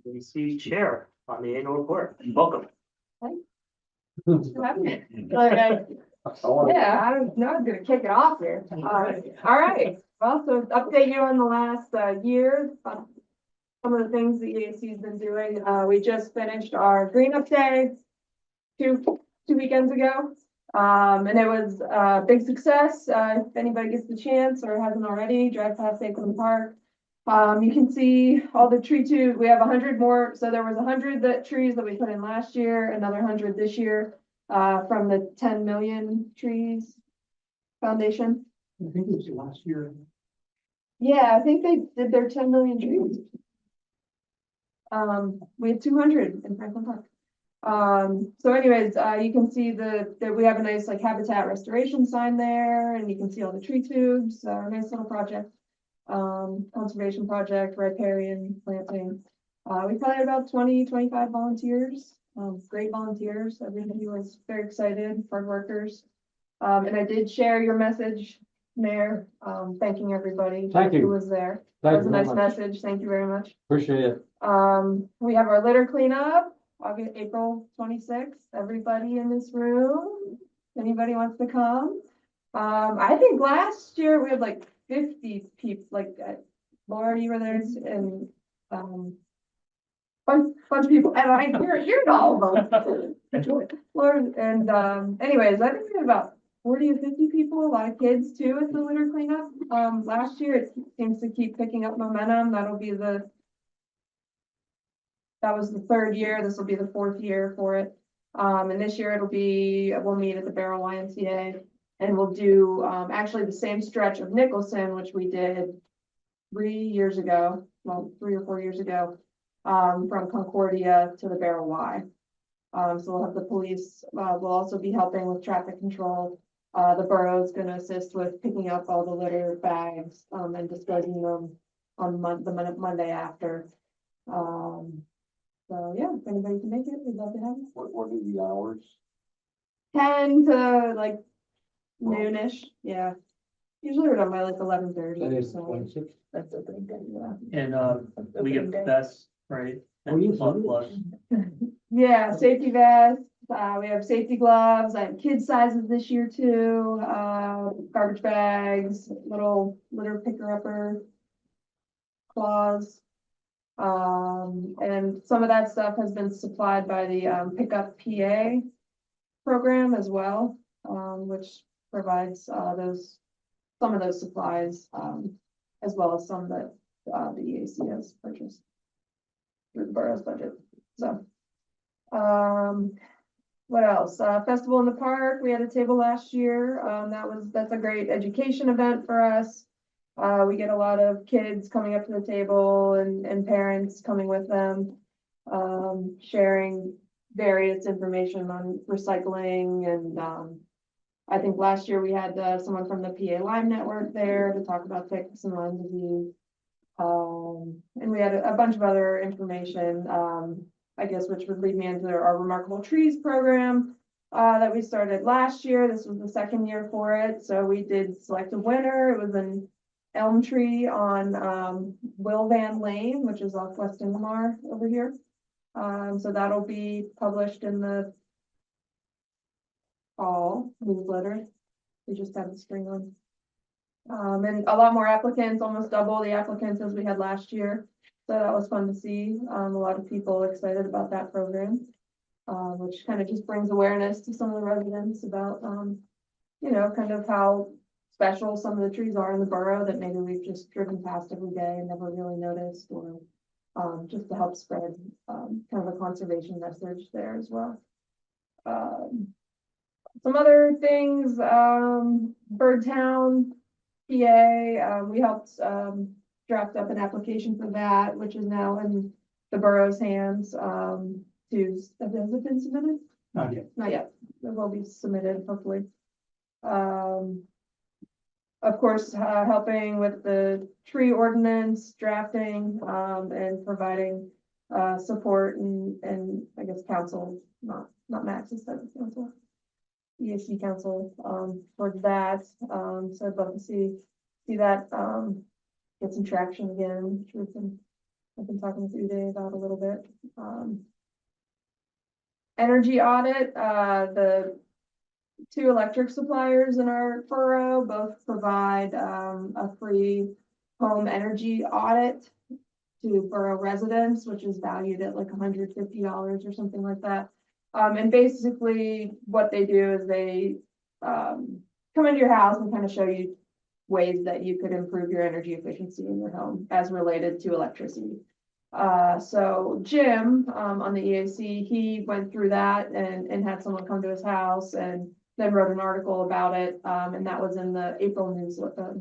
EAC Chair on the annual report. Welcome. Okay. Yeah, I don't know, I'm gonna kick it off here. All right, well, so update you on the last year. Some of the things the EAC has been doing. We just finished our Green Up Day two weekends ago. And it was a big success. If anybody gets the chance or hasn't already, drive past Lakeland Park. You can see all the tree tubes. We have 100 more. So there was 100 trees that we put in last year, another 100 this year, from the 10 million trees foundation. I think it was last year. Yeah, I think they did their 10 million trees. We had 200 in Franklin Park. So anyways, you can see that we have a nice like habitat restoration sign there, and you can see all the tree tubes, nice little project. Conservation project, riparian planting. We probably had about 20-25 volunteers, great volunteers. Everybody was very excited, hard workers. And I did share your message, Mayor, thanking everybody who was there. That was a nice message. Thank you very much. Appreciate it. We have our litter cleanup, April 26th. Everybody in this room, anybody wants to come. I think last year we had like 50 people, like Laura, you were there, and bunch of people, and you're all of them. Laura, and anyways, I think we had about 40 or 50 people, a lot of kids too at the litter cleanup. Last year it seems to keep picking up momentum. That was the third year. This will be the fourth year for it. And this year we'll meet at the Borough YMCA. And we'll do actually the same stretch of Nicholson, which we did 3 years ago, well, 3 or 4 years ago, from Concordia to the Borough Y. So we'll have the police, will also be helping with traffic control. The borough is going to assist with picking up all the litter bags and disposing them on the Monday after. So yeah, if anybody can make it, we'd love to have it. What are the hours? 10 to like noonish, yeah. Usually we're done by like 11:30. That is So 26. that's a pretty good, yeah. And we get vests, right? Oh, yes, Plus. Yeah, safety vests. We have safety gloves. I have kid sizes this year too. Garbage bags, little litter picker upper claws. And some of that stuff has been supplied by the Pickup PA program as well, which provides some of those supplies, as well as some that the EAC has purchased through the borough's budget. So, what else? Festival in the Park. We had a table last year. That's a great education event for us. We get a lot of kids coming up to the table and parents coming with them, sharing various information on recycling. And I think last year we had someone from the PA Lyme Network there to talk about ticks and Lyme disease. And we had a bunch of other information, I guess, which would lead me into our Remarkable Trees program that we started last year. This was the second year for it. So we did select a winner. It was an elm tree on Will Van Lane, which is off West Ingemar over here. So that'll be published in the fall newsletter. We just had the spring one. And a lot more applicants, almost double the applicants as we had last year. So that was fun to see. A lot of people excited about that program, which kind of just brings awareness to some of the residents about, kind of how special some of the trees are in the borough that maybe we've just driven past every day and never really noticed, or just to help spread kind of a conservation message there as well. Some other things, Birdtown, PA, we helped draft up an application for that, which is now in the borough's hands. Has it been submitted? Not yet. Not yet. It will be submitted, hopefully. Of course, helping with the tree ordinance drafting, and providing support and I guess council, not Max's type of council, EAC council towards that. So I'd love to see that get some traction again. Sure, some I've been talking with Uday about a little bit. Energy audit, the two electric suppliers in our borough both provide, a free home energy audit to borough residents, which is valued at like $150 or something like that. And basically what they do is they, come into your house and kind of show you ways that you could improve your energy efficiency in your home as related to electricity. So Jim, on the EAC, he went through that and had someone come to his house and then wrote an article about it. And that was in the April newsletter,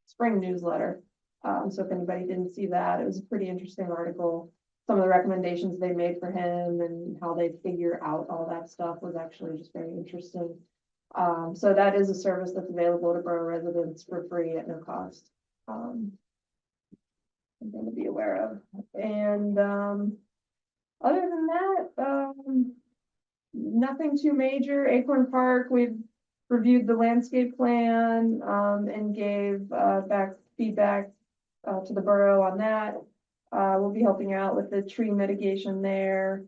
spring newsletter. So if anybody didn't see that, it was a pretty interesting article. Some of the recommendations they made for him and how they figure out all that stuff was actually just very interesting. So that is a service that's available to borough residents for free at no cost. I'm going to be aware of. And other than that, nothing too major. Acorn Park, we've reviewed the landscape plan and gave back feedback to the borough on that. We'll be helping out with the tree mitigation there.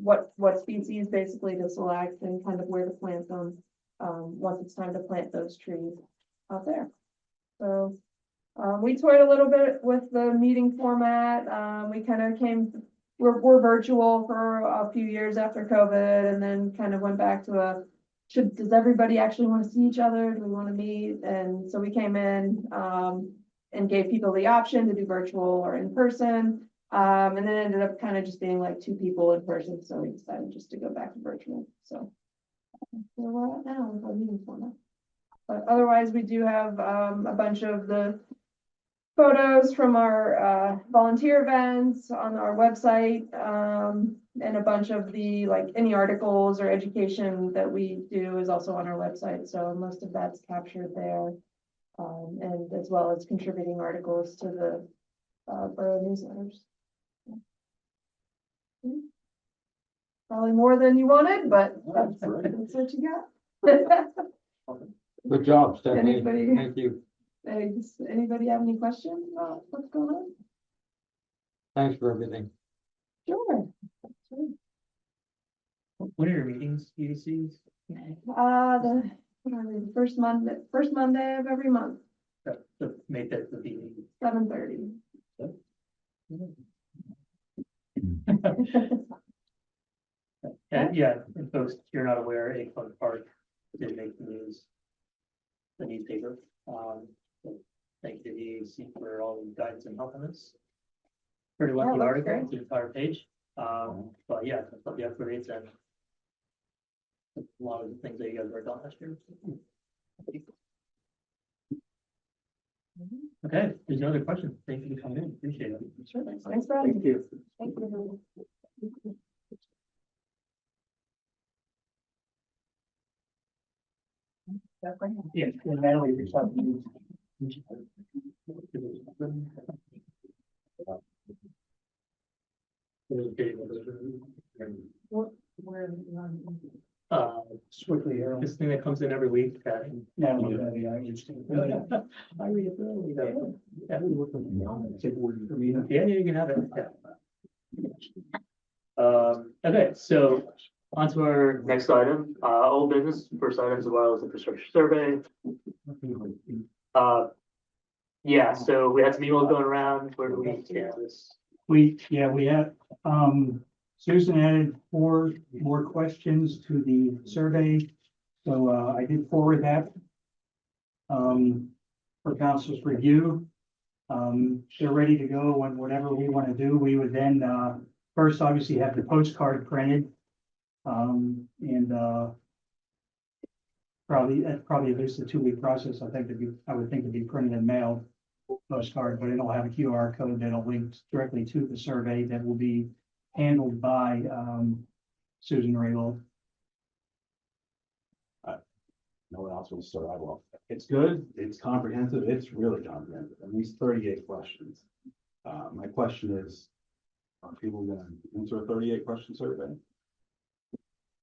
What species basically to select and kind of where to plant them once it's time to plant those trees out there. So we toyed a little bit with the meeting format. We kind of we're virtual for a few years after COVID, and then kind of went back to does everybody actually want to see each other? Do we want to meet? And so we came in and gave people the option to do virtual or in person. And then it ended up kind of just being like 2 people in person. So we decided just to go back to virtual. So where we're at now with our meeting format. But otherwise, we do have a bunch of the photos from our volunteer events on our website, and a bunch of the, like, any articles or education that we do is also on our website. So most of that's captured there, and as well as contributing articles to the borough newsletters. Probably more than you wanted, but that's what you got. Good job, Stephanie. Anybody? Thank you. Does anybody have any questions about what's going on? Thanks for everything. Sure. When are your meetings, EDCs? What are they, the first Monday of every month, To make that the meeting. 7:30. And yeah, and folks, if you're not aware, Acorn Park did make the news, the newspaper. So thank you to the EAC for all the guidance and help on this. Pretty Yeah, lengthy looks article, great. it's an entire page. But yeah, I thought the upgrades and a lot of the things that you guys worked on last year. Okay, there's no other questions. Thank you for coming in. Appreciate it. Sure. Thanks, Brad. Thank you. Thank you. Yeah, and Natalie reached out to you. Swiftly here. This thing that comes in every week. Natalie, I understand. I read it early. Yeah, you can have it. Yeah. Okay, so on to our next item, old business, first item as well as infrastructure survey. Yeah, so we had some emails going around, where do we stand this? We have, Susan added 4 more questions to the survey. So, I did forward that for council's review. They're ready to go on whatever we want to do. We would then, first obviously have the postcard printed. And probably at least a 2-week process. I would think it'd be printed and mailed postcard, but it'll have a QR code that'll link directly to the survey that will be handled by Susan Raybold. No one else will start. I will. It's good. It's comprehensive. It's really comprehensive. At least 38 questions. My question is, are people going to answer a 38-question survey?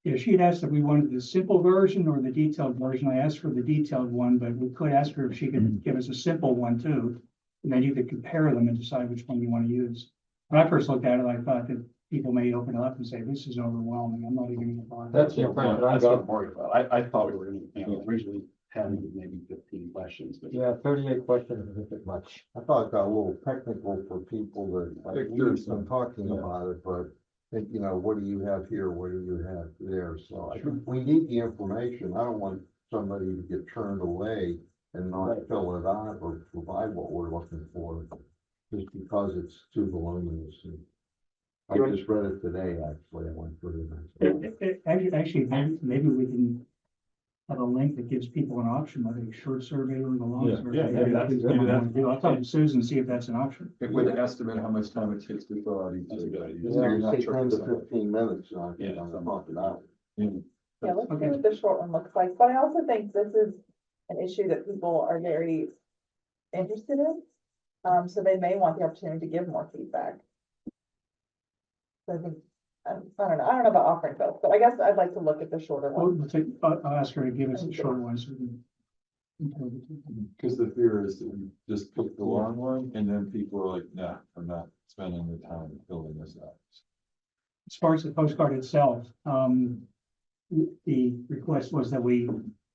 Yeah, she had asked if we wanted the simple version or the detailed version. I asked for the detailed one, but we could ask her if she could give us a simple one too. And then you could compare them and decide which one you want to use. When I first looked at it, I thought that people may open it up and say, this is overwhelming, I'm not even gonna bother. That's the impression I That's what I'm got. worried about. I thought we were gonna, originally 10, maybe 15 questions, but. Yeah, 38 questions is a bit much. I thought it got a little technical for people that, like, we've been talking about it, but think, what do you have here, what do you have there? So I think we need the information. I don't want somebody to get turned away and not fill it out or provide what we're looking for, just because it's too voluminous. And I just read it today, actually, I went through it. Actually, maybe we can have a link that gives people an option, like a short survey or the long survey. maybe that's good. I'll talk to Susan, see if that's an option. With an estimate how much time it takes to fill out each. That's a good idea. Yeah, So you're not say 10 charging to someone. 15 minutes, I think, Yeah, on the month it out. Yeah, let's see Okay. what the short one looks like, but I also think this is an issue that people are very interested in. So they may want the opportunity to give more feedback. So I think, I don't know about offering both, but I guess I'd like to look at the shorter Well, one. I'll ask her to give us a short one, so we can. Because the fear is that you just pick the long one and then people are like, nah, I'm not spending the time filling this out. As far as the postcard itself, the request was that we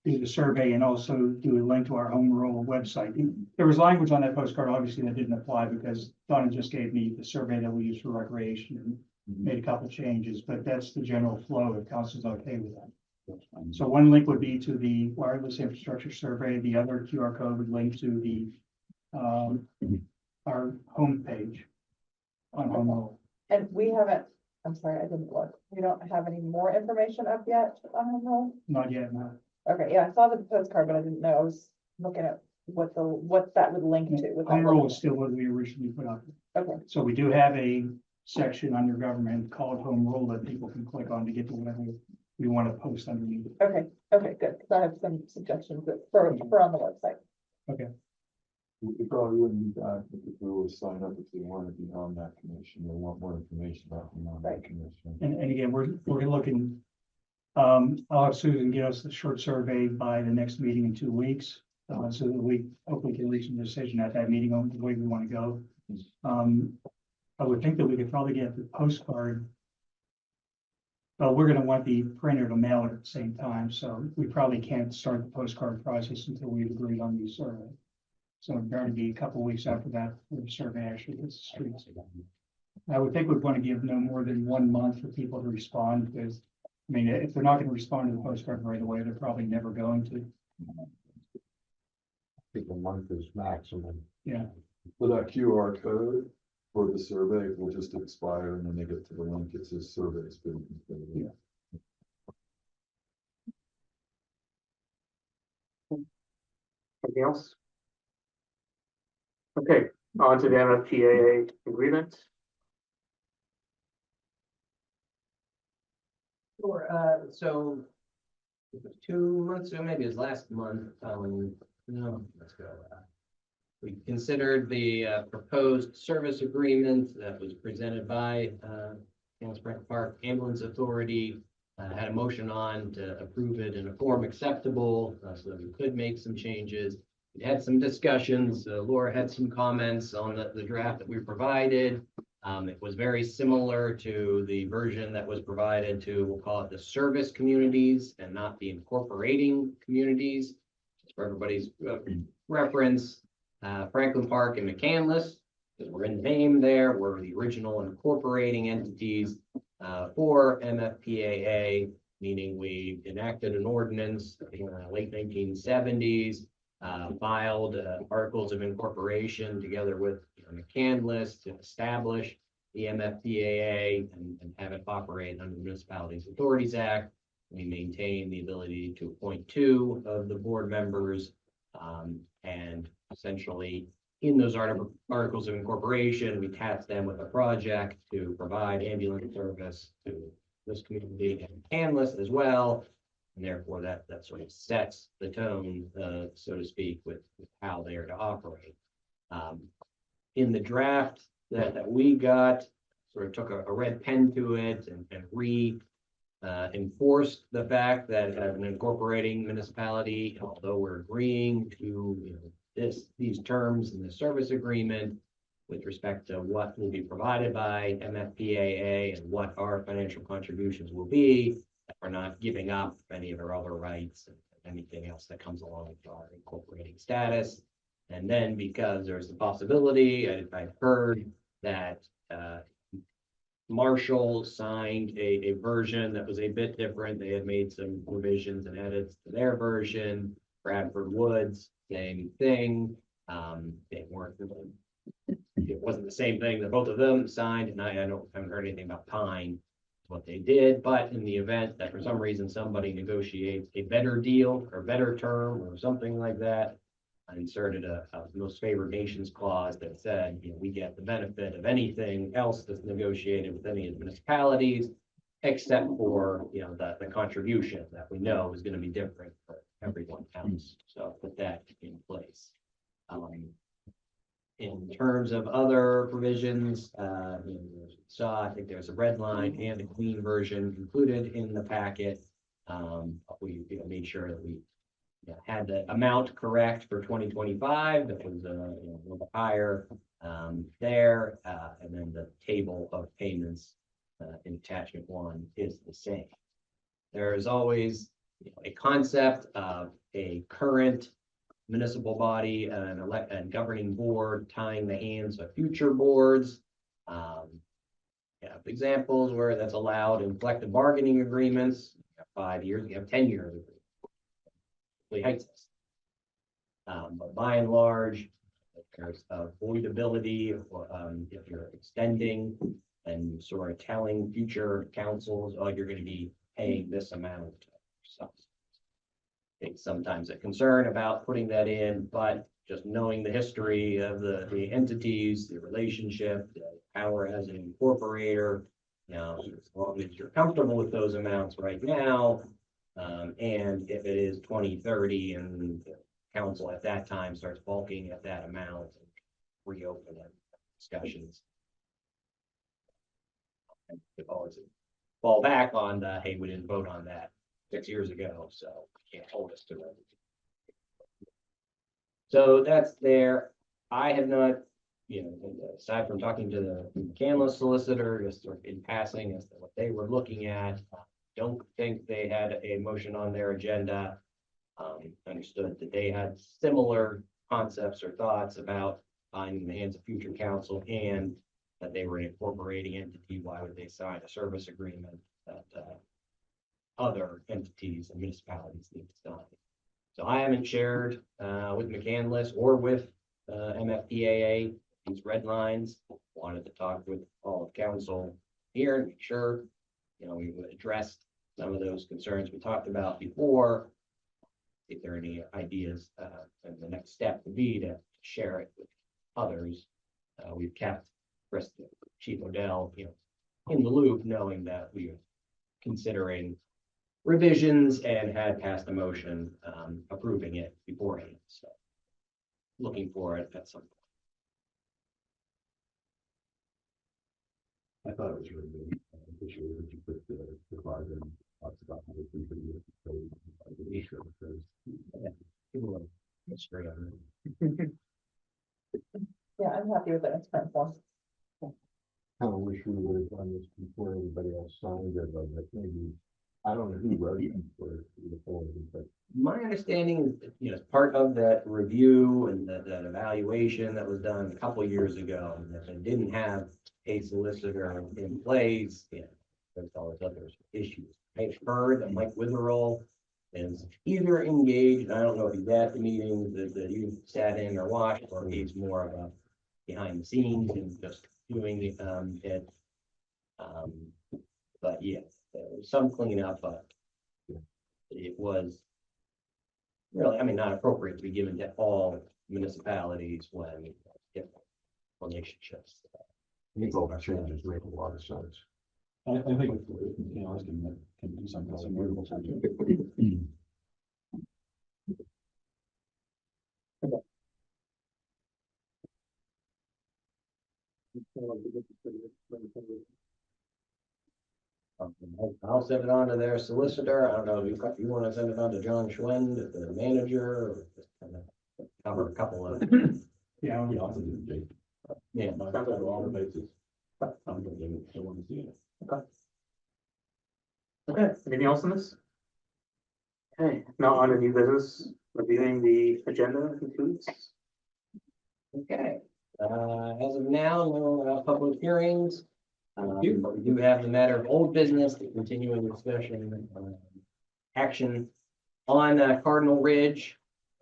do the survey and also do a link to our home rule website. There was language on that postcard, obviously, that didn't apply because Donna just gave me the survey that we use for recreation and made a couple changes, but that's the general flow. If council's okay with that. So one link would be to the wireless infrastructure survey. The other QR code would link to the, our homepage on home rule. And we haven't, I'm sorry, I didn't look. We don't have any more information up yet on home rule? Not yet, no. Okay, yeah, I saw the postcard, but I didn't know. I was looking at what that would link to. what that Home rule would- is still what we originally put up. Okay, So we do have a section under government called home rule that people can click on to get to whatever we want to post underneath. okay, good, because I have some suggestions that for on the website. We probably wouldn't need that if people would sign up if they want to be on that commission or want more information about being on that Right. commission. And again, we're looking, I'll have Susan get us the short survey by the next meeting in 2 weeks. So that we hopefully can reach a decision at that meeting on the way we want to go. I would think that we could probably get the postcard. Well, we're gonna want the printer to mail it at the same time, so we probably can't start the postcard process until we've agreed on the survey. So it'd probably be a couple weeks after that, when the survey actually hits the streets. I would think we'd want to give no more than 1 month for people to respond, because, I mean, if they're not gonna respond to the postcard right away, they're probably never going to. I think a month is maximum. Yeah, So that QR code for the survey will just expire and then they get to the link, it says survey's been completed. Anything else? Okay, on to the MFPAA agreement. Sure, so it was 2 months ago, maybe it was last month, no, let's go. We considered the proposed service agreement that was presented by Franklin Park Ambulance Authority. Had a motion on to approve it in a form acceptable, so that we could make some changes. We had some discussions, Laura had some comments on the draft that we provided. It was very similar to the version that was provided to, we'll call it the service communities and not the incorporating communities. Just for everybody's reference, Franklin Park and McCandless, because we're in the name there, were the original incorporating entities for MFPAA, meaning we enacted an ordinance in the late 1970s, filed articles of incorporation together with McCandless to establish the MFPAA and have it operate under the Municipalities Authorities Act. We maintain the ability to appoint 2 of the board members, and essentially in those articles of incorporation, we tasked them with a project to provide ambulance service to this community and McCandless as well. And therefore that sort of sets the tone, so to speak, with how they are to operate. In the draft that we got, sort of took a red pen to it and enforced the fact that as an incorporating municipality, although we're agreeing to, these terms in the service agreement with respect to what will be provided by MFPAA and what our financial contributions will be, that we're not giving up any of our other rights and anything else that comes along with our incorporating status. And then because there's the possibility, I've heard that Marshall signed a version that was a bit different. They had made some revisions and edits to their version. Bradford Woods, same thing. They weren't, it wasn't the same thing that both of them signed, and I haven't heard anything about Pine, what they did, but in the event that for some reason somebody negotiates a better deal or better term or something like that, I inserted a most favored nations clause that said, we get the benefit of anything else that's negotiated with any of the municipalities, except for, the contribution that we know is going to be different for everyone else. So put that in place. In terms of other provisions, I think there's a red line and a clean version included in the packet. We made sure that we had the amount correct for 2025. That was a little bit higher there, and then the table of payments in attachment 1 is the same. There is always a concept of a current municipal body and governing board tying the hands of future boards. Examples where that's allowed in collective bargaining agreements. You have 5 years, you have 10-year agreements. But by and large, there's avoidability if you're extending and sort of telling future councils, oh, you're going to be paying this amount. So it's sometimes a concern about putting that in, but just knowing the history of the entities, the relationship, the power as an incorporator, as long as you're comfortable with those amounts right now, and if it is 2030 and the council at that time starts bulking at that amount and reopen discussions. And it always fall back on the, hey, we didn't vote on that 6 years ago, so you can't hold us to it. So that's there. I have not, aside from talking to the McCandless solicitor, just sort of in passing as to what they were looking at, don't think they had a motion on their agenda. Understood that they had similar concepts or thoughts about binding the hands of future council and that they were an incorporating entity. Why would they sign a service agreement that other entities and municipalities need to sign? So I haven't shared with McCandless or with MFPAA these red lines. Wanted to talk with all of council here and make sure we addressed some of those concerns we talked about before. If there are any ideas, and the next step would be to share it with others. We've kept Chief Odell, in the loop, knowing that we are considering revisions and had passed a motion approving it beforehand. So looking for it at some point. I thought it was really good. Appreciate that you put the clause in, talks about how they can be That's great. Yeah, I'm happy with it. It's current form. Kind of wish we would have done this before everybody else signed it, but maybe, I don't know who wrote it for the form, but. My understanding is, that, as part of that review and that evaluation that was done a couple of years ago, that they didn't have a solicitor in place, there's all these other issues. I've heard that Mike Witherall is either engaged, I don't know if he's at the meetings that you sat in or watched, or he's more of a behind the scenes and just doing it. But yeah, there was some cleanup, but it was really, not appropriate to be given to all municipalities when different relationships. All the changes make a lot of sense. I think McCandless can do something similar. I'll send it on to their solicitor. I don't know if you want to send it on to John Schwend, the manager, or just kind of cover a couple of, Yeah, Yeah, I'll send it to Jake. yeah. I'll cover all the bases. I'm gonna, I want to see it. Okay, anything else on this? Okay, now on to new business, reviewing the agenda in 2 weeks. Okay, as of now, no public hearings. But we do have the matter of old business, the continuing discussion, action on Cardinal Ridge,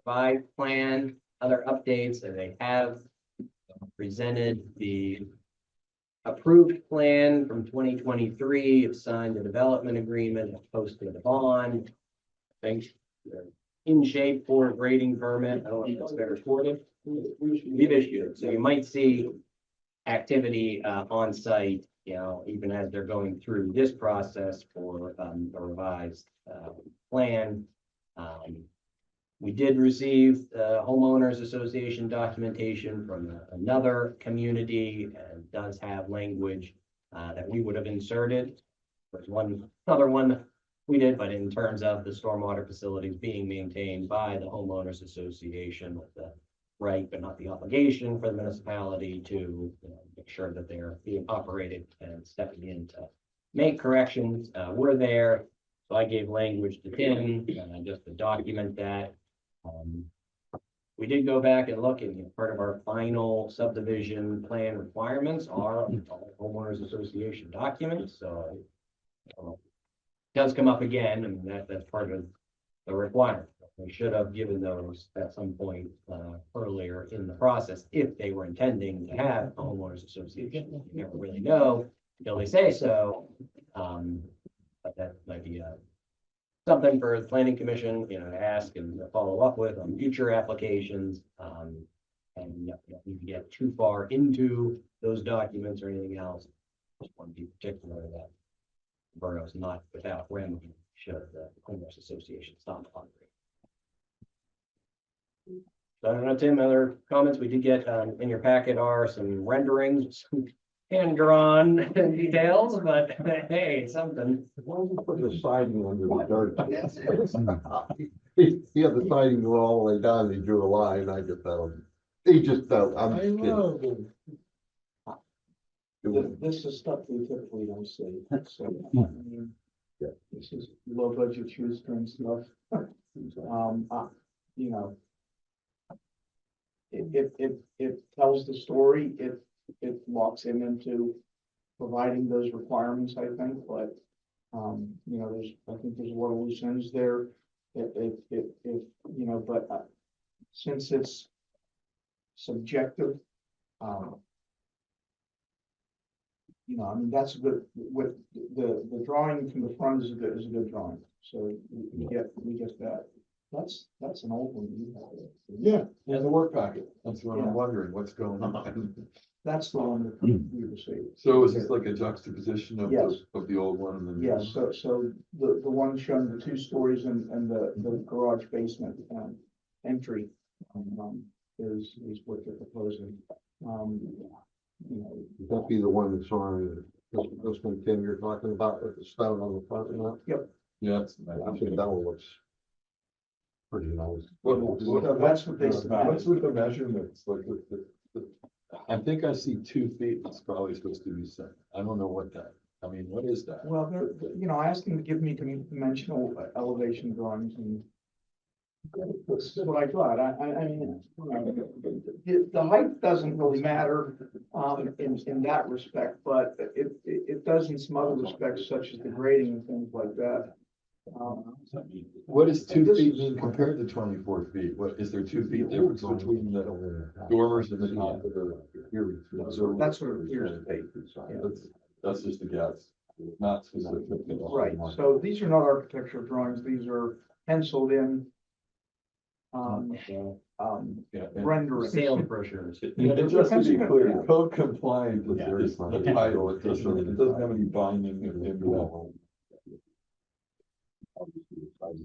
5 plan, other updates that they have presented the approved plan from 2023, have signed the development agreement, have posted the bond. I think they're in shape for a grading permit. I don't know if it's been recorded. We've issued, so you might see activity on site, you know, even as they're going through this process for a revised plan. We did receive homeowners association documentation from another community, and does have language that we would have inserted. There's another one we did, but in terms of the stormwater facilities being maintained by the homeowners association with the right, but not the obligation for the municipality to, you know, make sure that they're being operated and stepping in to make corrections. We're there. So I gave language to Tim, just to document that. We did go back and look, and, you know, part of our final subdivision plan requirements are homeowners association documents, so it does come up again, and that's part of the requirement. We should have given those at some point earlier in the process, if they were intending to have a homeowners association. You never really know until they say so. But that might be something for the planning commission, you know, to ask and follow up with on future applications. And you don't need to get too far into those documents or anything else. Just want to be particular that Borough's not without remedy should the homeowners association stop operating. I don't know, Tim, other comments we did get in your packet are some renderings, hand-drawn details, but hey, it's something. Why don't you put the siding under the dirt? He had the siding go all the way down, he drew a line, I just felt, he just felt, I'm just kidding. This is stuff we typically don't see, so, I mean, Yeah. this is low budget shoestring stuff. You know. It tells the story, it locks him into providing those requirements, I think, but, you know, I think there's a lot of loose ends there. You know, but since it's subjective, you know, I mean, that's a good, with the drawing from the front is a good drawing, so we get that. That's an old one. Yeah, and the work packet, that's what Yeah. I'm wondering, what's going on. That's the one that we received. So is this like a juxtaposition of Yes. of the old one and the new Yes, one? so the one showing the 2 stories and the garage basement entry is what they're proposing. You know, Would that be the one that's on, this one, Tim, you're talking about with the stone on the front and that? Yeah, that's. I think that one looks pretty nice. that's what they. What's with the measurements, like with I think I see 2 feet, it's probably supposed to be set, I don't know what that, I mean, what is that? Well, you know, I asked them to give me dimensional elevation drawings, and this is what I got. I mean, the height doesn't really matter in that respect, but it does in some other respects, such as the grading and things like that. What does 2 this feet is- mean compared to 24 feet? What, is there 2 feet difference between the dormers and the top of the? That's what it appears to be. That's just a guess, not specific. Right, so these are not architectural drawings, these are penciled in. Yeah, and- Rendering. Sales brochures. Yeah, and just to be clear, Yeah. code compliant is Yeah. is the title, it doesn't have any binding in that.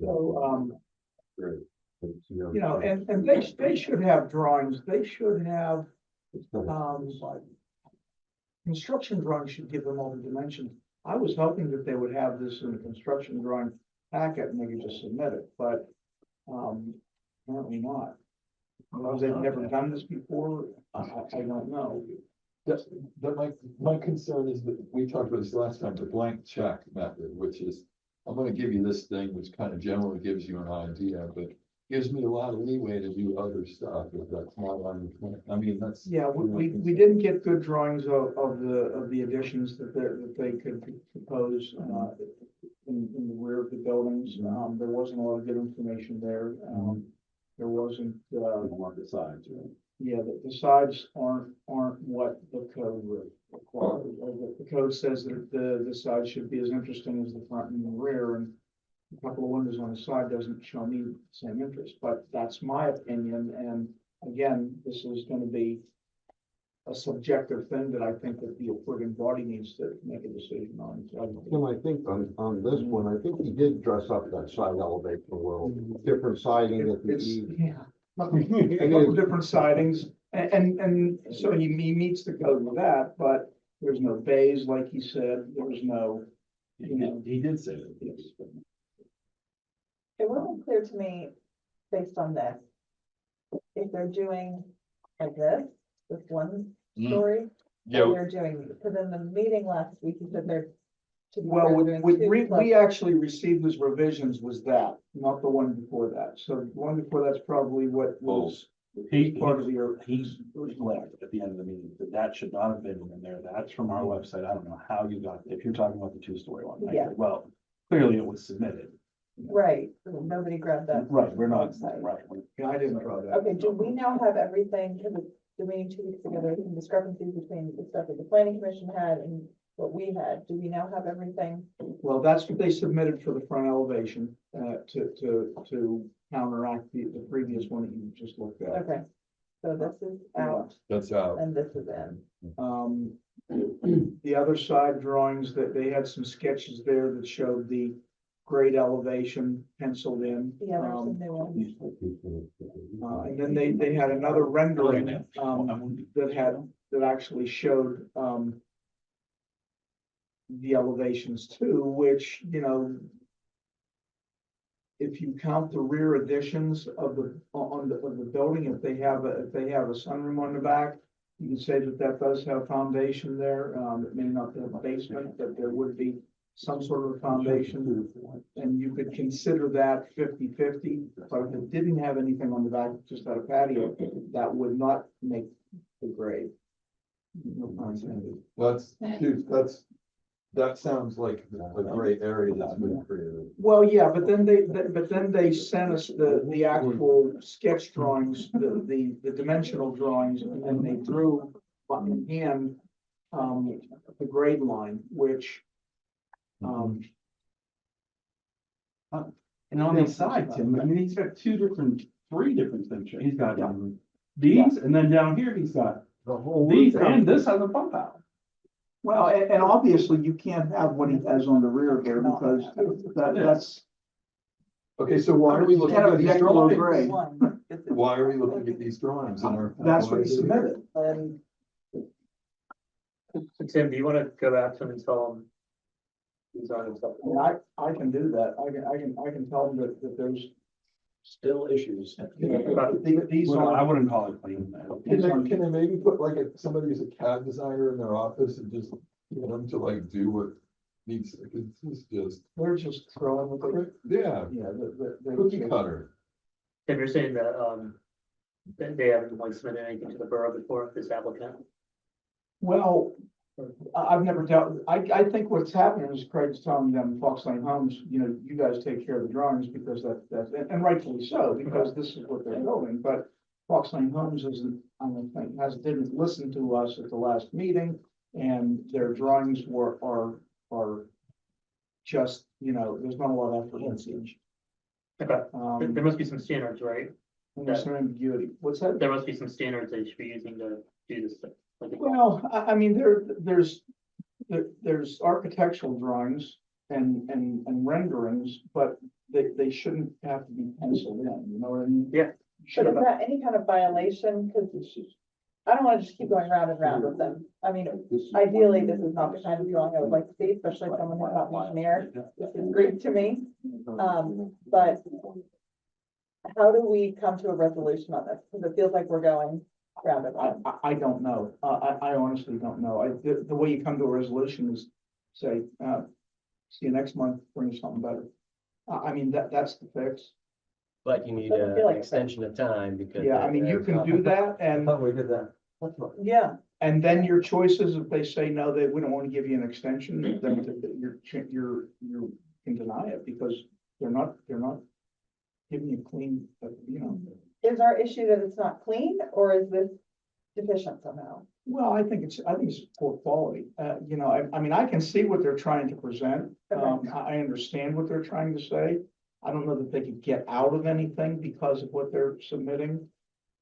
So, you know, and they should have drawings, they should have, construction drawings should give them all the dimensions. I was hoping that they would have this in the construction drawing packet and they could just submit it, but, apparently not. Because they've never done this before, I don't know. That's, that my concern is that we talked about this last time, the blank check method, which is, I'm gonna give you this thing, which kind of generally gives you an idea, but gives me a lot of leeway to do other stuff if that's not on the plan. I mean, that's. Yeah, we didn't get good drawings of the additions that they could propose, in the rear of the buildings. There wasn't a lot of good information there. There wasn't, On the sides, right? yeah, the sides aren't what the code requires. The code says that the side should be as interesting as the front and the rear, and a couple of windows on the side doesn't show me the same interest, but that's my opinion, and again, this is gonna be a subjective thing that I think that the approving body needs to make a decision on. Tim, I think on this one, I think he did dress up that side elevation a little, different siding at the It's, E. yeah, a couple different sidings, and so he meets the code with that, but there's no bays, like he said, there's no, He did say that. Yes. It wasn't clear to me, based on this, if they're doing like this, with one story, or they're doing, because in the meeting last week, you said they're. to be well, fair, with, doing with, two we plus- actually received as revisions was that, not the one before that, so the one before that's probably what was part of your. He's left at the end of the meeting, that should not have been in there, that's from our website, I don't know how you got, if you're talking about the two-story one. I Yeah. said, well, clearly it was submitted. Right, nobody grabbed that. Right, we're not, Website. right, Yeah, I didn't draw that. Okay, do we now have everything, because the meeting 2 weeks ago, there was some discrepancies between the stuff that the planning commission had and what we had, do we now have everything? Well, that's what they submitted for the front elevation, to counteract the previous one that you just looked at. Okay, so this is out That's out. and this is in. The other side drawings that they had some sketches there that showed the grade elevation penciled in. Yeah, there's some new ones. And then they had another rendering, that actually showed, the elevations too, which, if you count the rear additions of the building, if they have a sunroom on the back, you can say that does have foundation there. It may not have a basement, but there would be some sort of a foundation. And you could consider that 50-50, but if it didn't have anything on the back, just had a patio, that would not make the grade. No pun intended. That sounds like a great area that's been created. Well, yeah, but then they sent us the actual sketch drawings, the dimensional drawings, and then they drew in hand, the grade line, which, And on the side, Tim, I mean, he's got three different things, he's got these, and then down here, he's got The whole. these, and this has a pump out. well, and obviously you can't have what he has on the rear there because that's Okay, so why are we looking kind of at a these decorative drawings? grade. One. Why are we looking at these drawings in our? That's what he submitted. And So Tim, do you want to go back to him and tell him? He's on himself. I mean, I can do that. I can tell them that there's Still issues. these Well, I are. wouldn't call it clean. Can they maybe put like somebody who's a CAD designer in their office and just get them to like do what needs, it's just, They're just throwing with it. yeah, Yeah, cookie cutter. Tim, you're saying that, that they haven't like submitted anything to the borough before this applicant? well, I've never dealt, I think what's happening is Craig's telling them Fox Lane Homes, you guys take care of the drawings because that's, and rightfully so, because this is what they're building, but Fox Lane Homes isn't, I don't think, didn't listen to us at the last meeting, and their drawings are just, there's not a lot of effort in it. Okay, there There's must be some standards, right? no ambiguity. What's that? There must be some standards they should be using to do this stuff. Like, Well, I mean, there's architectural drawings and renderings, but they shouldn't have to be penciled in, you know what I mean? Yeah. but is that any kind of violation? Because I don't wanna just keep going round and round with them. I mean, ideally, this is not the kind of drawing I would like to see, especially someone who's not an engineer. This is great to me, but how do we come to a resolution on this? Because it feels like we're going round and round. I don't know. I honestly don't know. The way you come to a resolution is say, see you next month, bring something better. I mean, that's the fix. But you need Doesn't feel like an it. extension of time because. Yeah, I mean, you can do that and, thought we did that. Yeah, and then your choices, if they say, no, they, we don't want to give you an extension, then you can deny it because they're not giving you clean, you know. is our issue that it's not clean or is this deficient somehow? Well, I think it's poor quality. You know, I mean, I can see what they're trying to present. I understand what they're trying to say. I don't know that they could get out of anything because of what they're submitting.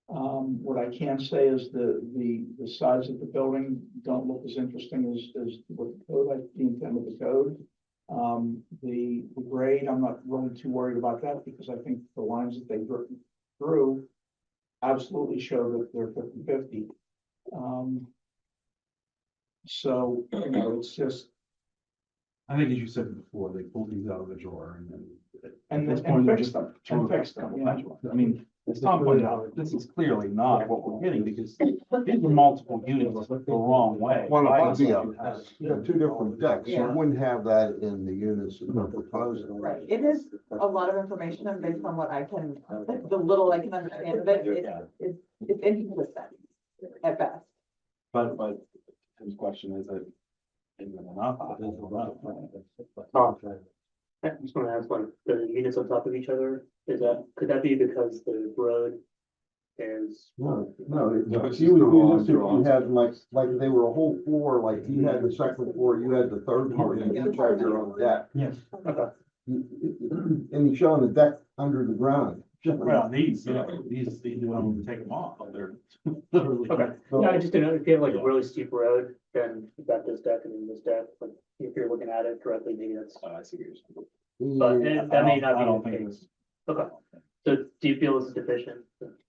What I can say is the size of the building don't look as interesting as what the code, the intent of the code. The grade, I'm not really too worried about that because I think the lines that they drew absolutely show that they're 50-50. So, you know, it's just, I think as you said before, they pulled these out of the drawer and then. and At this point, they're fix just them, throwing and fix them, yeah. I mean, as Tom pointed out, this is clearly not what we're getting because these are multiple units the wrong way. One Why of is the, it- you got two different decks, you Yeah. wouldn't have that in the units that they're proposing. Right, it is a lot of information and based on what I can, the little I can understand of it, it's inconsistent at best. But his question is that. Is it enough? Is it enough? I just want to ask, like, the units on top of each other, could that be because the road is? No, it's you would just do this if drawn. you had like they were a whole floor, like you had the second floor, you had the third floor, and you each had your own deck. Yes. Okay, And you're showing the deck under the ground. Well, these, you want to take them off, they're literally. okay. No, I just didn't know if you have like a really steep road, then you've got this deck and then this deck, but if you're looking at it directly, maybe that's, I see what you're saying. but Yeah, that may I don't not be think the case. it's. Okay, so do you feel this is deficient?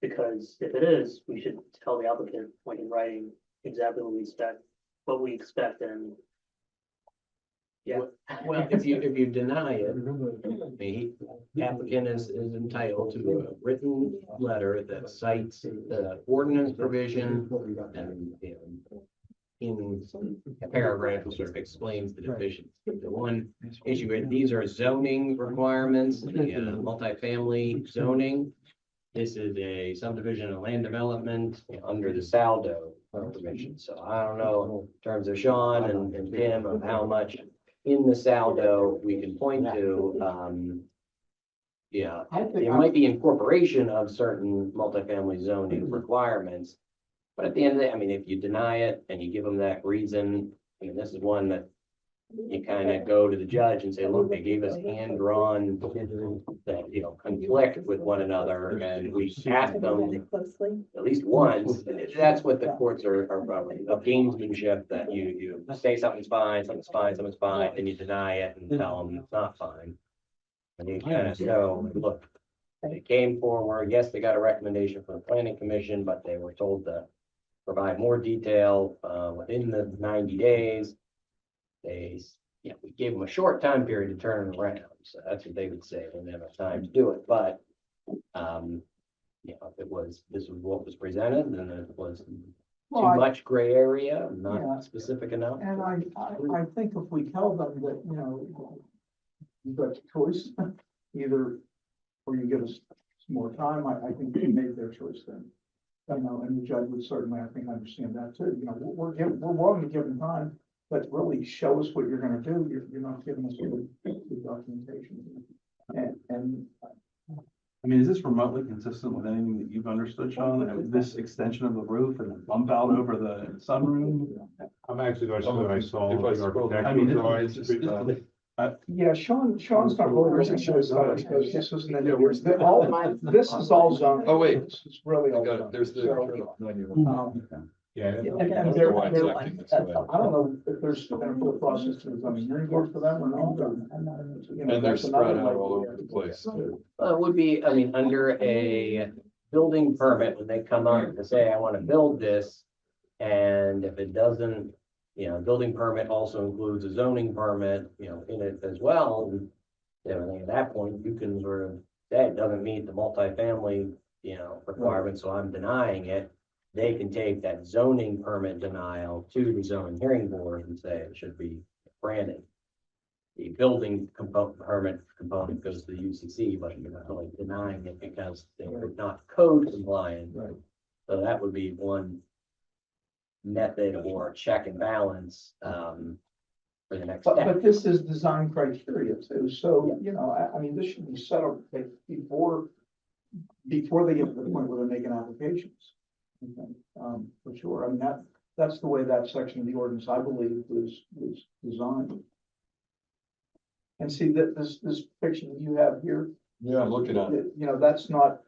Because if it is, we should tell the applicant, like in writing, exactly what we expect and. Yeah. Well, if you deny it, the applicant is entitled to a written letter that cites the ordinance provision and, you know, in a paragraph sort of explains the deficiency. The one issue, these are zoning requirements, the multifamily zoning. This is a subdivision and land development under the Saldo provision. So I don't know in terms of Sean and Tim of how much in the Saldo we can point to. Yeah, I think, there might be incorporation of certain multifamily zoning requirements. But at the end of the day, I mean, if you deny it and you give them that reason, I mean, this is one that you kind of go to the judge and say, look, they gave us hand-drawn that, you know, conflict with one another, and we asked them Closely. at least once. That's what the courts are probably, of gamesmanship, that you say something's fine, and you deny it and tell them it's not fine. And you kind of show, look, they came forward, yes, they got a recommendation from the planning commission, but they were told to provide more detail within the 90 days. We gave them a short time period to turn it around, so that's what they would say, they didn't have time to do it, but if this was what was presented, and it was Well, too much gray area, Yeah. not specific enough. and I think if we tell them that, you know, you've got a choice, either, or you give us some more time, I think they made their choice then. I know, and the judge would certainly, I think, understand that too, you know, we're willing to give them time, but really show us what you're gonna do, you're not giving us the documentation. And I mean, is this remotely consistent with anything that you've understood, Sean? And this extension of the roof and the bump out over the sunroom? I'm actually going to say I saw. If I scroll down. I mean, Drawings, yeah, Sean's not really looking at this, because this isn't, Yeah, where's the- this is all zone. Oh, wait. This is really I all got it, zone. there's the. Yeah. And they're- Why it's they're- acting this way. I don't know if there's still gonna put a process to the zoning hearing board for them or not. You know, And they're that's another spread out way. all over the place too. It would be, I mean, under a building permit, when they come on to say, I want to build this. And if it doesn't, building permit also includes a zoning permit, in it as well. And everything at that point, you can sort of say it doesn't meet the multifamily, requirement, so I'm denying it. They can take that zoning permit denial to the zoning hearing board and say it should be granted. The building permit component goes to the UCC, but you're not really denying it because they're not code compliant. Right. So that would be one method or check and balance, for the next But, step. but this is design criteria too, so, I mean, this should be settled like, before they get to the point where they're making applications. Okay, for sure, I mean, that's the way that section of the ordinance, I believe, was designed. And see that this picture that you have here, Yeah, I'm looking at it. that's not,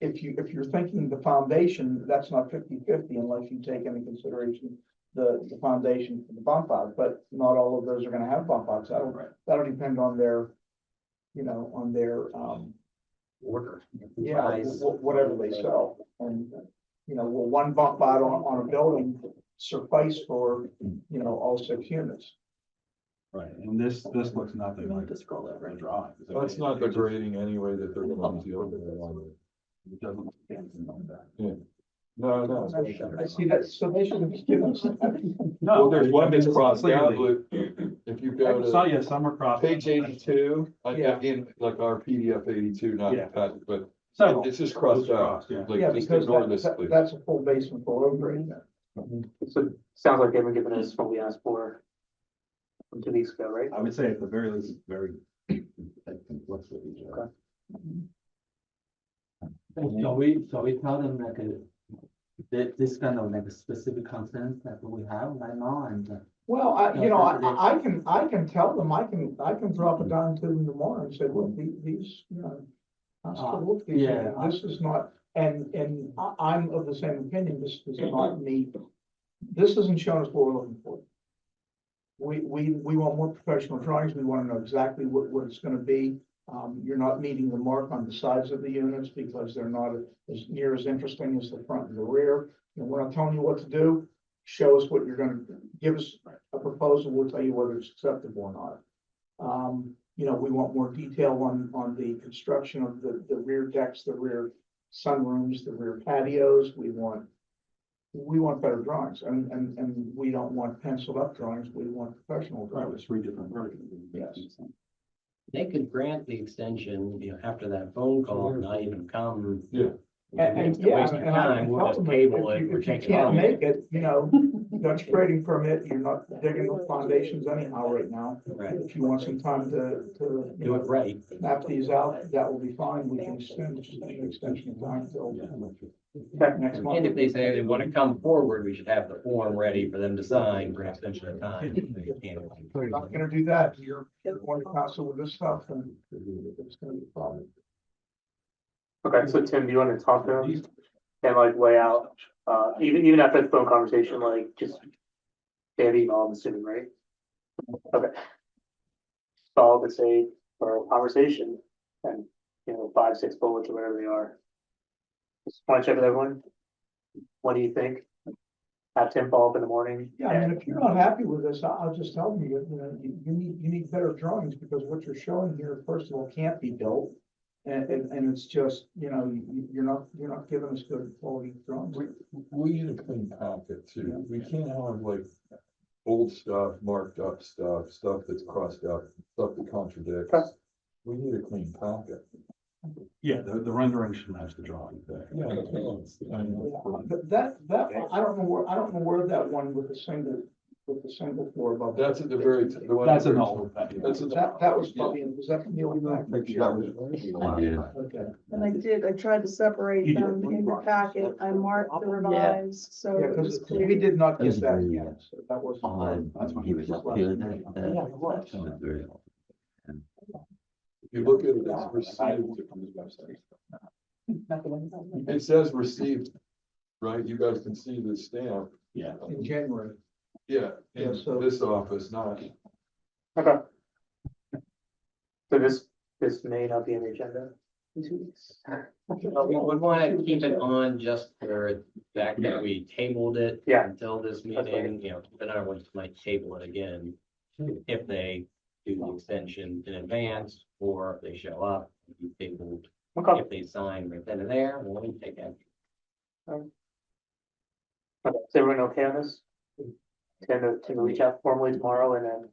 if you're thinking the foundation, that's not 50-50 unless you take into consideration the foundation for the bump out, but not all of those are gonna have bump outs. That'll depend on their, on their, Order. yeah, Size. whatever they sell. And, will one bump out on a building suffice for, all 6 units? Right, and this looks nothing like Just scroll over. the drawing. That's not the grading anyway that they're going to deal with. It doesn't look anything like that. No. I see that, so they should have given us. Well, there's one that's it's crossed out, clearly- but if you I go saw, to yeah, some are crossed. page 82, Yeah. in like our PDF 82, not Yeah. the packet, but Several. it's just crossed out. Crossed, yeah. Yeah, Like, just because ignore this, please. that's a full basement below grade. So sounds like they were giving us what we asked for 2 weeks ago, right? I would say at the very least, it's very. They conflict with each other. So we tell them like this kind of like specific concerns that we have right now and. Well, I can tell them, I can drop it down to them tomorrow and say, look, these, I still look, these, yeah, this is not, and I'm of the same opinion, this does not meet, this isn't showing us what we're looking for. We want more professional drawings, we wanna know exactly what it's gonna be. You're not meeting the mark on the sides of the units because they're not as near as interesting as the front and the rear. And we're not telling you what to do, show us what you're gonna, give us a proposal, we'll tell you whether it's acceptable or not. We want more detail on the construction of the rear decks, the rear sunrooms, the rear patios, we want better drawings, and we don't want penciled up drawings, we want professional Right, drawings. with 3 different versions. Yes. They could grant the extension, after that phone call, not even come. Yeah. And To waste your time, we'll just table it, we're if you taking it can't home. make it, you got your grading permit, you're not digging the foundations anyhow right now. Right, If you want some time to do it right. map these out, that will be fine, we can extend, just an extension of time till next month. And if they say they want to come forward, we should have the form ready for them to sign for an extension of time. We're not gonna do that, you're going to council with this stuff, and it's gonna be a problem. Okay, so Tim, do you want to talk to them and like lay out, even after the phone conversation, like just they have email, I'm assuming, right? Okay. Follow the say for a conversation and, 5, 6 bullets or whatever they are. Just want to check with everyone. What do you think? Have Tim follow up in the morning. Yeah, I mean, if you're not happy with this, I'll just tell them, you need better drawings, because what you're showing here, first of all, can't be built. And it's just, you're not giving us good quality drawings. We need a clean packet too. We can't have like old stuff, marked up stuff that's crossed out, stuff that contradicts. Okay. We need a clean packet. Yeah, the rendering should match the drawing. Yeah. But that, I don't know where that one with the single floor above. That's at the very, the one. That's an old thing. That's a. That was probably, was that from the old package? Okay. And I tried to separate You did. them in the packet, I marked the revised, so. Yeah, it was because clear. we did not Yes, get that very, yet, so that wasn't. That's when He was up here that. Yeah, it was. If you look at it, it's received. It says received, right? You guys can see the stamp. Yeah. In January. Yeah, in Yeah, so- this office, not. Okay. So this may not be on the agenda. in 2 weeks. But we would want to keep it on just for the fact that we tabled it. Yeah. Until this That's meeting, you know, but I want might table it again. If they do the extension in advance, or if they show up, we tabled. Okay. If they sign right then and there, we'll take action. Okay, is everyone okay on this? To reach out formally tomorrow and then.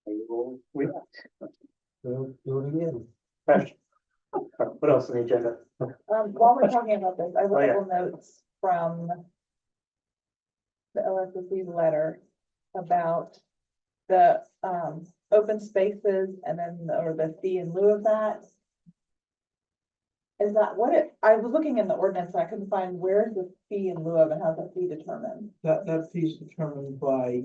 We will react. Do it again. Okay. What else on the agenda? While we're talking about this, I have Oh, a yeah. couple notes from the LSSC letter about the, open spaces and then, or the fee in lieu of that. Is that what it, I was looking in the ordinance, and I couldn't find where's the fee in lieu of and how's that fee determined? That fee's determined by,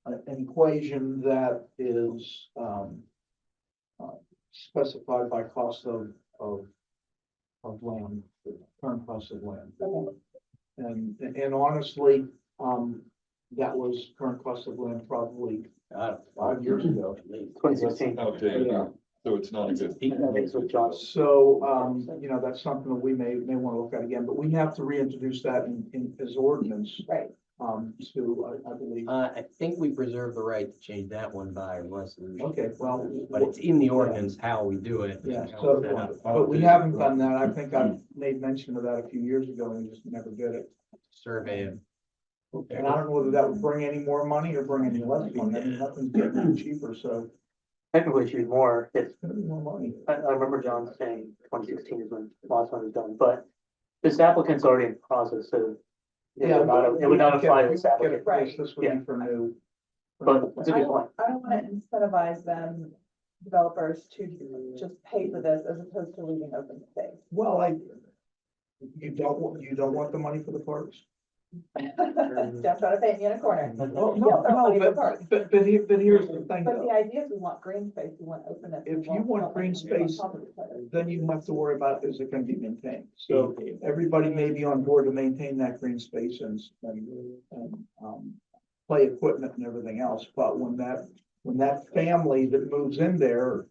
an equation that is, specified by cost of land, the current cost of land. Okay. And honestly, that was current cost of land probably 5 years ago. 2016. Okay, Yeah. so it's not a good. I think so, John. So, you know, that's something that we may want to look at again, but we have to reintroduce that in as ordinance, Right, to, I believe. I think we preserve the right to change that one by resolution. Okay, well. But it's in the ordinance how we do it. Yeah, and how so, it's set up. but we haven't done that. I think I made mention of that a few years ago and we just never did it. Survey of. And I don't know whether that would bring any more money or bring any less money. I mean, nothing's getting any cheaper, so Technically, she's more, it's, it's gonna be more money. I remember John saying 2016 is when the last one was done, but this applicant's already in process, so. It would not apply to this applicant, Right. This would be for new. but it's a I good point. don't wanna incentivize them, developers, to just pay for this as opposed to leaving open space. Well, you don't want the money for the parks? Jeff trying to paint me in a corner. Well, Yeah, no, money for but, parks. but here's the thing, But though. the idea is we want green space, we want openness. we If you want green space, then you have to worry about, is it gonna be maintained? So everybody may be on board to maintain that green space and play equipment and everything else, but when that family that moves in there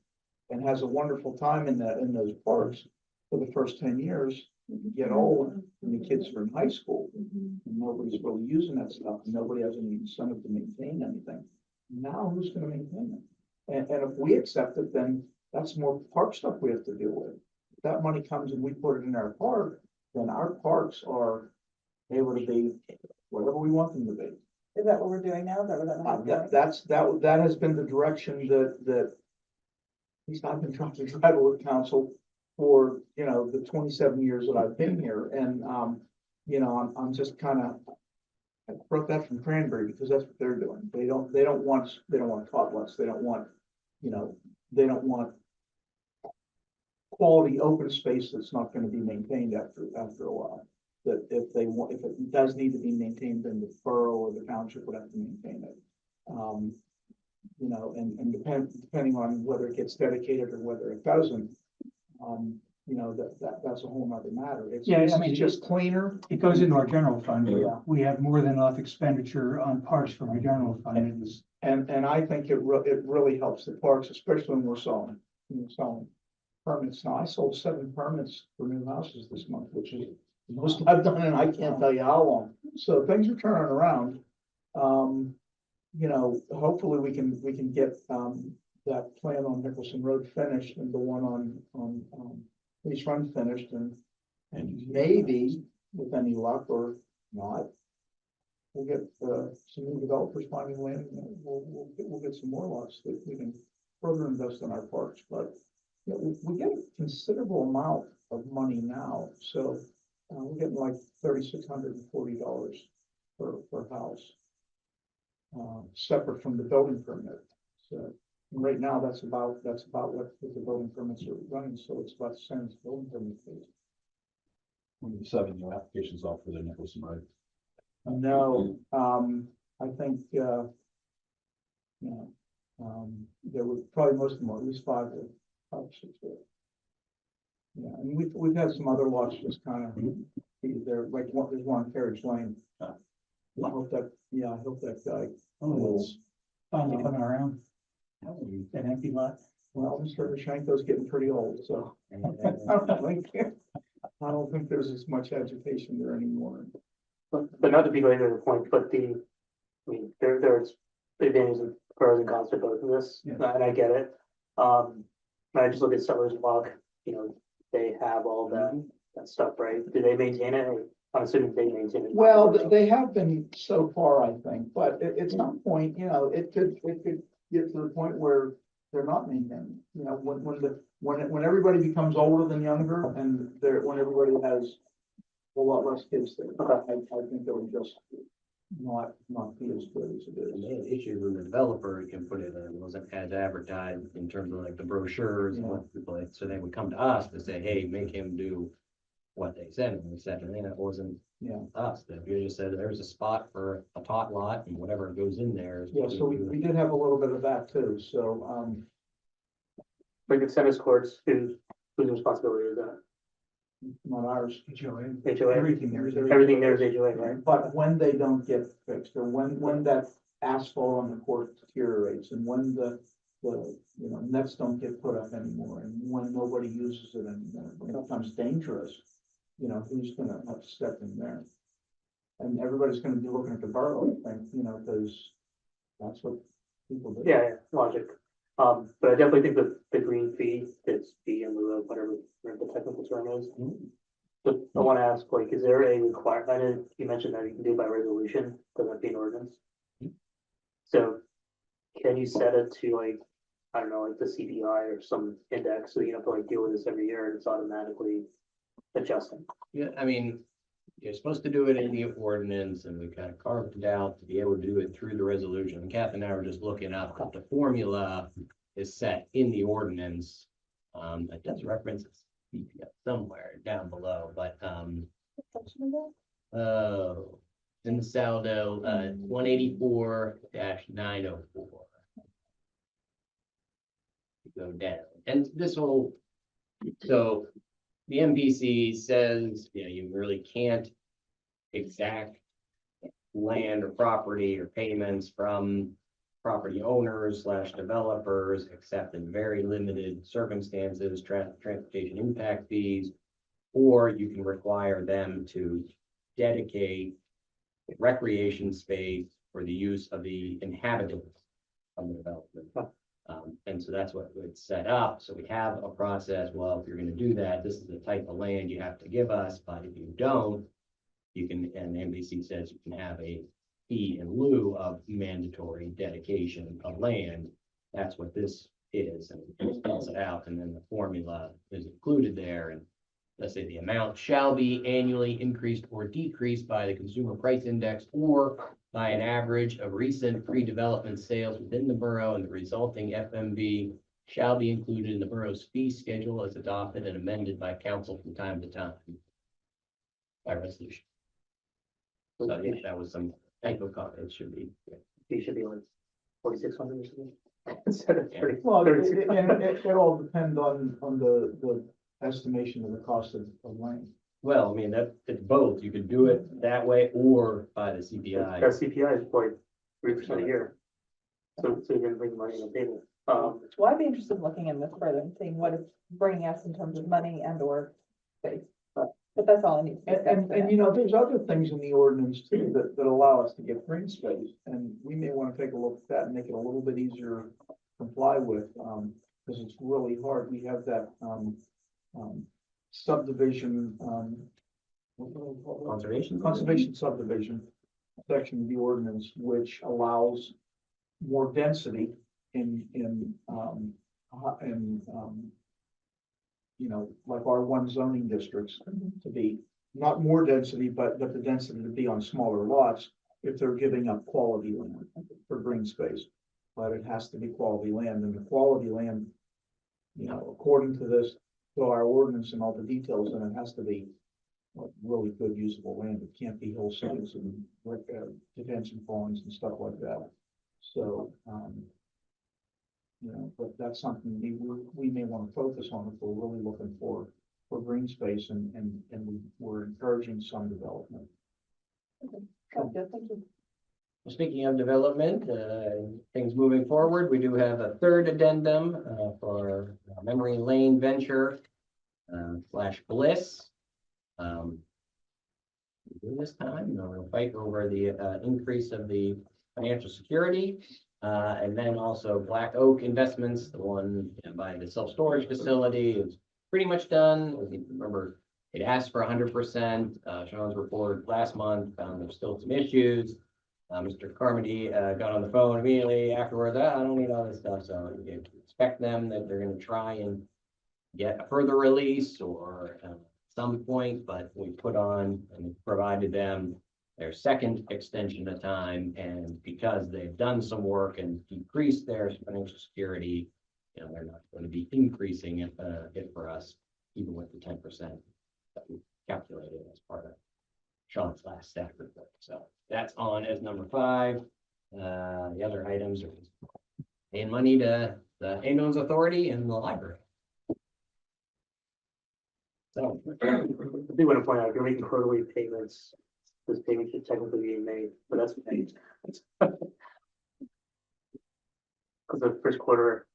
and has a wonderful time in those parks for the first 10 years, get old, and the kids are in high school, and nobody's really using that stuff, and nobody has any incentive to maintain anything. Now, who's gonna maintain it? And if we accept it, then that's more park stuff we have to deal with. If that money comes and we put it in our park, then our parks are able to be whatever we want them to be. Is that what we're doing now? Is that what I'm doing? That has been the direction that at least I've been trying to drive with council for, you know, the 27 years that I've been here. And, you know, I'm just I brought that from Cranberry because that's what they're doing. They don't want topless. They don't want, you know, they don't want quality open space that's not going to be maintained after a while. That if it does need to be maintained, then the borough or the township would have to maintain it. You know, and depending on whether it gets dedicated or whether it doesn't, you know, that's a whole nother matter. It's just cleaner. It goes into our general fund. Yeah. We have more than enough expenditure on parks from our general fund. It is- And I think it really helps the parks, especially when we're selling permits. Now, I sold 7 permits for new houses this month, which is the most I've done, and I can't tell you how long. So things are turning around. You know, hopefully we can get, that plan on Nicholson Road finished and the one on East Run finished and maybe with any luck or not, we'll get, some new developers finding land, and we'll get some more lots that we can further invest in our parks, but you know, we get a considerable amount of money now, so we're getting like $3,640 per house. Separate from the building permit. So right now, that's about what the building permits are running, so it's about the same as building permit fees. When the 7 new applications off for the Nicholson, right? No, I think, you know, there were probably most of them, at least 5 or 6 there. Yeah, and we've had some other lots just kind of, there, like, there's one on Carriage Lane. I hope that guy. Oh, it's finally coming around. An empty lot. Well, Mr. Shanko's getting pretty old, so I don't think there's as much agitation there anymore. But not to be later to the point, but I mean, there's advantages and pros and cons to both of this, Yeah. and I get it. When I just look at Settlers Walk, you know, they have all that stuff, right? Do they maintain it? I'm assuming they maintain it. Well, they have been so far, I think, but at some point, you know, it could get to the point where they're not maintaining. You know, when everybody becomes older than younger and when everybody has a lot less kids there, I think it would just not be as good as it The is. main issue with the developer can put it in, wasn't as advertised in terms of like the brochures and what people, like, so they would come to us to say, hey, make him do what they said, and we said, and then it wasn't Yeah. us, that we just said, there's a spot for a tot lot, and whatever goes in there. Yeah, so we did have a little bit of that too, so, Like the tennis courts, whose responsibility is that? not ours. HOA. HOA? Everything there is. Everything there is HOA, right? But when they don't get fixed, or when that asphalt on the court deteriorates, and when the, you know, nets don't get put up anymore, and when nobody uses it anymore, when it becomes dangerous, you know, who's gonna have to step in there? And everybody's gonna be looking at the borough, I think, you know, because that's what people do. Yeah, logic. But I definitely think that the green fee is fee in lieu of whatever the technical term is. But I want to ask, like, is there a requirement? I know you mentioned that you can do it by resolution, doesn't have to be an ordinance. So can you set it to like, I don't know, like the CPI or some index, so you don't have to like deal with this every year and it's automatically adjusting? Yeah, I mean, you're supposed to do it in the ordinance, and we kind of carved it out to be able to do it through the resolution. And Kath and I were just looking up, the formula is set in the ordinance. It does reference CPI somewhere down below, but, in the saldo, 184-904. Go down, and this will, so the MPC says, you know, you really can't exact land or property or payments from property owners / developers, except in very limited circumstances, transportation impact fees, or you can require them to dedicate recreation space for the use of the inhabitants of the development. And so that's what it's set up. So we have a process. Well, if you're going to do that, this is the type of land you have to give us. But if you don't, you can, and NBC says you can have a fee in lieu of mandatory dedication of land. That's what this is, and it spells it out. And then the formula is included there. And let's say the amount shall be annually increased or decreased by the consumer price index or by an average of recent pre-development sales within the borough, and the resulting FMV shall be included in the borough's fee schedule as adopted and amended by council from time to time by resolution. So yeah, that was some typo comment. It should be. Fee should be like 4,600 or something. Instead of 30. Well, it all depends on the estimation of the cost of land. Well, I mean, it's both. You could do it that way or by the CPI. That CPI is like 3% a year. So you're gonna bring money on the table. Well, I'd be interested in looking in this further and seeing what it's bringing us in terms of money and or space. But that's all I need. And you know, there's other things in the ordinance too that allow us to get green space, and we may want to take a look at that and make it a little bit easier to comply with, because it's really hard. We have that, subdivision, what do they call it? Conservation subdivision section of the ordinance, which allows more density in, you know, like R1 zoning districts to be, not more density, but the density to be on smaller lots if they're giving up quality land for green space. But it has to be quality land, and the quality land, you know, according to this, to our ordinance and all the details, and it has to be like really good usable land. It can't be hillsides and detention ponds and stuff like that. So, you know, but that's something we may want to focus on if we're really looking for green space, and we're encouraging some development. Okay, sounds good, thank you. Speaking of development, things moving forward, we do have a third addendum for Memory Lane Venture slash Bliss. This time, we'll fight over the increase of the financial security. And then also Black Oak Investments, the one by the self-storage facility is pretty much done. If you remember, it asked for 100%. Sean's report last month found there's still some issues. Mr. Carmody got on the phone immediately afterwards. I don't need all this stuff, so you can expect them that they're going to try and get a further release or some point, but we put on and provided them their second extension of time, and because they've done some work and decreased their financial security, they're not going to be increasing it for us, even with the 10% that we calculated as part of Sean's last staff report. So that's on as number 5. The other items are paying money to the ambulance authority and the library. So I do want to point out, if you're making quarterly payments, this payment should technically be made, but that's made. Because the first quarter,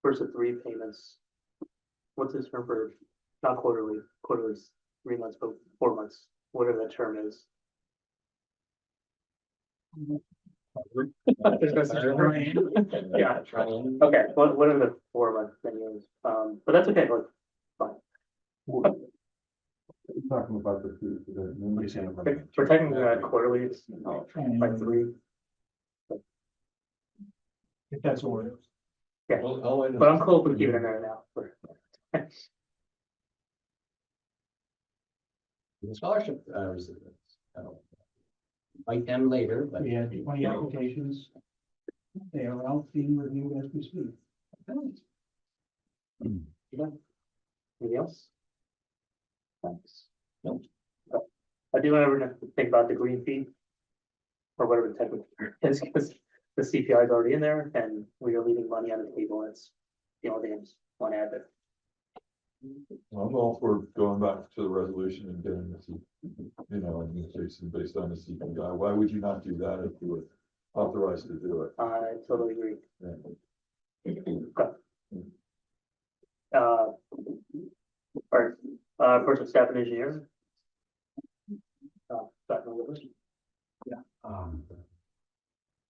first of 3 payments, what's this term for, not quarterly, quarterly's 3 months, but 4 months, whatever that term is. Yeah, trying. okay, whatever the 4-month thing is, but that's okay, like, fine. We're talking about For technically quarterly, it's like 3, If that's all it is. yeah, All I know but I'm cool with keeping it in there now. The scholarship recipients. Invite them later, but We had 20 applications. They are all being reviewed as we speak. Anything else? Thanks. Nope. I do want to think about the green fee. Or whatever the technical term is, because the CPI is already in there and we are leaving money on the table. It's the only thing I just want to add there. I'm all for going back to the resolution and getting this, indication based on the CPI. Why would you not do that if you were authorized to do it? I totally agree. Yeah. Okay. All right, person, staff and engineering. Back on the list.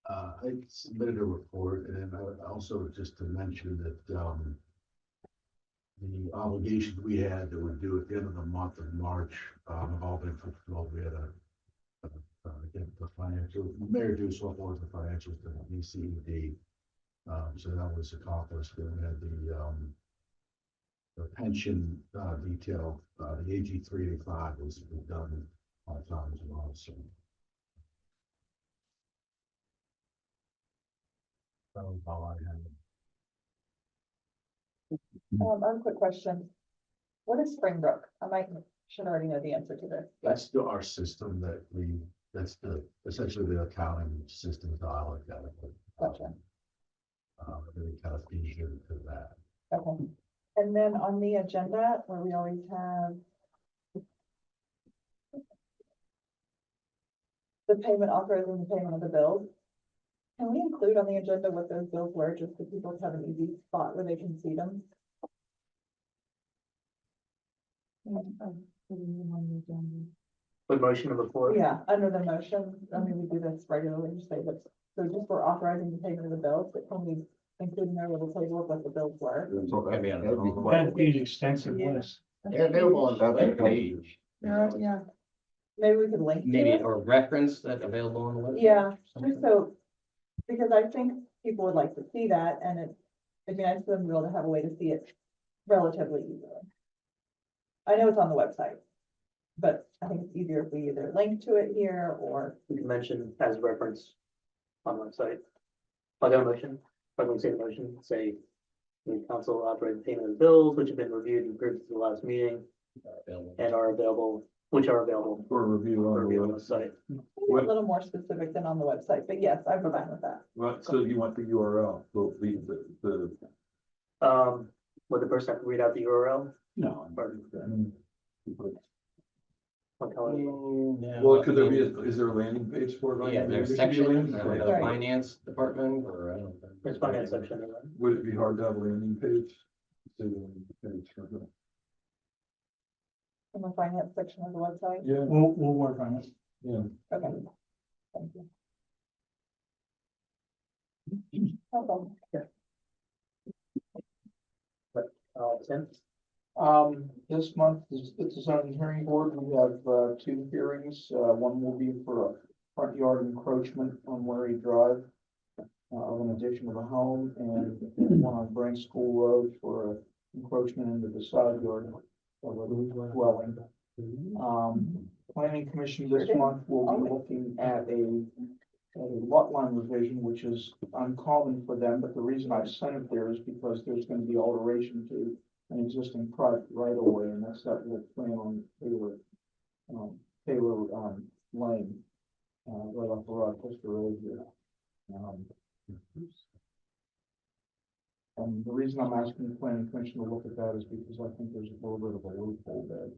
I submitted a report, and also just to mention that, the obligations we had that were due at the end of the month of March, have all been fulfilled. We had get the financial, Mayor Deuce forward the financials to the ECED. So that was accomplished. Then we had the pension, detail, the AG 385 was done on time as well, so. That was all I had. I have a quick question. What is Springbrook? Should already know the answer to this. That's our system that's essentially the accounting system that I look at it. Gotcha. Really kind of feeds into that. Okay. And then on the agenda, where we always have the payment authorizing the payment of the bills, can we include on the agenda what those bills were, just so people have an easy spot where they can see them? With motion number 4. Yeah, under the motion, we do this regularly, just say that, so just for authorizing the payment of the bills, but can we include in their little table of what the bills were? That'd be on the- That'd be quite- That'd be an extensive Yeah. list. they're available on the web page. Yeah. Maybe we could link to Maybe, it. or reference that available on the web. Yeah, just so, because I think people would like to see that, and it'd be nice for them to be able to have a way to see it relatively easily. I know it's on the website, but I think it's easier if we either link to it here or, We can mention as reference on the website. I'll get a motion, I'm going to say the motion, say the council authorized payment of bills which have been reviewed and approved at the last meeting Available. and are available, which are available For review for review on on the site. maybe a little more specific than on the website, but yes, I'm fine with that. Right, so you want the URL, so the Would the person have to read out the URL? No. Or- What color? Well, could there be, is there a landing page for it? Yeah, There there's should be a landing sections, page. the Right. finance department, or I don't know. There's finance section, right? Would it be hard to have a landing page? Say the landing page for the- In the finance section of the website? Yeah, We'll work on it. yeah. Okay. Thank you. Okay. Tim? This month, it's a zoning hearing board, we have, two hearings, one will be for a front yard encroachment on Wary Drive. Of an addition of a home, and one on Brain School Road for a encroachment into the side yard of a dwelling. Planning Commission this month will be looking at a lot line revision, which is uncommon for them, but the reason I've sent it there is because there's gonna be alteration to an existing private right of way, and that's that little plan on Taylor Lane, right off the Rochester Road here. And the reason I'm asking the planning commission to look at that is because I think there's a little bit of a loophole there.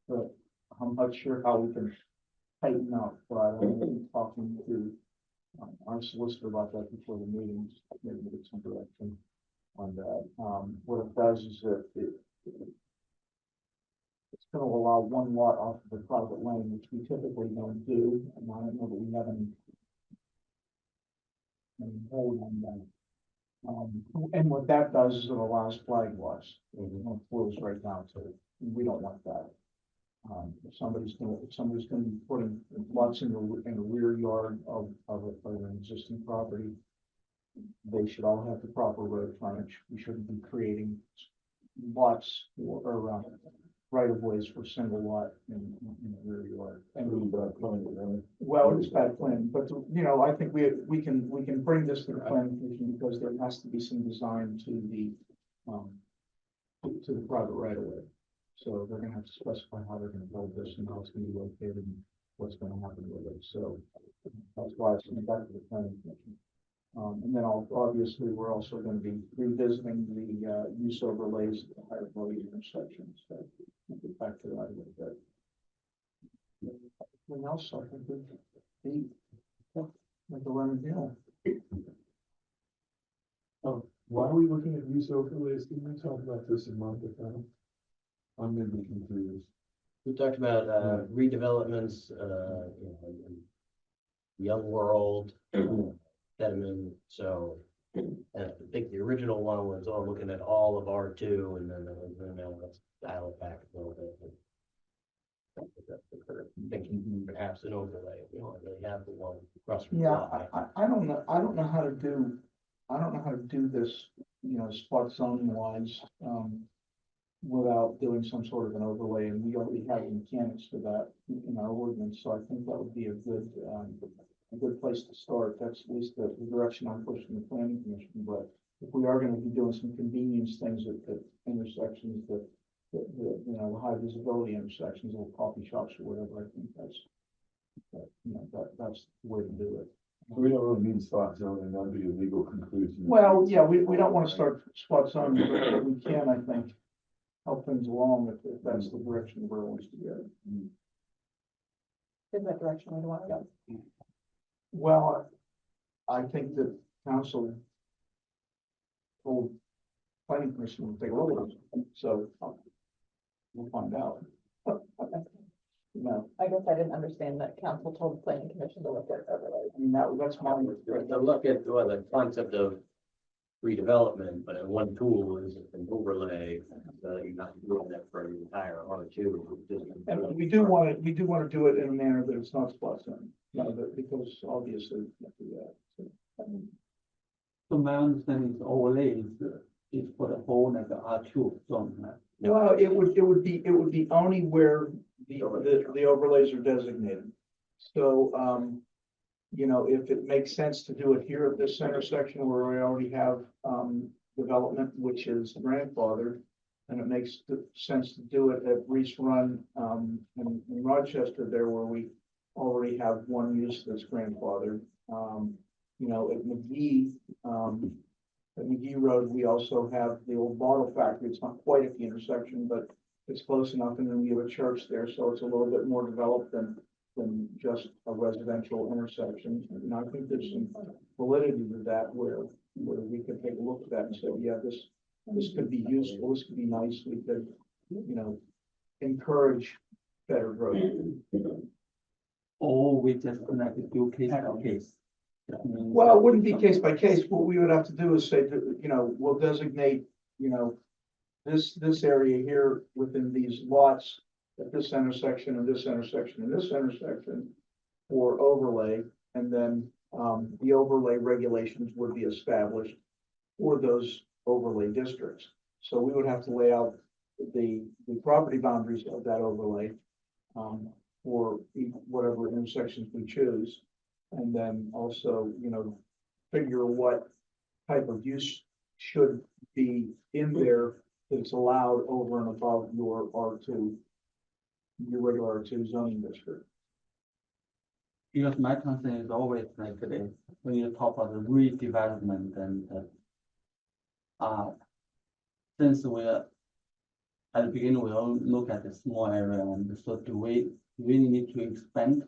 But I'm not sure how we can tighten up, but I will be talking to our solicitor about that before the meetings, maybe get some direction on that. What it does is that it's gonna allow one lot off of the private lane, which we typically don't do, and I don't know that we have any hold on that. And what that does is it allows flag lots, flows right down to it. We don't want that. If somebody's gonna be putting lots in the rear yard of an existing property, they should all have the proper road frontage. We shouldn't be creating lots or right of ways for single lot in the rear yard. Well, it's bad planning, but you know, I think we can bring this to the planning commission because there has to be some design to the private right of way. So they're gonna have to specify how they're gonna build this and how it's gonna be located and what's gonna happen with it. So that's why it's going back to the planning commission. And then obviously, we're also gonna be revisiting the use overlays at the higher volume intersections. So we'll get back to that a little bit. Anything else, I think we like a run deal. Why are we looking at use overlays? Didn't we talk about this a month ago? I'm gonna be confused. We talked about redevelopments, you know, Young World, Tenement, so. I think the original one was all looking at all of R2, and then let's dial it back a little bit. That's the current thinking, perhaps an overlay, you know, really have the one across from the Yeah, lot. I don't know how to do this, you know, spot zoning wise, without doing some sort of an overlay, and we already have the mechanics for that in our ordinance, so I think that would be a good place to start. That's at least the direction I'm pushing the planning commission, but if we are gonna be doing some convenience things at intersections, the you know, the high visibility intersections or coffee shops or whatever, I think that's the way to do it. We don't really mean spot zoning, that'd be a legal conclusion. Well, yeah, we don't want to start spot zoning, but we can, I think, help things along if that's the direction the borough wants to go. Is that direction we want to go? Well, I think that council told planning commission to take a look at it, so we'll find out. No, I guess I didn't understand that council told the planning commission to look at overlays. I mean, that's my. To look at the concept of redevelopment, but one tool is an overlay, so you're not doing that for the entire R2. And we do want to do it in a manner that it's not spot zoning, because obviously we have to do that. So my understanding is overlay is for the whole like the R2 zone, right? Well, it would be only where the overlays are designated. So, you know, if it makes sense to do it here at this intersection where we already have, development, which is grandfathered, and it makes sense to do it at Reese Run, in Rochester there where we already have one use that's grandfathered. You know, at McGee Road, we also have the old bottle factory. It's not quite at the intersection, but it's close enough, and then we have a church there, so it's a little bit more developed than just a residential intersection. And I think there's some validity to that where we could take a look at that and say, yeah, this could be useful, this could be nice, we could, encourage better growth. Or we just connect to do case by case. That means Well, that it wouldn't be some- case by case. What we would have to do is say, we'll designate, this area here within these lots at this intersection and this intersection and this intersection for overlay, and then, the overlay regulations would be established for those overlay districts. So we would have to lay out the property boundaries of that overlay, for whatever intersections we choose. And then also, figure what type of use should be in there that's allowed over and above your R2, your regular R2 zoning district. Because my concern is always like when you talk about the redevelopment and since we are at the beginning, we all look at the small area, and so do we really need to expand,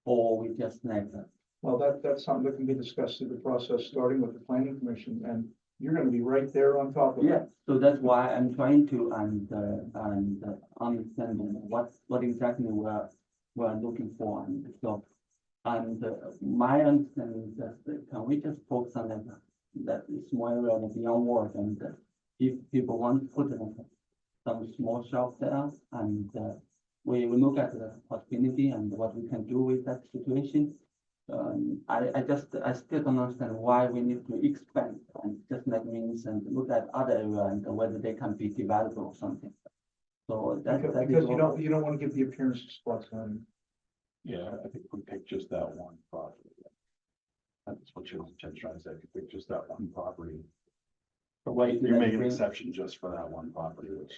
or we just like Well, that's something that can be discussed through the process, starting with the planning commission, and you're gonna be right there on top of it. yeah. So that's why I'm trying to understand what exactly we're looking for, and so. And my understanding is that can we just focus on that small area of beyond work, and if people want to put some small shop there, and we will look at the possibility and what we can do with that situation. I still don't understand why we need to expand and just like means and look at other area and whether they can be developed or something. So that is Because all. you don't want to give the appearance of spot zoning. Yeah, I think we pick just that one property. That's what you're trying to say, if you pick just that one property. But why do You they make an bring- exception just for that one property, which.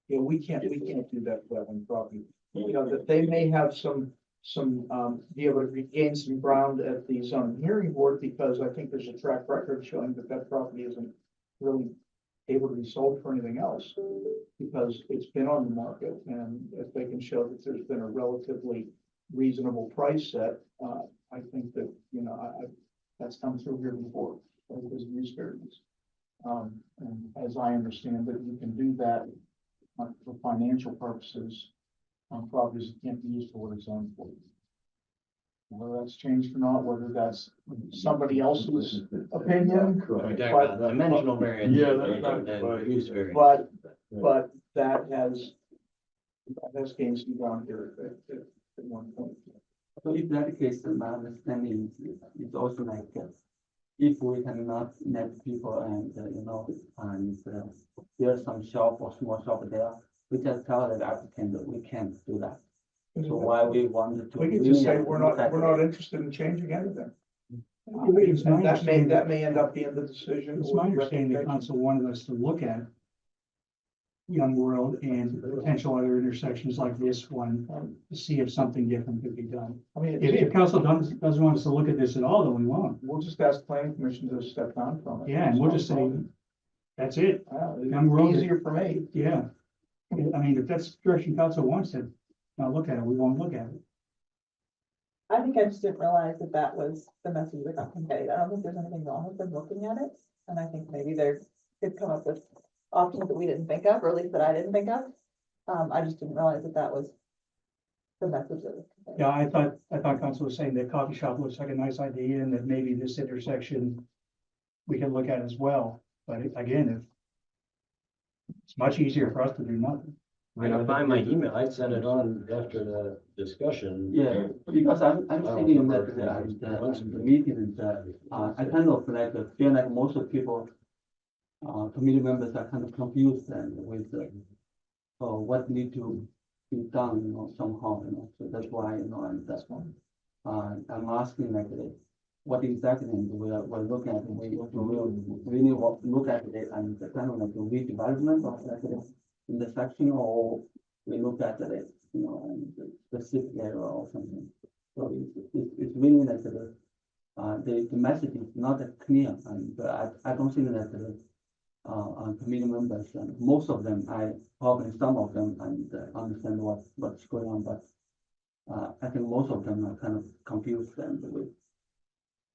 Yeah, we can't do that for that one property. That they may have be able to regain some ground at the zoning hearing board, because I think there's a track record showing that property isn't really able to be sold for anything else, because it's been on the market, and if they can show that there's been a relatively reasonable price set, I think that, that's come through here before, as an experience. And as I understand it, you can do that for financial purposes on properties that can't be used for what it's owned for. Whether that's changed or not, whether that's somebody else's opinion, We talk about dimensional variance. Yeah, and use variance. but that has gained some ground here at one point. So if that case, then my understanding is also like if we cannot let people and there's some shop or small shop there, we just tell the applicant that we can't do that. So why we wanted to. We could just say, really we're look not at it. interested in changing anything. It's my And understanding that may end up being the decision. It's or my understanding the recommendation. council wanted us to look at Young World and potential other intersections like this one, to see if something different could be done. I mean, If council doesn't want us to look at this at all, then we won't. we'll just ask planning commission to step down from it. Yeah, and we'll just say, that's it. Young It's World- easier for me. Yeah. I mean, if that's the direction council wants it, now look at it, we won't look at it. I think I just didn't realize that was the message that got conveyed. I don't think there's anything wrong with them looking at it. And I think maybe they could come up with options that we didn't think of, or at least that I didn't think of. I just didn't realize that was the message that was conveyed. Yeah, I thought council was saying that coffee shop looks like a nice idea and that maybe this intersection we can look at as well. But again, it's much easier for us to do nothing. When I find my email, I'd send it on after the discussion. Yeah, because I'm don't thinking that remember. the meeting is I kind of like feel like most of people, committee members are kind of confused and with what need to be done, somehow, so that's why, and that's why. I'm asking like what exactly we're looking at, we really look at it and kind of like the redevelopment of like the intersection, or we look at it, and the specific area or something. So it's really like the message is not that clear, and I don't think that committee members, and most of them, probably some of them, and understand what's going on, but I think most of them are kind of confused and with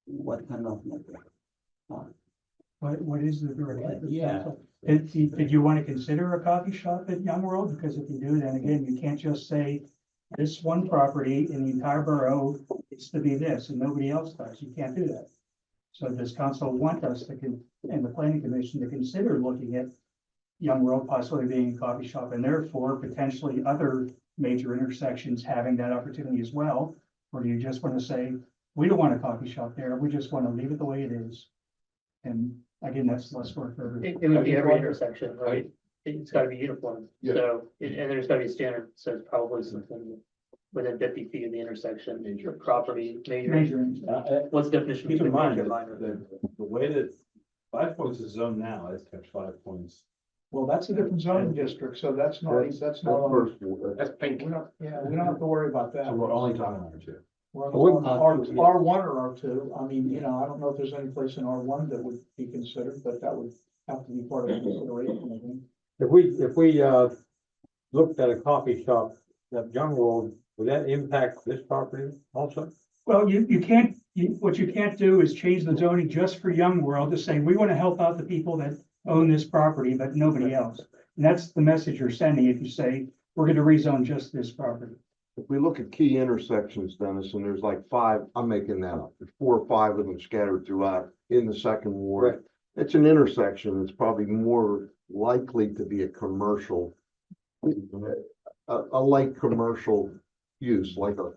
what kind of, What is the directive? Yeah. Did you want to consider a coffee shop at Young World? Because if you do, then again, you can't just say this one property in the entire borough is to be this and nobody else does. You can't do that. So does council want us to, and the planning commission to consider looking at Young World possibly being a coffee shop and therefore potentially other major intersections having that opportunity as well? Or do you just want to say, we don't want a coffee shop there, we just want to leave it the way it is? And again, that's less work for everybody. It would be every intersection, right? It's gotta be uniform, Yeah. so, and there's gotta be a standard, so it's probably something within 50 feet of the intersection, major property, major. Major. What's the definition? Keep in between mind major that and minor? the way that 5 Points is zoned now, it's kept 5 Points. Well, that's a different zoning district, so that's not, that's not, First, That's pink. we don't, yeah, we don't have to worry about that. So we're only talking about 2. We're Well, on R1 or R2, I mean, you know, I don't know if there's any place in R1 that would be considered, but that would have to be part of the consideration, I think. If we looked at a coffee shop at Young World, would that impact this property also? Well, you can't, what you can't do is change the zoning just for Young World to say, we want to help out the people that own this property, but nobody else. And that's the message you're sending if you say, we're going to rezone just this property. if we look at key intersections, Dennis, and there's like 5, I'm making that up, there's 4 or 5 of them scattered throughout in the second ward. It's an intersection, it's probably more likely to be a commercial, a light commercial use, like a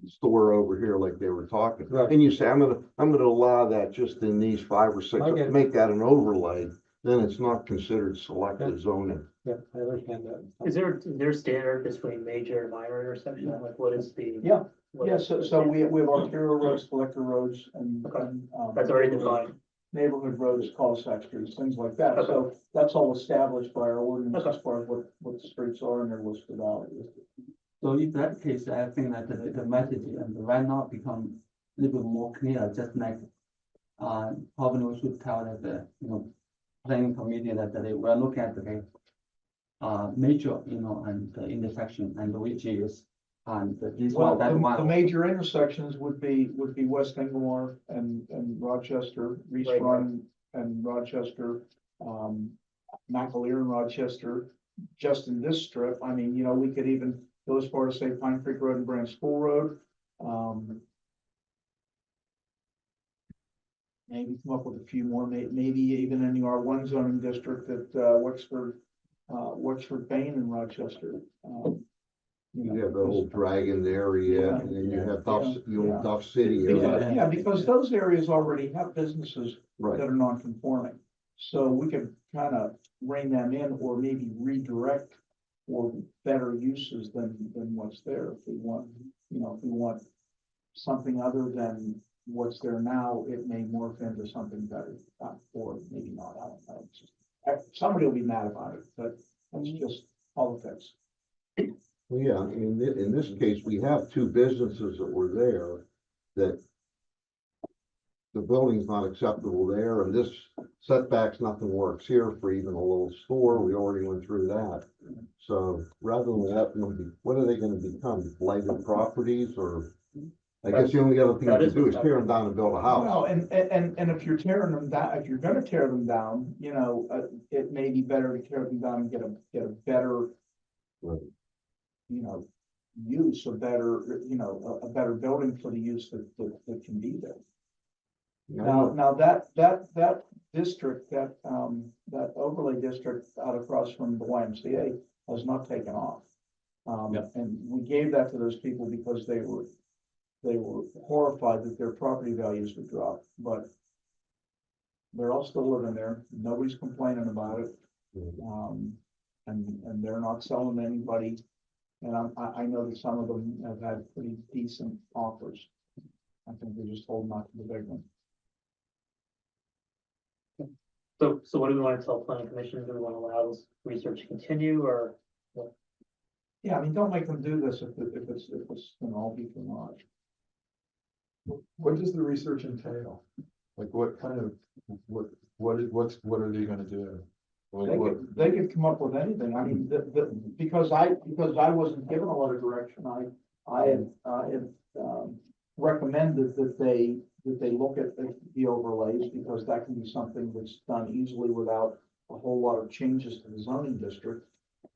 store over here, like they were talking. Right. And you say, I'm gonna allow that just in these 5 or 6, I get it. make that an overlay, then it's not considered selective zoning. Yeah, I understand that. Is there a standard between major and minor intersection? Like what is the? Yeah, what Yeah, is so, the so standard? we have arterial roads, collector roads, and. Okay. and, That's already defined. Neighborhood roads, cul-de-sac streets, things like that, so that's all established by our ordinance as far as what the streets are and their listed out. so if that case, I think that the message and right now become a little bit more clear, just like, probably we should tell that, planning committee that we're looking at the, major, and the intersection and which is, and this Well, one, that the one. major intersections would be West Englemoor and Rochester, Reese Right. Run and Rochester, McAleer and Rochester, just in this strip. I mean, you know, we could even go as far as say Pine Creek Road and Branch School Road. Maybe come up with a few more, maybe even in the R1 zoning district at Wexford, Bain and Rochester. You have the whole Dragon area, and then you have Duff City area. Yeah, because those areas already have businesses Right. that are non-conforming. So we could kind of rein them in or maybe redirect for better uses than what's there. If we want, if we want something other than what's there now, it may morph into something better, or maybe not, I don't know. It's just, somebody will be mad about it, but that's just politics. Well, yeah, in this case, we have 2 businesses that were there that the building's not acceptable there, and this setbacks, nothing works here for even a little store. We already went through that. So rather than let them be, what are they gonna become? Blighted properties, or? I guess the only other thing you can do is tear them down and build a house. Well, and if you're tearing them down, if you're gonna tear them down, it may be better to tear them down and get a better. Right. Use, a better building for the use that can be there. Now that district, that overlay district out across from the YMCA has not taken off. And we gave that to those people because they were horrified that their property values would drop, but they're all still living there. Nobody's complaining about it. And they're not selling to anybody. And I know that some of them have had pretty decent offers. I think they're just holding on to the big one. So what do we want to tell planning commission? Do we want to allow this research to continue or? Yeah, I mean, don't make them do this if it's gonna all be for naught. What does the research entail? Like what kind of, what are they gonna do? Like They what, they could come up with anything. I mean, because I wasn't given a lot of direction, I had recommended that they look at the overlays, because that can be something that's done easily without a whole lot of changes to the zoning district.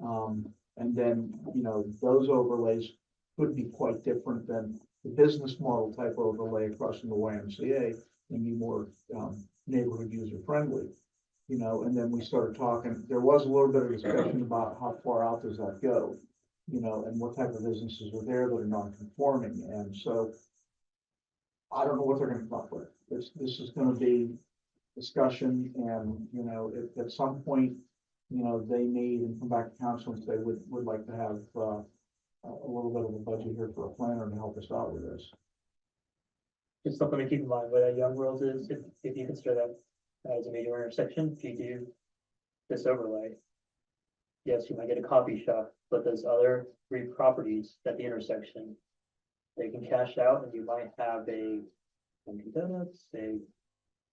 And then, you know, those overlays could be quite different than the business model type overlay across from the YMCA, and be more, neighborhood user friendly. You know, and then we started talking, there was a little bit of discussion about how far out does that go? You know, and what type of businesses are there that are non-conforming, and so I don't know what they're gonna come up with. This is gonna be discussion, and, you know, if at some point, you know, they need and come back to council and say, would like to have, a little bit of a budget here for a planner to help us out with this. Just something to keep in mind where that Young World is, if you consider that as a major intersection, if you do this overlay. Yes, you might get a coffee shop, but those other 3 properties at the intersection, they can cash out, and you might have a Dunkin' Donuts, maybe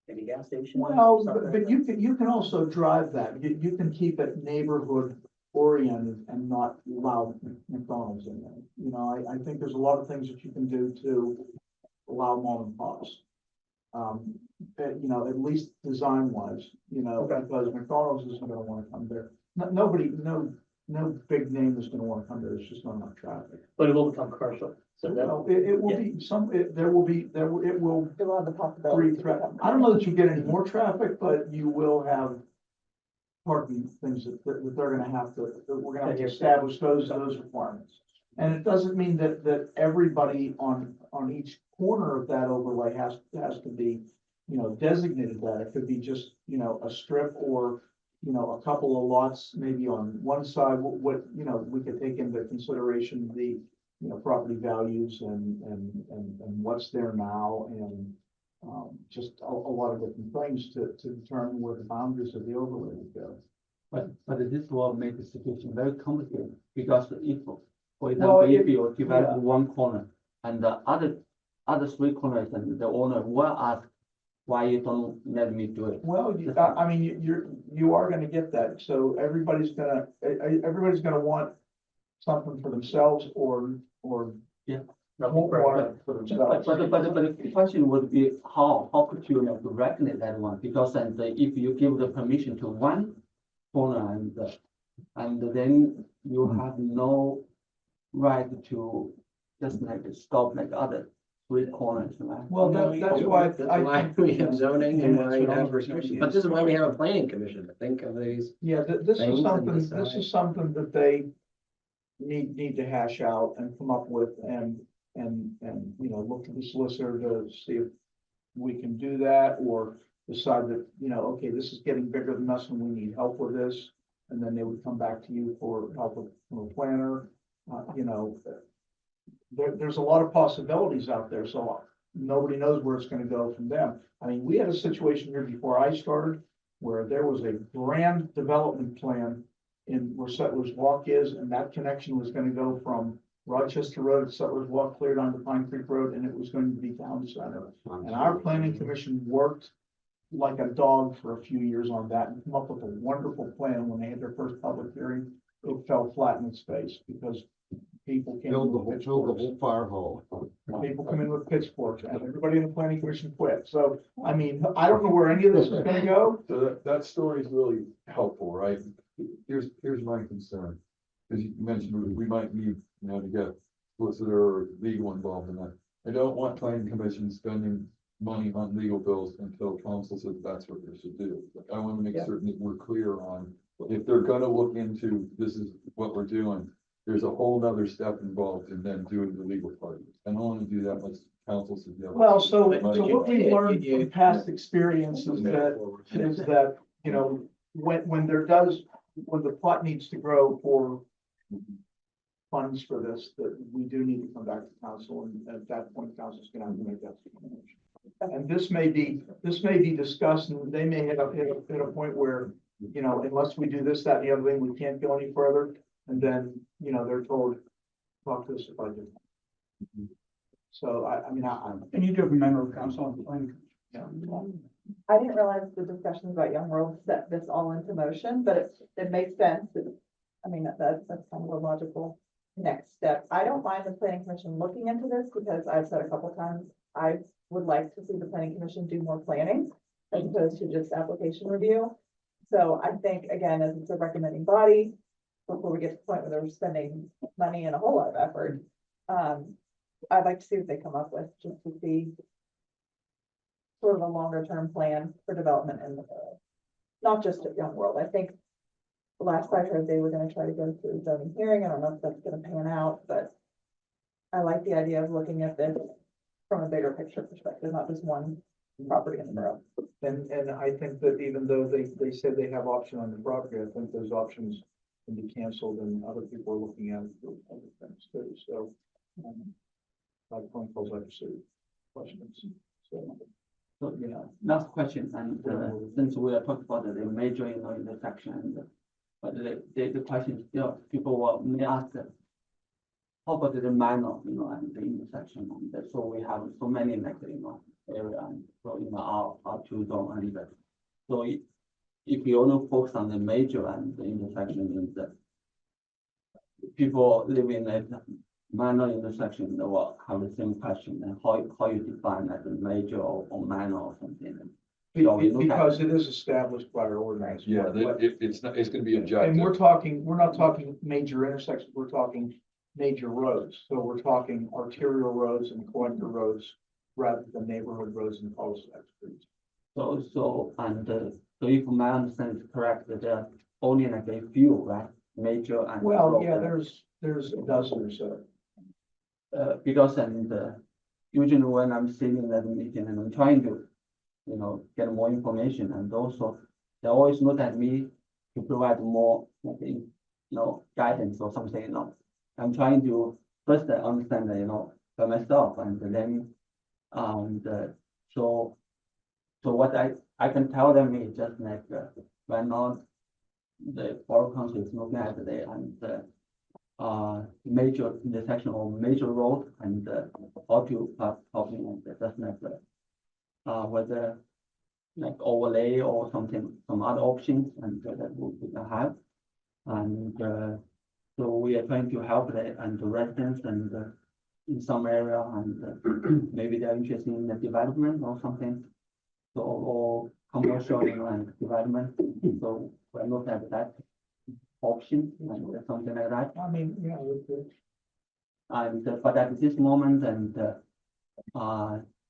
a gas station. Well, something but like you can also drive that. You can keep it neighborhood oriented and not allow McDonald's in there. You know, I think there's a lot of things that you can do to allow mom and pops. You know, at least design wise, you know, Okay. because McDonald's isn't gonna wanna come there. Nobody, no big name is gonna wanna come there. There's just not enough traffic. But it will become commercial, so that, Well, it will yeah. be some, there will, it will A lot of the possibilities. breed traffic. I don't know that you get any more traffic, but you will have parking things that they're gonna have to, that we're gonna have to establish those requirements. And it doesn't mean that everybody on each corner of that overlay has to be, you know, designated that. It could be just, you know, a strip, or, you know, a couple of lots, maybe on one side, what, you know, we could take into consideration the, you know, property values and what's there now, and just a lot of different things to determine where the boundaries of the overlay would go. But this will make the situation very complicated, because if, for Well, example, if it- you develop yeah. one corner and the other 3 corners, and the owner will ask, why you don't let me do it? Well, I mean, you are gonna get that, so everybody's gonna want something for themselves, or nothing won't for want everybody. it for But themselves. the question would be, how could you like to regulate that one? Because then if you give the permission to one corner, and then you have no right to just like stop like other 3 corners, right? Well, that's why That's why we have zoning and Yeah, why that's we what have I'm restrictions, saying. but this is why we have a planning commission to think of these. Yeah, this Things is and something, decide. that they need to hash out and come up with, and, you know, look to the solicitor to see if we can do that, or decide that, you know, okay, this is getting bigger than us and we need help with this. And then they would come back to you for help from a planner. You know, there's a lot of possibilities out there, so nobody knows where it's gonna go from them. I mean, we had a situation here before I started, where there was a grand development plan in where Settlers Walk is, and that connection was gonna go from Rochester Road, Settlers Walk, cleared onto Pine Creek Road, and it was going to be town center. And our planning commission worked like a dog for a few years on that, and come up with a wonderful plan. When they had their first public hearing, it fell flat in its face, because people came in Build the with whole, build the pitchforks. whole fire hall. People come in with pitchforks, and everybody in the planning commission quit. So, I mean, I don't know where any of this is gonna go. so that story is really helpful, right? Here's my concern. As you mentioned, we might need, you know, to get solicitor or legal involved in that. I don't want planning commission spending money on legal bills until council says that's what they should do. Like, I want to make Yeah. certain that we're clear on, if they're gonna look into, this is what we're doing, there's a whole nother step involved in then doing the legal part. I don't want to do that unless council says, yeah. Well, so But what we learned from past experience is Forward. that, you know, when the plot needs to grow for funds for this, that we do need to come back to council, and at that point, council's gonna have to make that determination. And this may be discussed, and they may hit a point where, you know, unless we do this, that, and the other thing, we can't go any further. And then, you know, they're told, talk to us about it. So I mean, And you do have a member of council on the planning commission. I didn't realize the discussions about Young World set this all into motion, but it makes sense. I mean, that's kind of a logical next step. I don't mind the planning commission looking into this because I've said a couple times, I would like to see the planning commission do more planning as opposed to just application review. So I think, again, as it's a recommending body, before we get to the point where they're spending money and a whole lot of effort, I'd like to see what they come up with, just to see sort of a longer term plan for development in the borough. Not just at Young World. I think last I heard they were gonna try to go through zoning hearing. I don't know if that's gonna pan out, but I like the idea of looking at this from a bigger picture perspective, not just one property in the borough. And I think that even though they said they have option on the property, I think those options can be canceled and other people are looking at it for other things too, so. Like phone calls, like you questions, so. So, yeah, last question, and since we are talking about the major, intersection, and but the question is still, people may ask, how about the minor, and the intersection, and so we have so many, like, area, and so, our two zone, and so if you only focus on the major and the intersection, and the people living in a minor intersection, they will have the same question, and how you define as a major or minor or something. So we look at Because it is established by our ordinance. Yeah, it's not, it's gonna be objective. And we're not talking major intersections, we're talking major roads. So we're talking arterial roads and collector roads rather than neighborhood roads and cul-de-sac streets. So if my understanding is correct, that there are only like a few, right, major and. Well, yeah, there's a dozen or so. Because usually when I'm sitting in that meeting and I'm trying to, get more information, and also they always look at me to provide more, like, guidance or something, I'm trying to first understand, by myself, and then, so what I can tell them is just like, right now, the Borough Council is looking at the major intersection or major road, and how to helping, and just like whether like overlay or something, some other options, and that we can have, and so we are trying to help the residents, and in some area, and maybe they're interested in the development or something, so or commercial, and development, so we're looking at that option and something like that. I mean, And but at this moment, and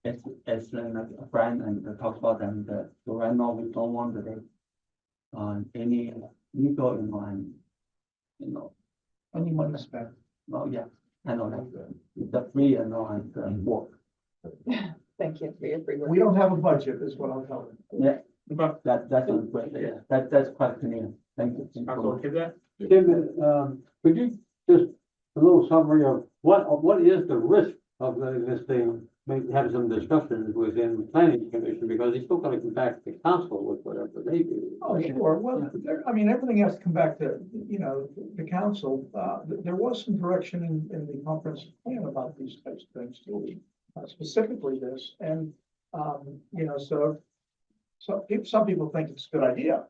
as a friend and talks about, and so right now we don't want any legal, and any money spent. yeah, I know that the free, and work. Thank you for your free work. We don't have a budget, is what I'm telling you. Yeah, that's great. Yeah, that's quite clear. Thank you. Tim, could you just a little summary of what is the risk of letting this thing, maybe have some discussions within the planning commission, because he's still gonna come back to council with whatever they do. Oh, sure. Well, I mean, everything has to come back to, the council. There was some direction in the comprehensive plan about these types of things too, specifically this. And, so some people think it's a good idea.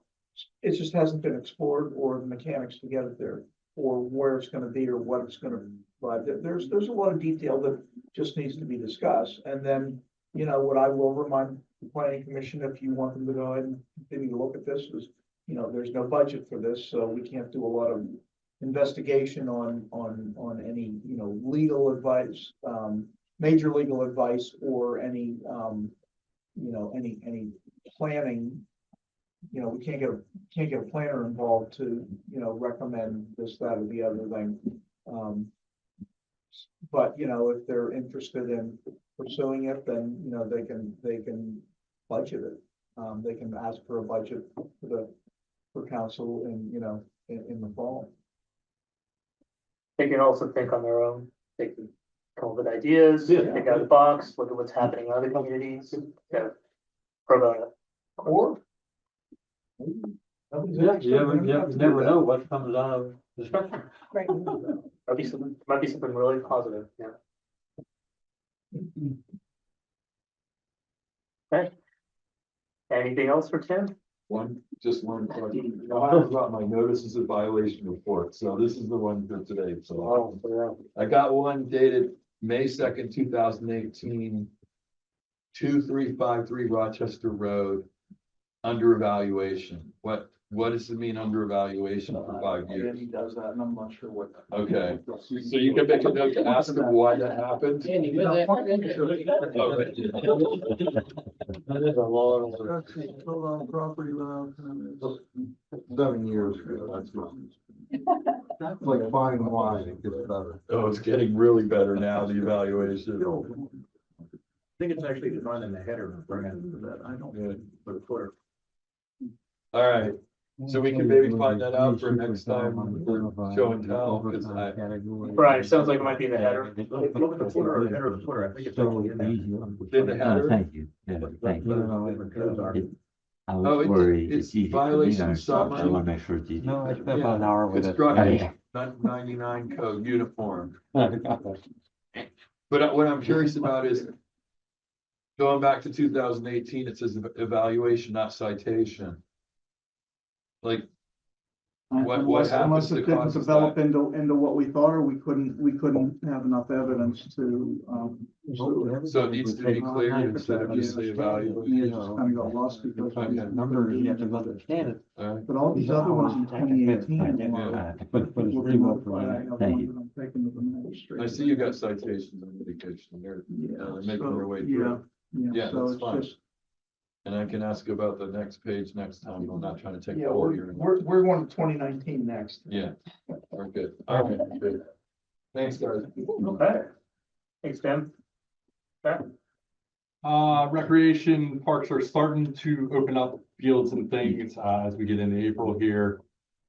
It just hasn't been explored, or the mechanics to get it there, or where it's gonna be, or what it's gonna, but there's a lot of detail that just needs to be discussed. And then, what I will remind the planning commission, if you want them to go ahead and continue to look at this, is, there's no budget for this, so we can't do a lot of investigation on any, legal advice, major legal advice, or any, any planning. We can't get a planner involved to, recommend this, that, or the other thing. But, if they're interested in pursuing it, then, they can budget it. They can ask for a budget for council in the fall. They can also think on their own, they can come up with ideas, Yeah. think out of the box, look at what's happening in other communities, pro bono. Or. Yeah, you never know what comes out of discussion. Right. Might be something really positive, yeah. Okay. Anything else for Tim? Just one question. I have about my notices of violation report, so this is the one for today, so. I got one dated May 2nd, 2018. 2353 Rochester Road, under evaluation. What does it mean under evaluation for 5 years? He does that, and I'm not sure what. Okay, so you can make a note to ask him why that happened. Andy, with it. That is a long. Hold on, property line. 7 years ago, that's what. It's like fine wine, it gets better. Oh, it's getting really better now, the evaluation. I think it's actually defined in the header and bring it that. I don't. Yeah. Put a footer. All right, so we can maybe find that out for next time, show and tell, 'cause Right, sounds like it might be in the header. Look at the footer or the header of the footer. I think it's actually in there. in the header. Thank you, yeah, thank you. Different codes are. I Oh, was it's- worried. it's easy for me, violation I summary. wanna make sure it's easy. No, I spent Yeah. about an hour with it. Construction, 99 code, uniform. But what I'm curious about is, going back to 2018, it says evaluation, not citation. Like, what happens Unless to it didn't cause develop that? into what we thought, or we couldn't have enough evidence to, So it needs to be clear instead of just say evaluation. It just kind of got lost because. Okay. Numbers, you have to understand it. But all these other ones in 2018. But People it's were pretty well notified. I have for Thank one you. that I'm taking to the magistrate. I see you got citations on mitigation there. Yeah. They're making their way so, through. Yeah, so that's it's fine. just- And I can ask about the next page next time. I'm not trying to take. Yeah, all we're, your- we're going to 2019 next. Yeah, we're good. All right, good. Thanks, guys. Okay. Thanks, Tim. Okay. Recreation parks are starting to open up fields and things, as we get into April here.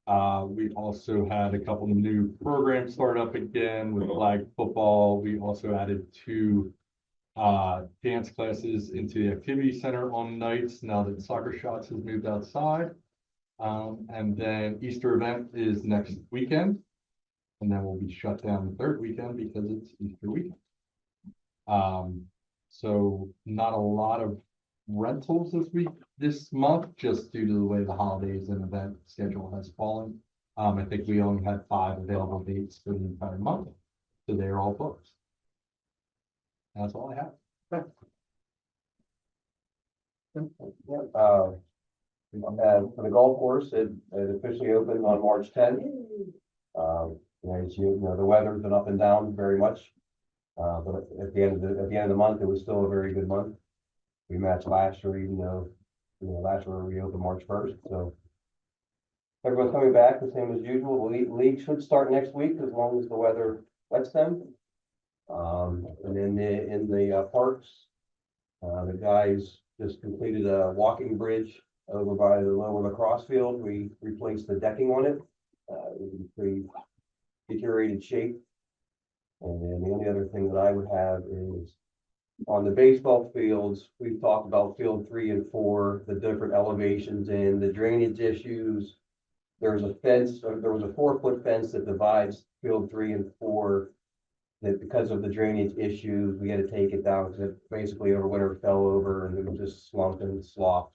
We also had a couple of new programs start up again with flag football. We also added 2 dance classes into the activity center on nights now that Soccer Shots has moved outside. And then Easter event is next weekend. And then we'll be shut down the 3rd weekend because it's Easter weekend. So not a lot of rentals this month, just due to the way the holidays and event schedule has fallen. I think we only had 5 available dates for the entire month, so they're all booked. That's all I have. For the golf course, it officially opened on March 10th. As you know, the weather's been up and down very much. But at the end of the month, it was still a very good month. We matched last year, even though, last year we opened March 1st, so. Everyone's coming back the same as usual. The league should start next week as long as the weather lets them. And then in the parks, the guys just completed a walking bridge over by the lower lacrosse field. We replaced the decking on it. It was in pretty deteriorated shape. And then the only other thing that I would have is on the baseball fields, we've talked about field 3 and 4, the different elevations and the drainage issues. There's a fence, there was a 4-foot fence that divides field 3 and 4. That because of the drainage issues, we had to take it down because it basically over winter fell over and it was just slumped and sloughed.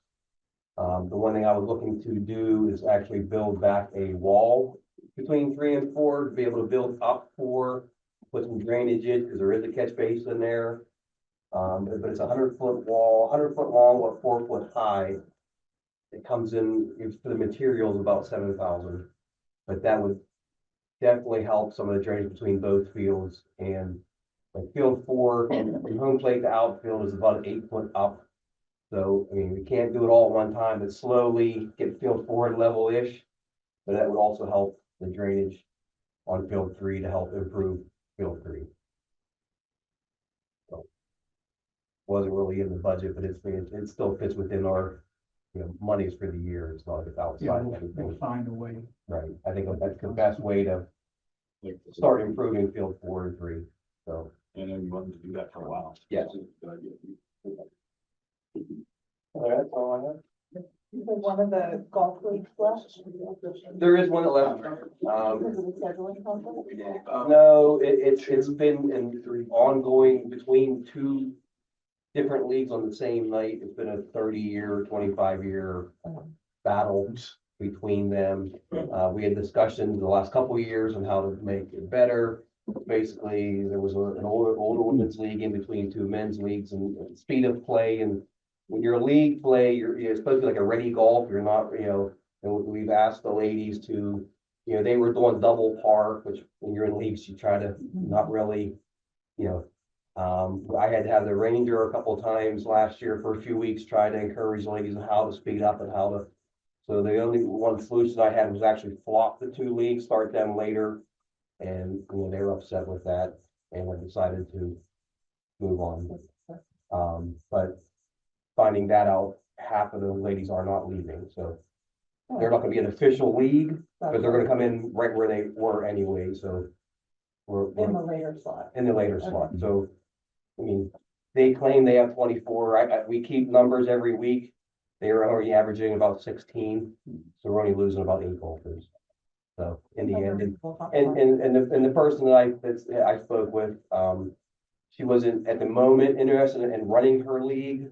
The one thing I was looking to do is actually build back a wall between 3 and 4 to be able to build up 4, put some drainage in because there is a catch basin there. But it's a 100-foot wall, 100-foot long, but 4-foot high. It comes in, it's for the materials about $7,000, but that would definitely help some of the drainage between both fields. And like field 4 from home plate to outfield is about 8 foot up. So, I mean, we can't do it all at one time, but slowly get field 4 level-ish. But that would also help the drainage on field 3 to help improve field 3. So, wasn't really in the budget, but it still fits within our, monies for the year. It's not like it's outside Yeah, of we'll anything. find a way. Right, I think that's the best way to start improving field 4 and 3, so. And then you wanted to do that for a while. Yes. Good idea. All right, that's all I have. You said one of the golf leagues left? There is one that left. Because of the scheduling conflict? No, it's been an ongoing between 2 different leagues on the same night. It's been a 30-year, 25-year battle between them. We had discussions the last couple of years on how to make it better. Basically, there was an older women's league in between two men's leagues and speed of play. And when you're a league play, you're supposed to be like a ready golf. You're not, and we've asked the ladies to, they were doing double par, which when you're in leagues, you try to not really, I had to have the ranger a couple of times last year for a few weeks, try to encourage ladies on how to speed up and how to. So the only one solution I had was actually flop the two leagues, start them later. And, they were upset with that and I decided to move on. But finding that out, half of the ladies are not leaving, so they're not gonna be an official league, but they're gonna come in right where they were anyway, so. We're In the later slot. in the later slot, so, I mean, they claim they have 24, we keep numbers every week. They are already averaging about 16, so we're only losing about 8 golfers. So in the end, and the person that I spoke with, she wasn't at the moment interested in running her league,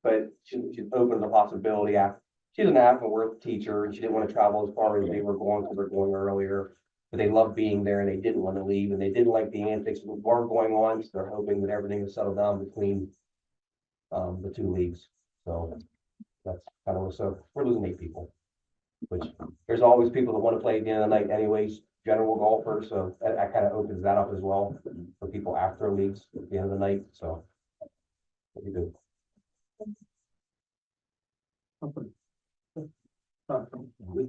but she's open to the possibility after. She's an Appleworth teacher and she didn't want to travel as far as they were going because they're going earlier. But they loved being there and they didn't want to leave and they didn't like the antics that were going on. So they're hoping that everything will settle down between the two leagues. So that's kind of so we're losing 8 people. Which there's always people that want to play at the end of the night anyways, general golfers, so that kind of opens that up as well for people after leagues at the end of the night, so. What do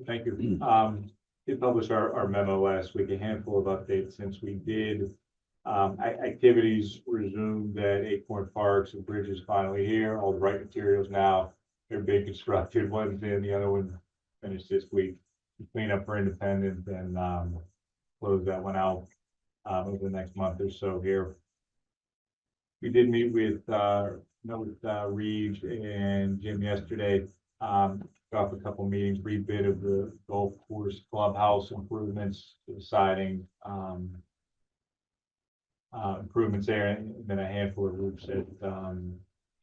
Thank you. We published our memo last week, a handful of updates since we did. Activities resumed at Acorn Parks and Bridges finally here, all the right materials now. They're being constructed, one's in, the other one finished this week. Clean up for Independence and close that one out over the next month or so here. We did meet with Reeves and Jim yesterday. Got a couple meetings, rebid of the golf course clubhouse improvements, deciding improvements there, and then a handful of roofs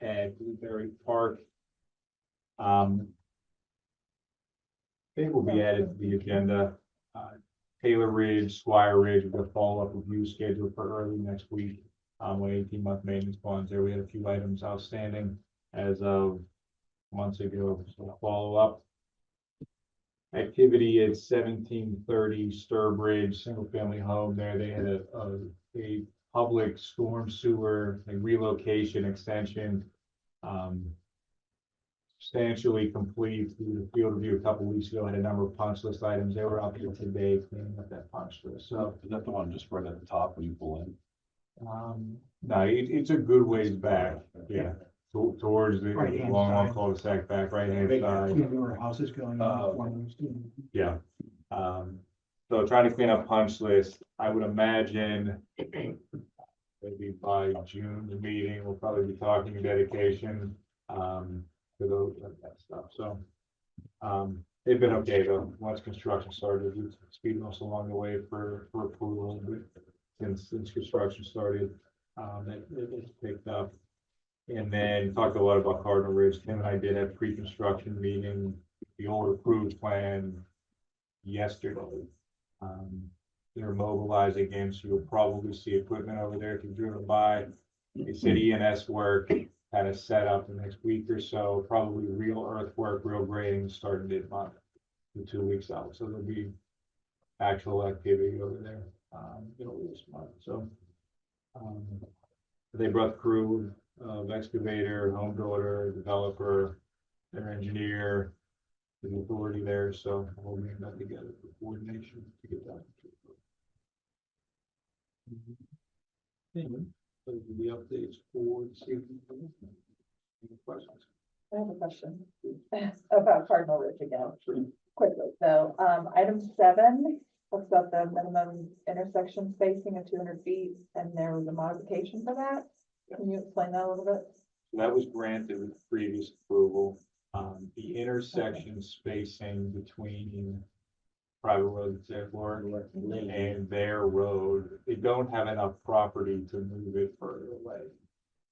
at Blueberry Park. They will be added to the agenda. Taylor Ridge, Squire Ridge, with a follow-up review scheduled for early next week. With 18-month maintenance bonds there. We had a few items outstanding as of months ago, so follow up. Activity at 1730 Sturbridge, single family home there. They had a public storm sewer, a relocation extension. Substantially complete. We did a field review a couple weeks ago, had a number of punch list items. They were out here today cleaning up that punch list. So Is that the one just right at the top when you pull in? no, it's a good ways back. Yeah. Towards the Right-hand long side. cul-de-sac back, right hand side. Yeah, there were houses going on, one of those two. Yeah. So trying to clean up punch list, I would imagine maybe by June's meeting, we'll probably be talking dedication, for those, that stuff. So, they've been okay though. Once construction started, we speed bumps along the way for approval, but since construction started, it's picked up. And then talked a lot about Cardinal Ridge. Tim and I did have pre-construction meeting, the old approved plan yesterday. They're mobilized again, so you'll probably see equipment over there if you've driven by. They said ENS work kind of set up the next week or so, probably real earthwork, real grading starting mid-month, 2 weeks out. So there'll be actual activity over there, this month. So they brought the crew of excavator, home builder, developer, their engineer, the authority there. So we'll bring that together for coordination to get that. Anyway, those are the updates for the safety. Any questions? I have a question about Cardinal Ridge again, quickly. So, item 7, talks about the minimum intersection spacing of 200 feet, and there was a modification for that. Can you explain that a little bit? That was granted with previous approval. The intersection spacing between private roads and their road, they don't have enough property to move it further away.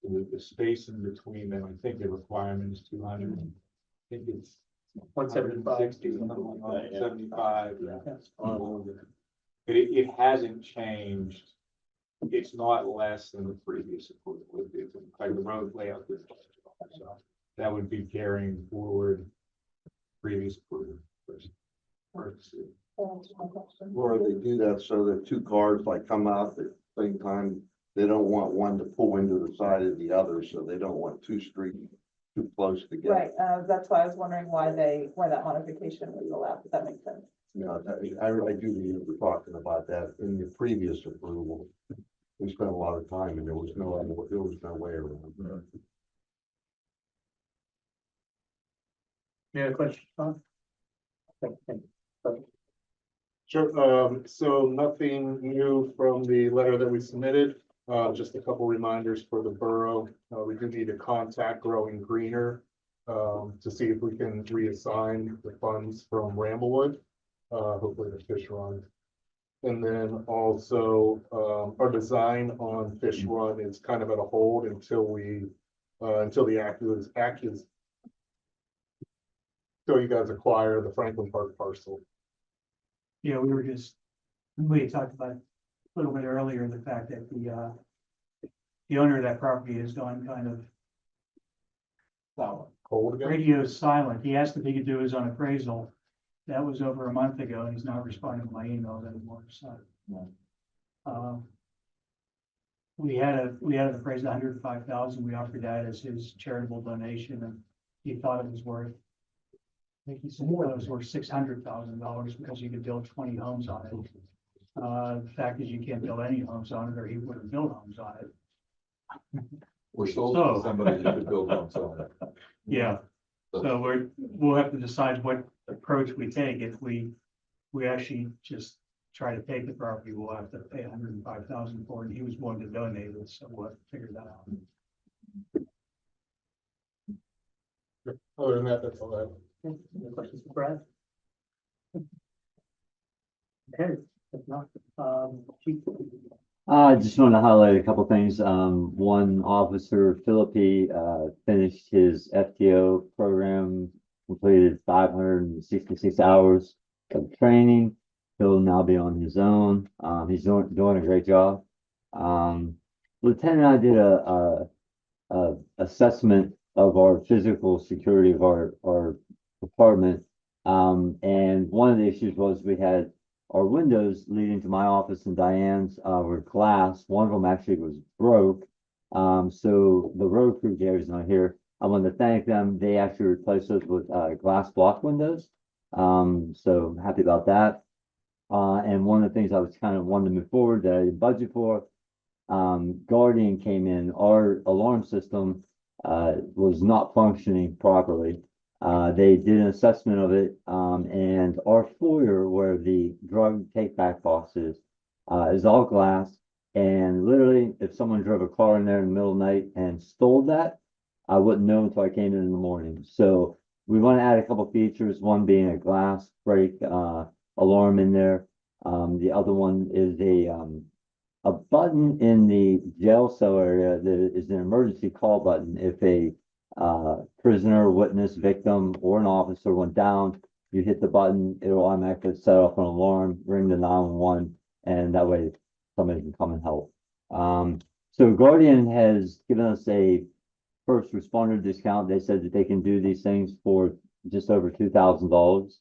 the space in between them, I think the requirement is 200. I think it's 175. 160, something like that, 75. Yeah. It hasn't changed. It's not less than the previous approval. It's like the road layout. So that would be carrying forward previous approval. Or they do that so that two cars like come out at the same time. They don't want one to pull into the side of the other, so they don't want two streets too close together. Right, that's why I was wondering why that modification was allowed, if that makes sense. You know, I do remember talking about that in the previous approval. We spent a lot of time and there was no way around. Any other questions, Tom? Sure, so nothing new from the letter that we submitted, just a couple reminders for the borough. We do need to contact Growing Greener to see if we can reassign the funds from Ramblewood, hopefully the fish run. And then also, our design on fish run is kind of at a hold until the act is so you guys acquire the Franklin Park parcel. Yeah, we talked about a little bit earlier, the fact that the owner of that property has gone kind of Cold again? radio silent. He asked if he could do his own appraisal. That was over a month ago, and he's not responding to my emails anymore, so. We had it appraised $105,000. We offered that as his charitable donation, and he thought it was worth. I think he said it was worth $600,000 because you could build 20 homes on it. The fact is you can't build any homes on it, or he wouldn't build homes on it. We're sold to somebody that could build homes on it. Yeah, so we'll have to decide what approach we take. If we actually just try to take the property, we'll have to pay $105,000 for it. And he was willing to donate it, so we'll have to figure that out. Other than that, that's all I have. Any questions for Brad? Okay, if not, Chief. I just want to highlight a couple things. One officer, Philippi, finished his FTO program, completed 566 hours of training. He'll now be on his own. He's doing a great job. Lieutenant and I did a assessment of our physical security of our department. And one of the issues was we had our windows leading to my office and Diane's were glass. One of them actually was broke. So the road crew, Gary's not here. I want to thank them. They actually replaced those with glass block windows. So happy about that. And one of the things I was kind of wanting to move forward that I didn't budget for, Guardian came in. Our alarm system was not functioning properly. They did an assessment of it, and our foyer where the drug take back box is all glass. And literally, if someone drove a car in there in the middle of the night and stole that, I wouldn't know until I came in the morning. So we want to add a couple features, one being a glass break alarm in there. The other one is a button in the jail cell area that is an emergency call button. If a prisoner, witness, victim, or an officer went down, you hit the button, it'll automatically set off an alarm, ring the 911, and that way somebody can come and help. So Guardian has given us a first responder discount. They said that they can do these things for just over $2,000,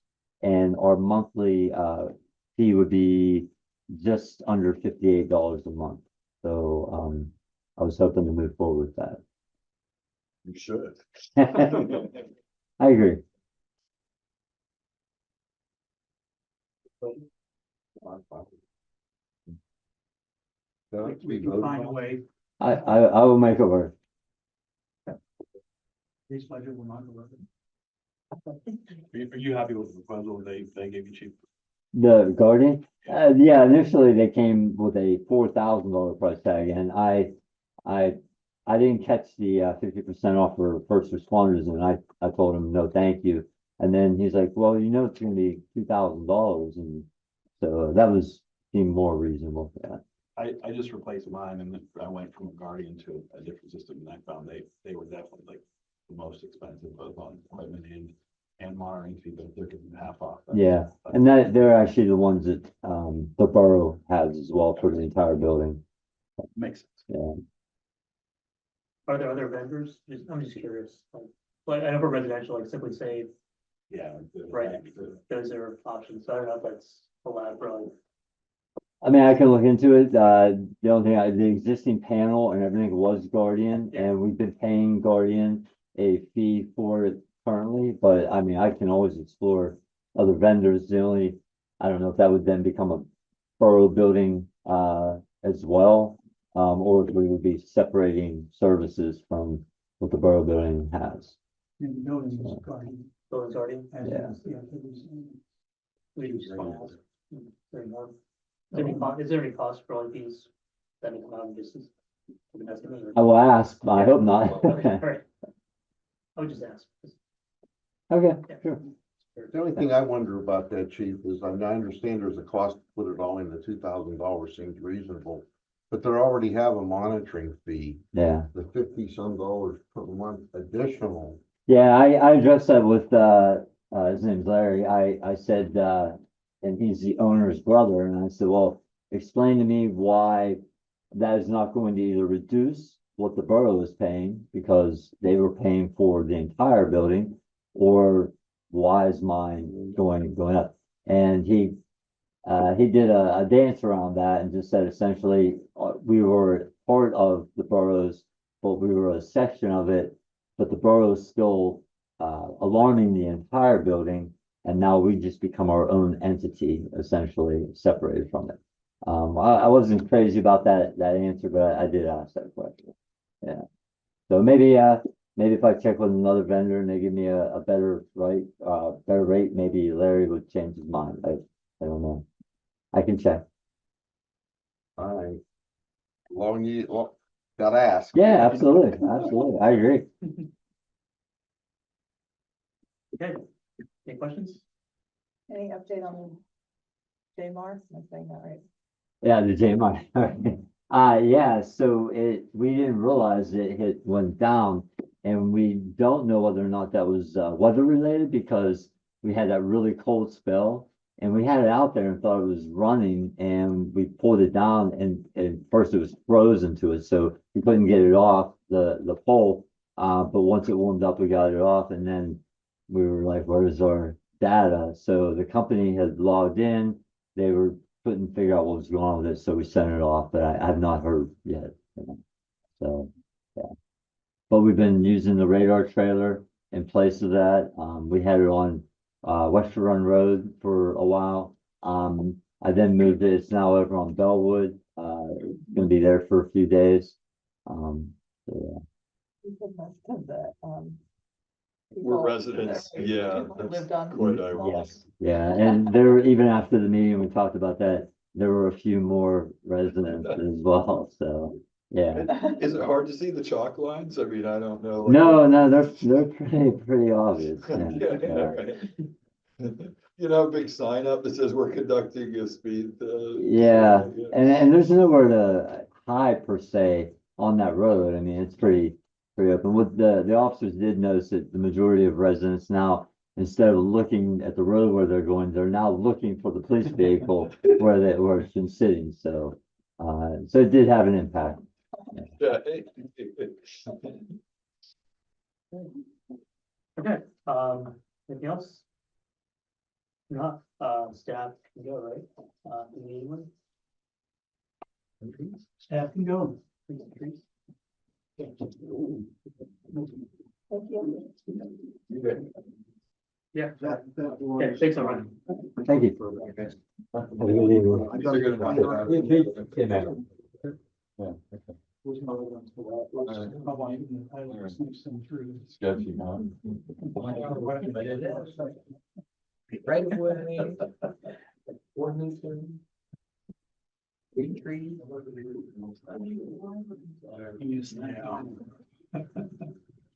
and our monthly fee would be just under $58 a month. So I was hoping to move forward with that. You should. I agree. We can find a way. I will make it work. This budget will not deliver. Are you happy with the proposal they gave you, Chief? The Guardian? Yeah, initially they came with a $4,000 price tag, and I didn't catch the 50% off for first responders, and I told him no, thank you. And then he's like, well, you know, it's going to be $2,000, and so that seemed more reasonable for that. I just replaced mine and then I went from a Guardian to a different system and I found they were definitely like the most expensive, both on equipment and monitoring fee, but they're giving half off. Yeah, and that, they're actually the ones that, the borough has as well for the entire building, Makes sense. yeah. Are there other vendors? I'm just curious, like I know for residential, like Simply Safe, Yeah. right, those are options, so I don't know if that's allowed for like. I mean, I can look into it. The only thing, the existing panel and everything was Guardian, and we've been paying Guardian a fee for it currently, but I mean, I can always explore other vendors. The only, I don't know if that would then become a borough building, as well. Or if we would be separating services from what the borough building has. And the building is guarding. Buildings already, Yeah. It was, we do just want to ask. Very more. Is there any cost for all of these that come out of distance? I will ask, I hope not. Okay, all right. I would just ask. Okay, Yeah. sure. The only thing I wonder about that, chief, is I understand there's a cost to put it all in. The $2,000 seems reasonable. But they already have a monitoring fee, Yeah. the $50-some per month additional. Yeah, I addressed that with, his name's Larry. I said, and he's the owner's brother, and I said, well, explain to me why that is not going to either reduce what the borough is paying, because they were paying for the entire building, or why is mine going up? And he did a dance around that and just said essentially, we were part of the boroughs, but we were a section of it, but the borough is still alarming the entire building, and now we just become our own entity, essentially separated from it. I wasn't crazy about that answer, but I did ask that question. Yeah. So maybe if I check with another vendor and they give me a better rate, maybe Larry would change his mind. I don't know. I can check. All right. Gotta ask. Yeah, absolutely, absolutely. I agree. Okay, any questions? Any update on J-Mar? Am I saying that right? Yeah, the JMI. Yeah, so we didn't realize it went down, and we don't know whether or not that was weather related, because we had that really cold spell and we had it out there and thought it was running, and we pulled it down, and first it was frozen to it, so we couldn't get it off the pole. But once it warmed up, we got it off, and then we were like, where's our data? So the company had logged in, they couldn't figure out what was going on with it, so we sent it off, but I have not heard yet. So, yeah. But we've been using the radar trailer in place of that. We had it on Western Run Road for a while. I then moved it, it's now over on Bellwood. Gonna be there for a few days. So, You said most of the, We're people- residents, yeah, people who that's lived on quite small- ironic. yes, yeah, and there, even after the meeting, we talked about that, there were a few more residents as well, so, yeah. Is it hard to see the chalk lines? I mean, I don't know. No, they're pretty obvious, yeah. Yeah, yeah, right. You know, a big sign up that says we're conducting a speed. Yeah, and there's nowhere to hide per se on that road. I mean, it's pretty open. What the officers did notice that the majority of residents now, instead of looking at the road where they're going, they're now looking for the police vehicle where it's been sitting. So it did have an impact. Yeah. Okay, anything else? Not, staff can go, right? Do you need one? Staff can go. Please. Thank you. Yeah. Okay, thanks, everyone. Thank you. Have a good evening. Sketchy, huh? Right away. Ordinance. Green tree.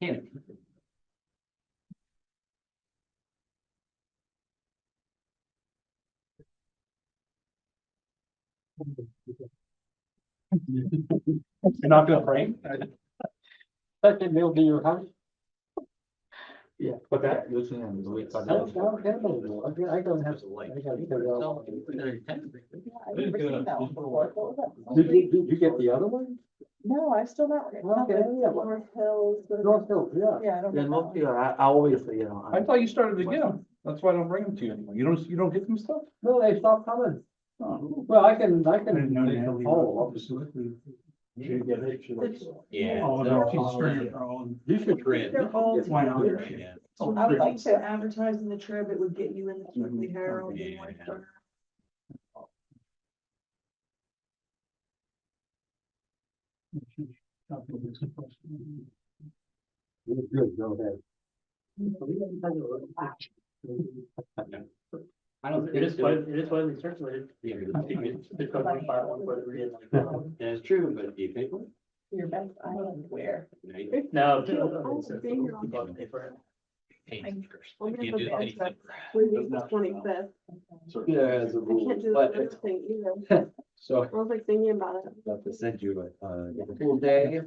Can't. You're not gonna prank? Second, they'll be your house. Yeah. But that. I don't have. I've never seen that one before. What was that? Did you get the other one? No, I still not. Not Okay, the yeah. North Hills. North Hills, yeah. Yeah, I don't know. I always, I thought you started to get them. That's why I don't bring them to you anymore. You don't get them stuff? No, they stopped coming. Oh. Well, I can I didn't know make they a had the poll. specifically. Yeah. Oh, no, she's stringer for all. You should. They're all Why not? Yeah. I would like to advertise in the Trib, it would get you in the Weekly Herald. and Yeah. White Star. Good, go ahead. I don't It think is so. widely circulated. Yeah, It's probably file one whether we didn't. that's true, but do you pay for it? Your best island where? No, you No. pay first. I'm You gonna can't do put anything. that. We meet the 25th. Yeah, as a I rule. can't do the But- first thing either. So. I was like thinking about it. Have to send you a full day.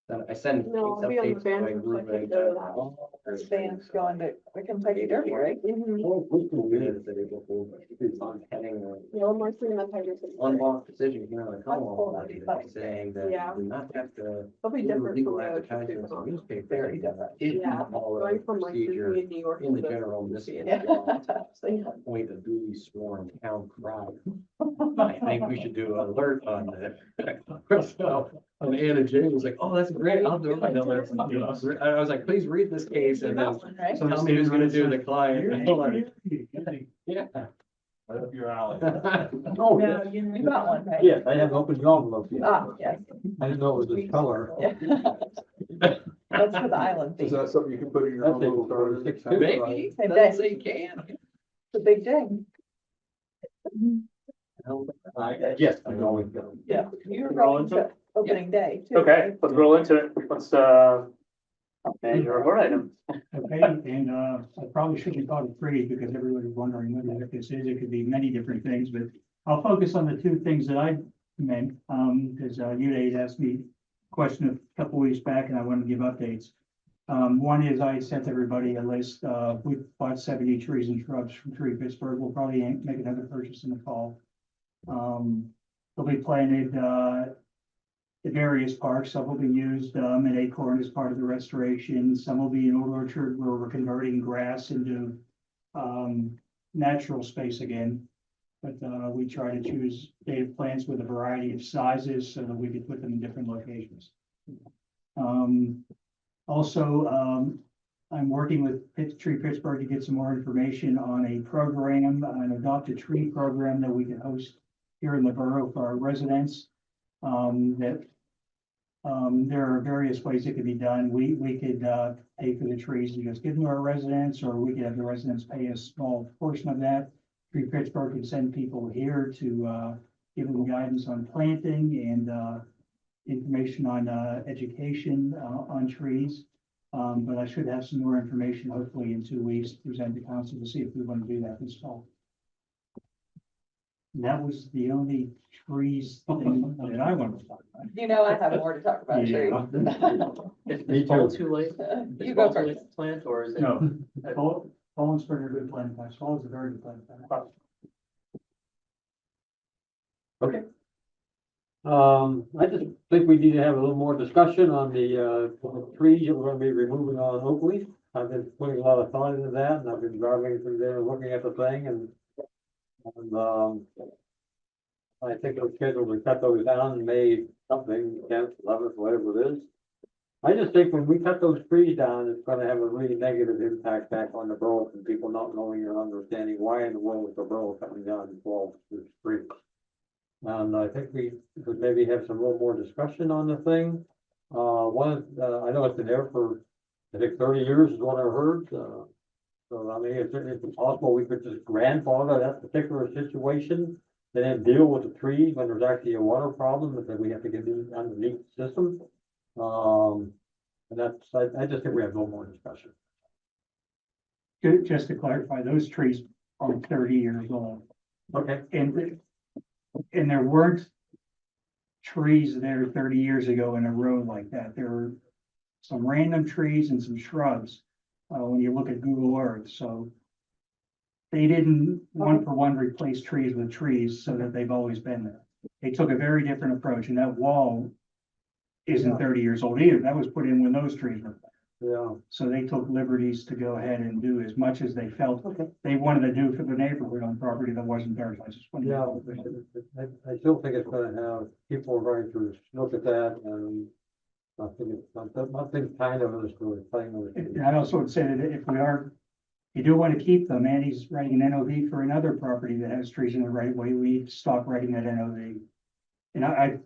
I send. No, I'll be on the updates to my band, group so I right can't go to now. This band's going to the Kentucky Derby, right? Mhm. Yeah, one more thing that Tigers. Unlocked decision here on the Commonwealth levy saying that Yeah. you do not have to. They'll be do different legal from the advertisements in newspapers. Very different. If you Yeah, follow going from like procedure Disney in New York. in the to general municipal Yeah. law, appoint a duly sworn town crier. I think we should do an alert on that. So, and Anna Jane was like, oh, that's great, I'll do it. I was like, please read this case and then Right? tell me who's gonna do the client. Yeah. Right up your alley. Oh, No, you got one, right? yes, I have opened the envelope yet. Ah, yes. I didn't know it was this color. Yeah. That's for the island Is thing. that something you can put in your That's own April little garden? 26th. Maybe, Same doesn't day. say can. It's a big day. Yes, I know it goes. Yeah. You're Roll going into to opening day too. Okay, let's roll into it. Let's, manage your report item. Okay, and I probably shouldn't call it free because everybody's wondering what this is. It could be many different things, but I'll focus on the two things that I meant, because you had asked me a question a couple weeks back and I wanted to give updates. One is I sent everybody a list. We bought 70 trees and shrubs from Tree Pittsburgh. We'll probably make another purchase in the fall. They'll be planted at various parks. Some will be used at Acorn as part of the restoration. Some will be in Old Orchard where we're converting grass into natural space again. But we try to choose native plants with a variety of sizes so that we could put them in different locations. Also, I'm working with Tree Pittsburgh to get some more information on a program, an adopt a tree program that we can host here in the borough for our residents. There are various ways it could be done. We could pay for the trees and just give them to our residents, or we could have the residents pay a small portion of that. Tree Pittsburgh could send people here to give them guidance on planting and information on education on trees. But I should have some more information hopefully in 2 weeks to present to council to see if we want to do that this fall. And that was the only trees thing that I wanted to talk about. You know, I have more to talk about trees. Is fall too late? You Is go fall too late first. to plant, or is it? No, fall and spring are good planting times. Fall is a very good planting time. Okay. I just think we need to have a little more discussion on the trees that we're gonna be removing on Oakley. I've been putting a lot of thought into that, and I've been driving through there, looking at the thing, and I think we're scheduled to cut those down in May something, 10th, 11th, whatever it is. I just think when we cut those trees down, it's gonna have a really negative impact back on the borough, and people not knowing or understanding why in the world is the borough coming down and 12 streets. And I think we could maybe have some little more discussion on the thing. I know it's been there for, I think 30 years is what I heard. So I mean, if it's possible, we could just grandfather that particular situation and then deal with the trees when there's actually a water problem, but then we have to get these underneath the system. And that's, I just think we have no more discussion. Just to clarify, those trees are 30 years old. Okay. And And there weren't trees there 30 years ago in a row like that. There were some random trees and some shrubs, when you look at Google Earth, so they didn't one for one replace trees with trees so that they've always been there. They took a very different approach, and that wall isn't 30 years old either. That was put in when those trees were. Yeah. So they took liberties to go ahead and do as much as they felt they wanted to do for the neighborhood on property that wasn't theirs. I just wanted Yeah, to. I still think it's gonna have, people are going to look at that and I think it's, nothing kind of is going to playing with. And I also would say that if we are, you do want to keep them, and he's writing an NOV for another property that has trees in the right way, we need to stop writing that NOV. And I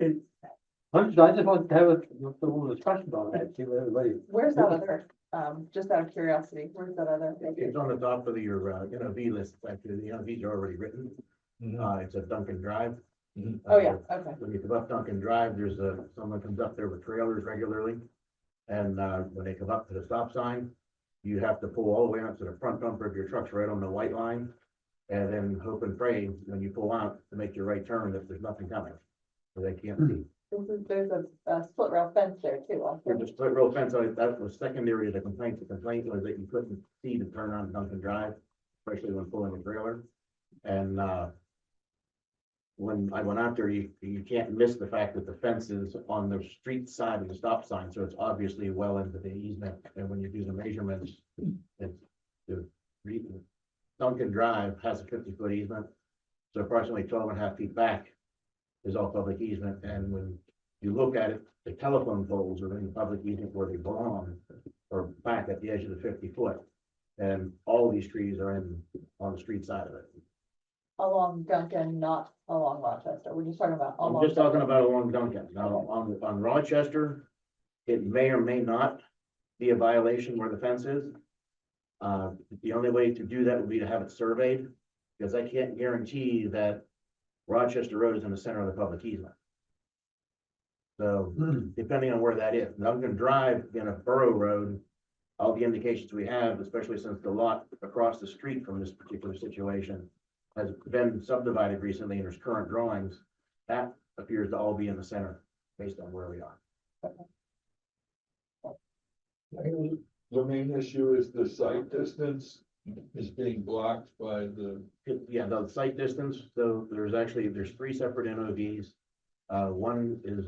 just want to have a little discussion on that, see what everybody. Where's that other, just out of curiosity, where's that other? It's on the top of your, NOV list, actually, the NOVs are already written. It's a Duncan Drive. Oh, yeah, okay. When you come up Duncan Drive, there's someone comes up there with trailers regularly. And, when they come up to the stop sign, you have to pull all the way out to the front bumper of your truck's right on the white line. And then hope and pray when you pull out to make your right turn that there's nothing coming. So they can't see. There's a split rail fence there too. Also. There's a split rail fence, that was secondary to the complaint. The complaint was that you couldn't see to turn on Duncan Drive, especially when pulling a trailer. And, when I went out there, you can't miss the fact that the fence is on the street side of the stop sign, so it's obviously well into the easement. And when you do the measurements, it's the Duncan Drive has a 50-foot easement, so approximately 12.5 feet back is all public easement. And when you look at it, the telephone poles are in the public easement where they belong, or back at the edge of the 50-foot. And all these trees are on the street side of it. Along Duncan, not along Rochester. We're just talking about. I'm just talking about along Duncan. Now, on Rochester, it may or may not be a violation where the fence is. The only way to do that would be to have it surveyed, because I can't guarantee that Rochester Road is in the center of the public easement. So depending on where that is, Duncan Drive being a borough road, all the indications we have, especially since the lot across the street from this particular situation has been subdivided recently and there's current drawings, that appears to all be in the center based on where we are. The main issue is the site distance is being blocked by the. Yeah, the site distance, so there's 3 separate NOVs. One is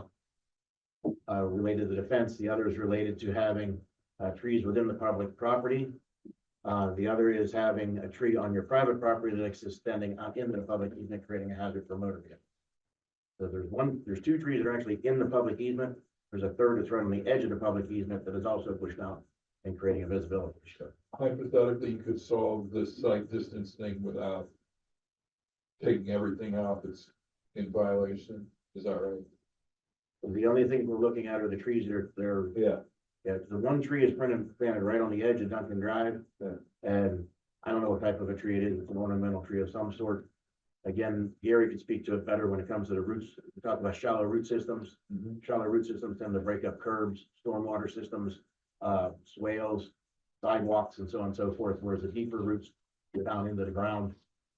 related to the fence, the other is related to having trees within the public property. The other is having a tree on your private property that's extending out into the public easement, creating a hazard for motor vehicles. So there's 2 trees that are actually in the public easement. There's a third that's right on the edge of the public easement that is also pushed out and creating a visibility issue. Hypothetically, you could solve this site distance thing without taking everything out that's in violation. Is that right? The only thing we're looking at are the trees that are Yeah. Yeah, the one tree is planted right on the edge of Duncan Drive. Yeah. And I don't know what type of a tree it is. It's an ornamental tree of some sort. Again, Gary could speak to it better when it comes to the roots. We talk about shallow root systems. Shallow root systems tend to break up curbs, stormwater systems, swales, sidewalks, and so on and so forth, whereas the deeper roots go down into the ground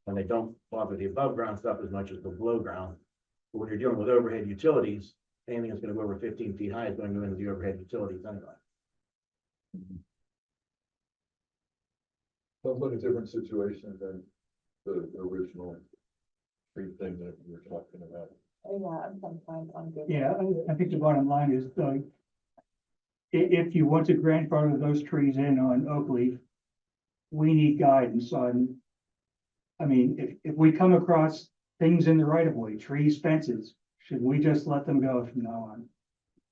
and they don't bother the above ground stuff as much as the below ground. But when you're dealing with overhead utilities, anything that's going to go over 15 feet high is going to go into the overhead utilities anyway. Sounds like a different situation than the original tree thing that we were talking about. Oh, yeah, I'm sometimes on Google. Yeah, I think the bottom line is, if you want to grandfather those trees in on oak leaf, we need guidance on, I mean, if we come across things in the right of way, trees, fences, should we just let them go from now on?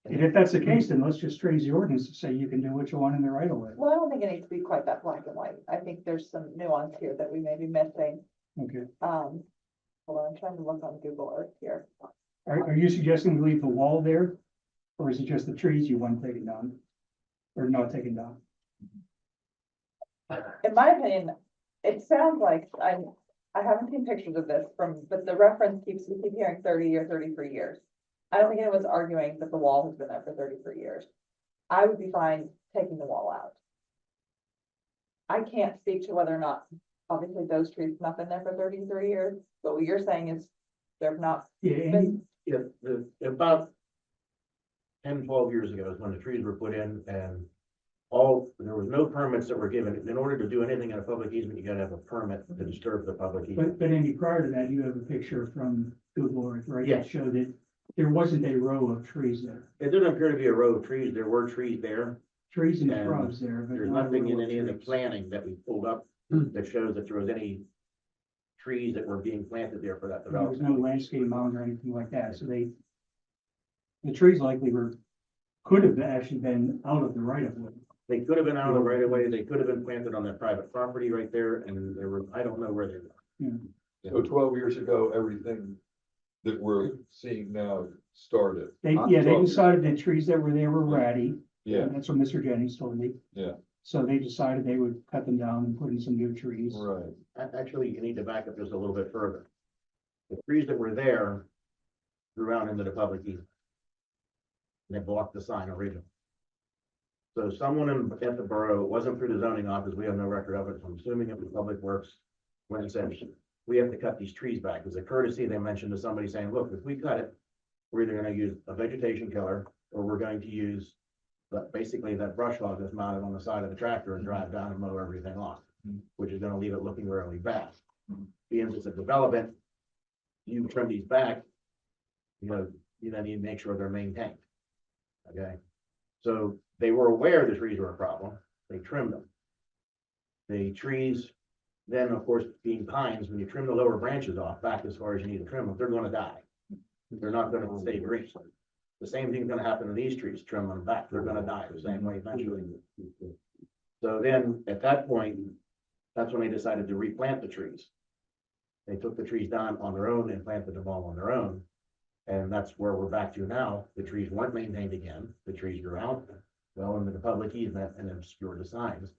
And if that's the case, then let's just raise the ordinance to say you can do what you want in the right of way. Well, I don't think it needs to be quite that black and white. I think there's some nuance here that we may be missing. Okay. Hold on, I'm trying to look on Google Earth here. Are you suggesting we leave the wall there? Or is it just the trees you want taken down? Or not taken down? In my opinion, it sounds like I haven't seen pictures of this but the reference we keep hearing 30 or 33 years. I don't think anyone's arguing that the wall has been there for 33 years. I would be fine taking the wall out. I can't speak to whether or not obviously those trees have not been there for 33 years, but what you're saying is they're not Yeah, any, been, Yeah, about 10, 12 years ago is when the trees were put in and there was no permits that were given. In order to do anything in a public easement, you gotta have a permit to disturb the public easement. but Andy, prior to that, you have a picture from Google Earth, right? Yes. That showed that there wasn't a row of trees there, It didn't appear to be a row of trees. There were trees there. trees and And shrubs there, but There's not a nothing row in any of the trees. planning that we pulled up that shows that there was any trees that were being planted there for that There was development. no landscape mound or anything like that, so the trees likely could have actually been out of the right of way. They could have been out of the right of way. They could have been planted on that private property right there, and there were, I don't know where they were. So 12 years ago, everything that we're seeing now started. They, Not yeah, they 12 decided that trees that were there were ratty. Yeah, And that's what Mr. Jennings told me. Yeah. So they decided they would cut them down and put in some new trees. right. Actually, you need to back up just a little bit further. The trees that were there grew out into the public easement. And they blocked the sign originally. So someone at the borough, it wasn't through the zoning office, we have no record of it, so I'm assuming it was Public Works. When it said, we have to cut these trees back, as a courtesy, they mentioned to somebody saying, look, if we cut it, we're either gonna use a vegetation killer, or we're going to use basically that brush hog that's mounted on the side of the tractor and drive down and mow everything off, which is gonna leave it looking really bad. Being it's a development, you trim these back, you then need to make sure they're maintained. Okay, so they were aware the trees were a problem, they trimmed them. The trees, then of course, being pines, when you trim the lower branches off back as far as you need to trim them, they're gonna die. They're not gonna stay green. The same thing's gonna happen to these trees, trim them back, they're gonna die the same way eventually. So then, at that point, that's when they decided to replant the trees. They took the trees down on their own and planted them all on their own. And that's where we're back to now. The trees weren't maintained again. The trees grew out, well into the public easement and obscured the signs.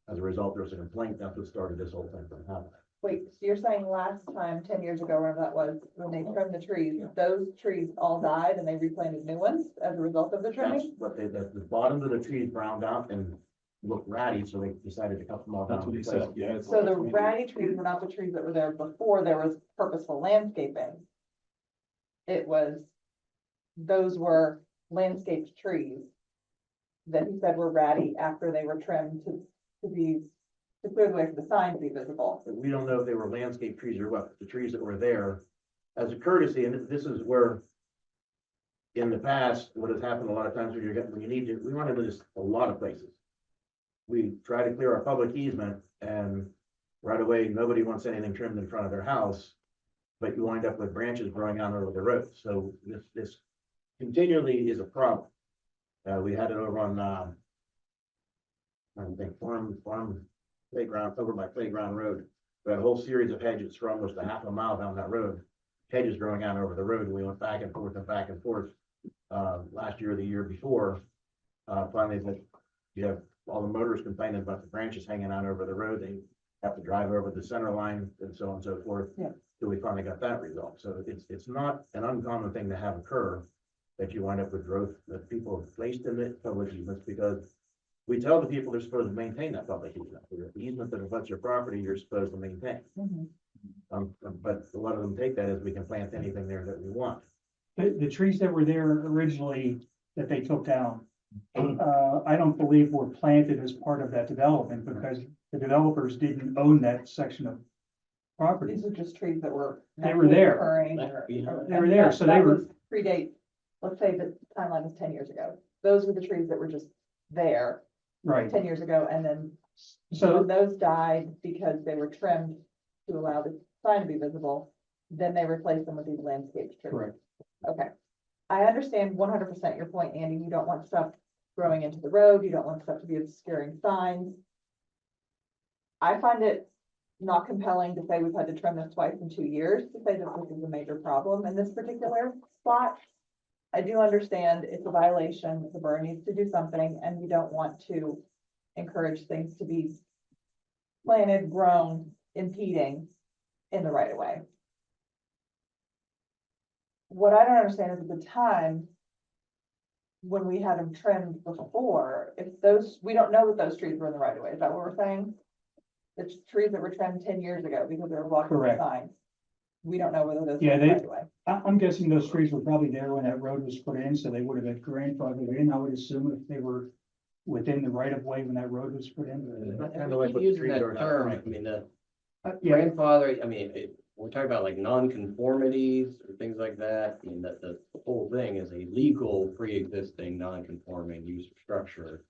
As a result, there was a complaint. That's what started this whole thing from happening. wait, so you're saying last time, 10 years ago, wherever that was, when they trimmed the trees, those trees all died and they replanted new ones as a result of the That's trimming? what the bottoms of the trees browned out and looked ratty, so they decided to cut them all down. That's what he because- said, yeah. it's- So the ratty trees were not the trees that were there before there was purposeful landscaping. It was, those were landscaped trees that he said were ratty after they were trimmed to clear the way for the sign to be visible. But we don't know if they were landscape trees or what, the trees that were there as a courtesy, and this is where in the past, what has happened a lot of times when you need to, we run into this a lot of places. We try to clear our public easement and right away, nobody wants anything trimmed in front of their house. But you wind up with branches growing out over the road. So this continually is a problem. We had it over on, I think farm playground, over by Playground Road. We had a whole series of hedges for almost a half a mile down that road. Hedges growing out over the road. We went back and forth and back and forth. Last year or the year before, finally, that you have all the motorists complaining about the branches hanging out over the road. They have to drive over the center line and so on and so forth. Yeah. So we finally got that resolved. So it's not an uncommon thing to have occur that you wind up with growth that people have placed in the public easements because we tell the people they're supposed to maintain that public easement. The easement that abuts your property, you're supposed to maintain. But a lot of them take that as we can plant anything there that we want. The trees that were there originally that they took down, I don't believe were planted as part of that development because the developers didn't own that section of property. These are just trees that were. They were there. occurring They were there, so they that were, was Predate, let's say the timeline was 10 years ago. Those were the trees that were just there right. 10 years ago, and then So when those died because they were trimmed to allow the sign to be visible, then they replaced them with these landscape trees. correct. Okay. I understand 100% your point, Andy. You don't want stuff growing into the road. You don't want stuff to be obscuring signs. I find it not compelling to say we've had to trim this twice in 2 years to say that this is a major problem in this particular spot. I do understand it's a violation. The borough needs to do something, and we don't want to encourage things to be planted, grown, impeding in the right of way. What I don't understand is at the time, when we had them trimmed before, if those, we don't know that those trees were in the right of way. Is that what we're saying? the trees that were trimmed 10 years ago because they were blocking the Correct. signs. We don't know whether those. Yeah, are they- right away. I'm guessing those trees were probably there when that road was put in, so they would have been grandfathered in, I would assume, if they were within the right of way when that road was put in. And we keep using that term, I mean, Yeah, grandfather, I mean, we're talking about like non-conformities or things like that. I mean, that the whole thing is a legal pre-existing non-conforming use of structure.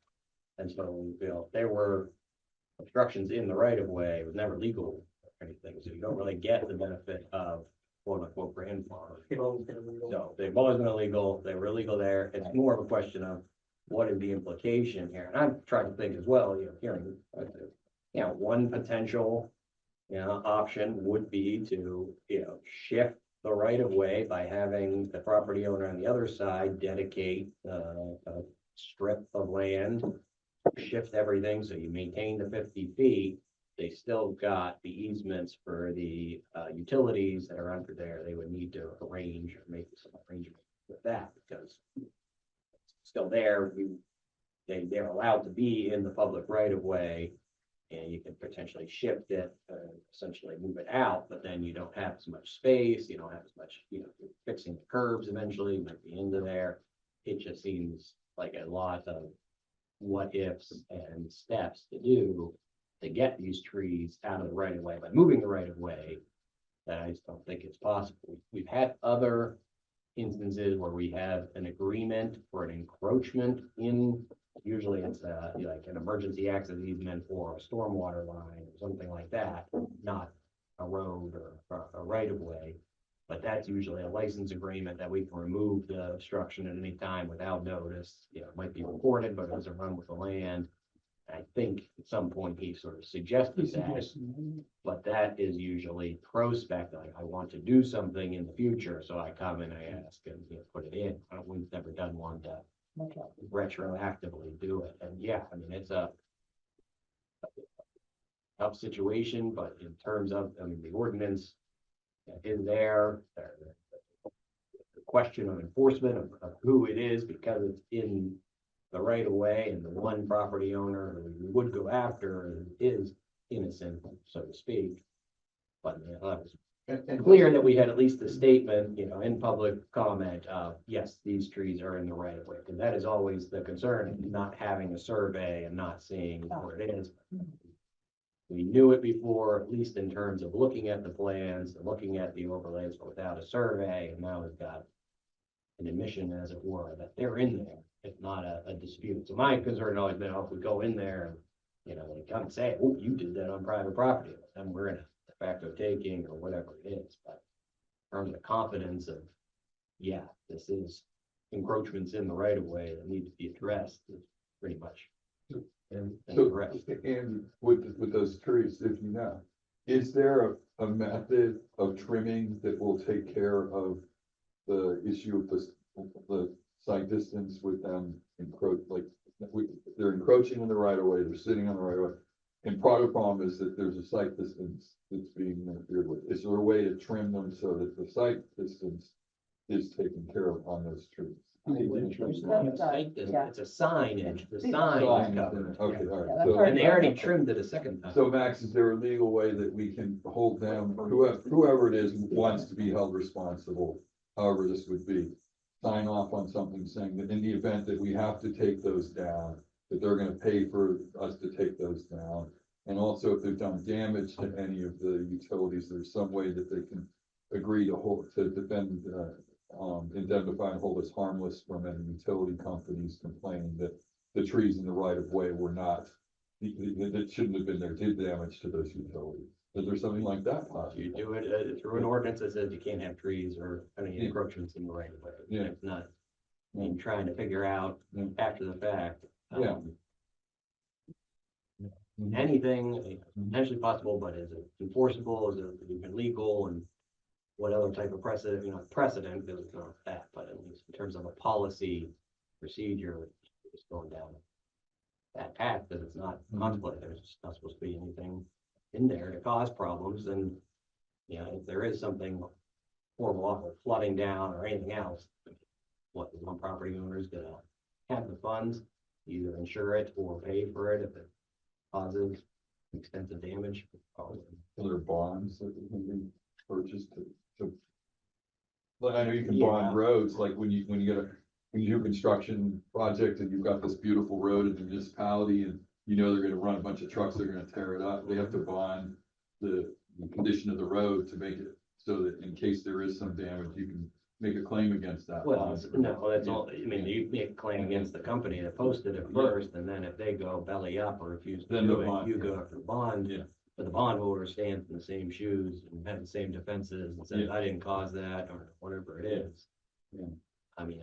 And so, you know, if there were obstructions in the right of way, it was never legal or anything, so you don't really get the benefit of quote unquote grandfather. They've always been illegal. So they've always been illegal, they were illegal there, it's more of a question of what is the implication here, and I'm trying to think as well, you know, hearing, you know, one potential, you know, option would be to, you know, shift the right of way by having the property owner on the other side dedicate, a strip of land, shift everything, so you maintain the 50 feet, they still got the easements for the utilities that are under there. They would need to arrange or make some arrangement with that because it's still there. They're allowed to be in the public right of way, and you can potentially shift it, essentially move it out, but then you don't have as much space. You don't have as much, you know, you're fixing the curbs eventually, you might be into there. It just seems like a lot of what ifs and steps to do to get these trees out of the right of way by moving the right of way. That I just don't think it's possible. We've had other instances where we have an agreement for an encroachment in, usually it's like an emergency access easement for a stormwater line or something like that, not a road or a right of way. But that's usually a license agreement that we can remove the obstruction at any time without notice. You know, it might be recorded, but it doesn't run with the land. I think at some point he sort of suggested that, but that is usually prospect. I want to do something in the future, so I come and I ask and, you know, put it in. We've never done one to retroactively do it. And yeah, I mean, it's a tough situation, but in terms of, I mean, the ordinance is there, the question of enforcement of who it is, because it's in the right of way, and the one property owner who we would go after is innocent, so to speak. But you know, that was clear that we had at least a statement, you know, in public comment of, yes, these trees are in the right of way, because that is always the concern, not having a survey and not seeing where it is. We knew it before, at least in terms of looking at the plans, and looking at the overlays, but without a survey, and now we've got an admission, as it were, that they're in there. It's not a dispute. So my concern had always been, oh, if we go in there and, you know, they come and say, oh, you did that on private property, then we're in a de facto taking or whatever it is. But in terms of confidence of, yeah, this is encroachments in the right of way that need to be addressed, is pretty much. And so, so, and with those trees, if you know, is there a method of trimming that will take care of the issue of the site distance with them they're encroaching in the right of way, they're sitting on the right of way. And part of the problem is that there's a site distance that's being interfered with. Is there a way to trim them so that the site distance is taken care of on those trees? It's a signage, the sign is covered. Okay, all Yeah, right. that's So, right. And they already trimmed it a second time. so Max, is there a legal way that we can hold them, or whoever it is wants to be held responsible, however this would be, sign off on something saying that in the event that we have to take those down, that they're gonna pay for us to take those down? And also if they've done damage to any of the utilities, there's some way that they can agree to defend, indemnify and hold us harmless from any utility companies complaining that the trees in the right of way were not, that shouldn't have been there, did damage to those utilities. Is there something like that possible? You do it through an ordinance that says you can't have trees or any encroachments in the right of way. Yeah. It's not, I mean, trying to figure out after the fact. Yeah. Anything potentially possible, but is it enforceable, is it even legal, and what other type of precedent, precedent, because it's not that, but at least in terms of a policy procedure, it's going down that path, that it's not contemplated, there's just not supposed to be anything in there to cause problems, and, you know, if there is something horrible, awful flooding down or anything else, what, the one property owner is gonna have the funds, either insure it or pay for it if it causes extensive damage. Are there bonds that can be purchased to? Like, I know you can bond Yeah. roads, like when you when you do a construction project and you've got this beautiful road in the municipality and you know they're gonna run a bunch of trucks, they're gonna tear it up, they have to bond the condition of the road to make it so that in case there is some damage, you can make a claim against that. Well, bond. no, that's all, I mean, you make a claim against the company that posted it first, and then if they go belly up or refuse to Then the do it, bond, you yeah. go after the bond. Yeah. But the bondholder stands in the same shoes and has the same defenses and says, Yeah. I didn't cause that, or whatever it is. Yeah. I mean,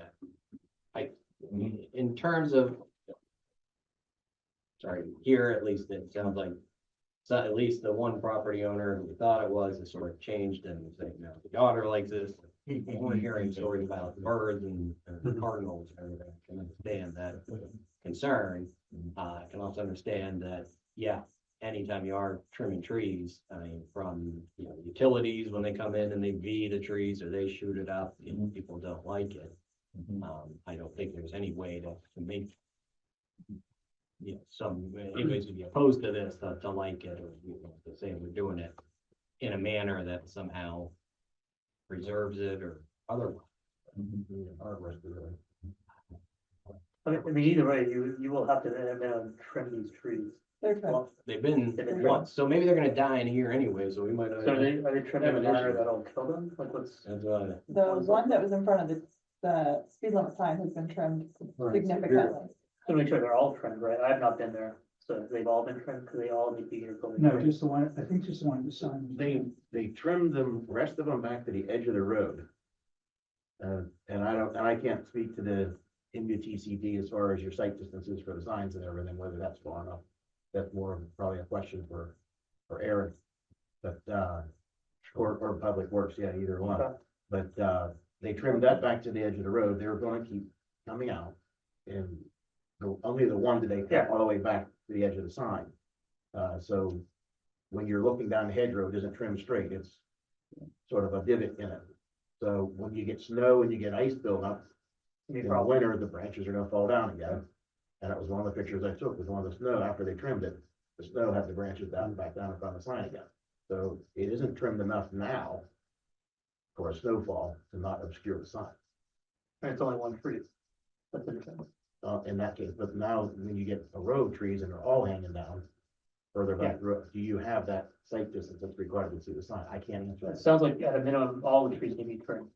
in terms of. Sorry, here at least it sounds like, so at least the one property owner who thought it was has sort of changed and saying, no, the daughter likes this. We're hearing stories about birds and cardinals and everything. I can understand that concern. I can also understand that, yeah, anytime you are trimming trees, I mean, from, utilities, when they come in and they V the trees or they shoot it up, people don't like it. I don't think there's any way to make, anybody's would be opposed to this, to like it, or, to say we're doing it in a manner that somehow preserves it or otherwise. I mean, either way, you will have to trim these trees. They're trimmed. Well, They've been They've been once, so maybe they're gonna die in a year anyway, so we might. So are they trimmed in a Have an manner issue. that'll kill them? Like what's? That's why. The one that was in front of the speed limit sign has been trimmed significantly. To make sure they're all trimmed, right? I have not been there, so they've all been trimmed, because they all need to be uniformly No, trimmed. just the one, I think just the one at the sign. They trimmed them, rest of them back to the edge of the road. And I can't speak to the MUTCD as far as your site distances for the signs and everything, whether that's far enough. That's more of probably a question for Aaron. But, or Public Works, yeah, either one. Okay. But, they trimmed that back to the edge of the road. They were gonna keep coming out. And only the one did they Yeah. cut all the way back to the edge of the sign. So when you're looking down the hedgerow, it isn't trimmed straight, it's sort of a divot in it. So when you get snow and you get ice buildup, in the winter, the branches are gonna fall down again. And that was one of the pictures I took, was one of the snow, after they trimmed it, the snow had the branches down, back down in front of the sign again. So it isn't trimmed enough now for a snowfall to not obscure the sign, And it's only one tree. That's interesting. in that case. But now, when you get a row of trees and they're all hanging down further back, the road, do you have that site distance that's required to see the sign? I can't answer It that. sounds like at a minimum, all the trees need to be trimmed,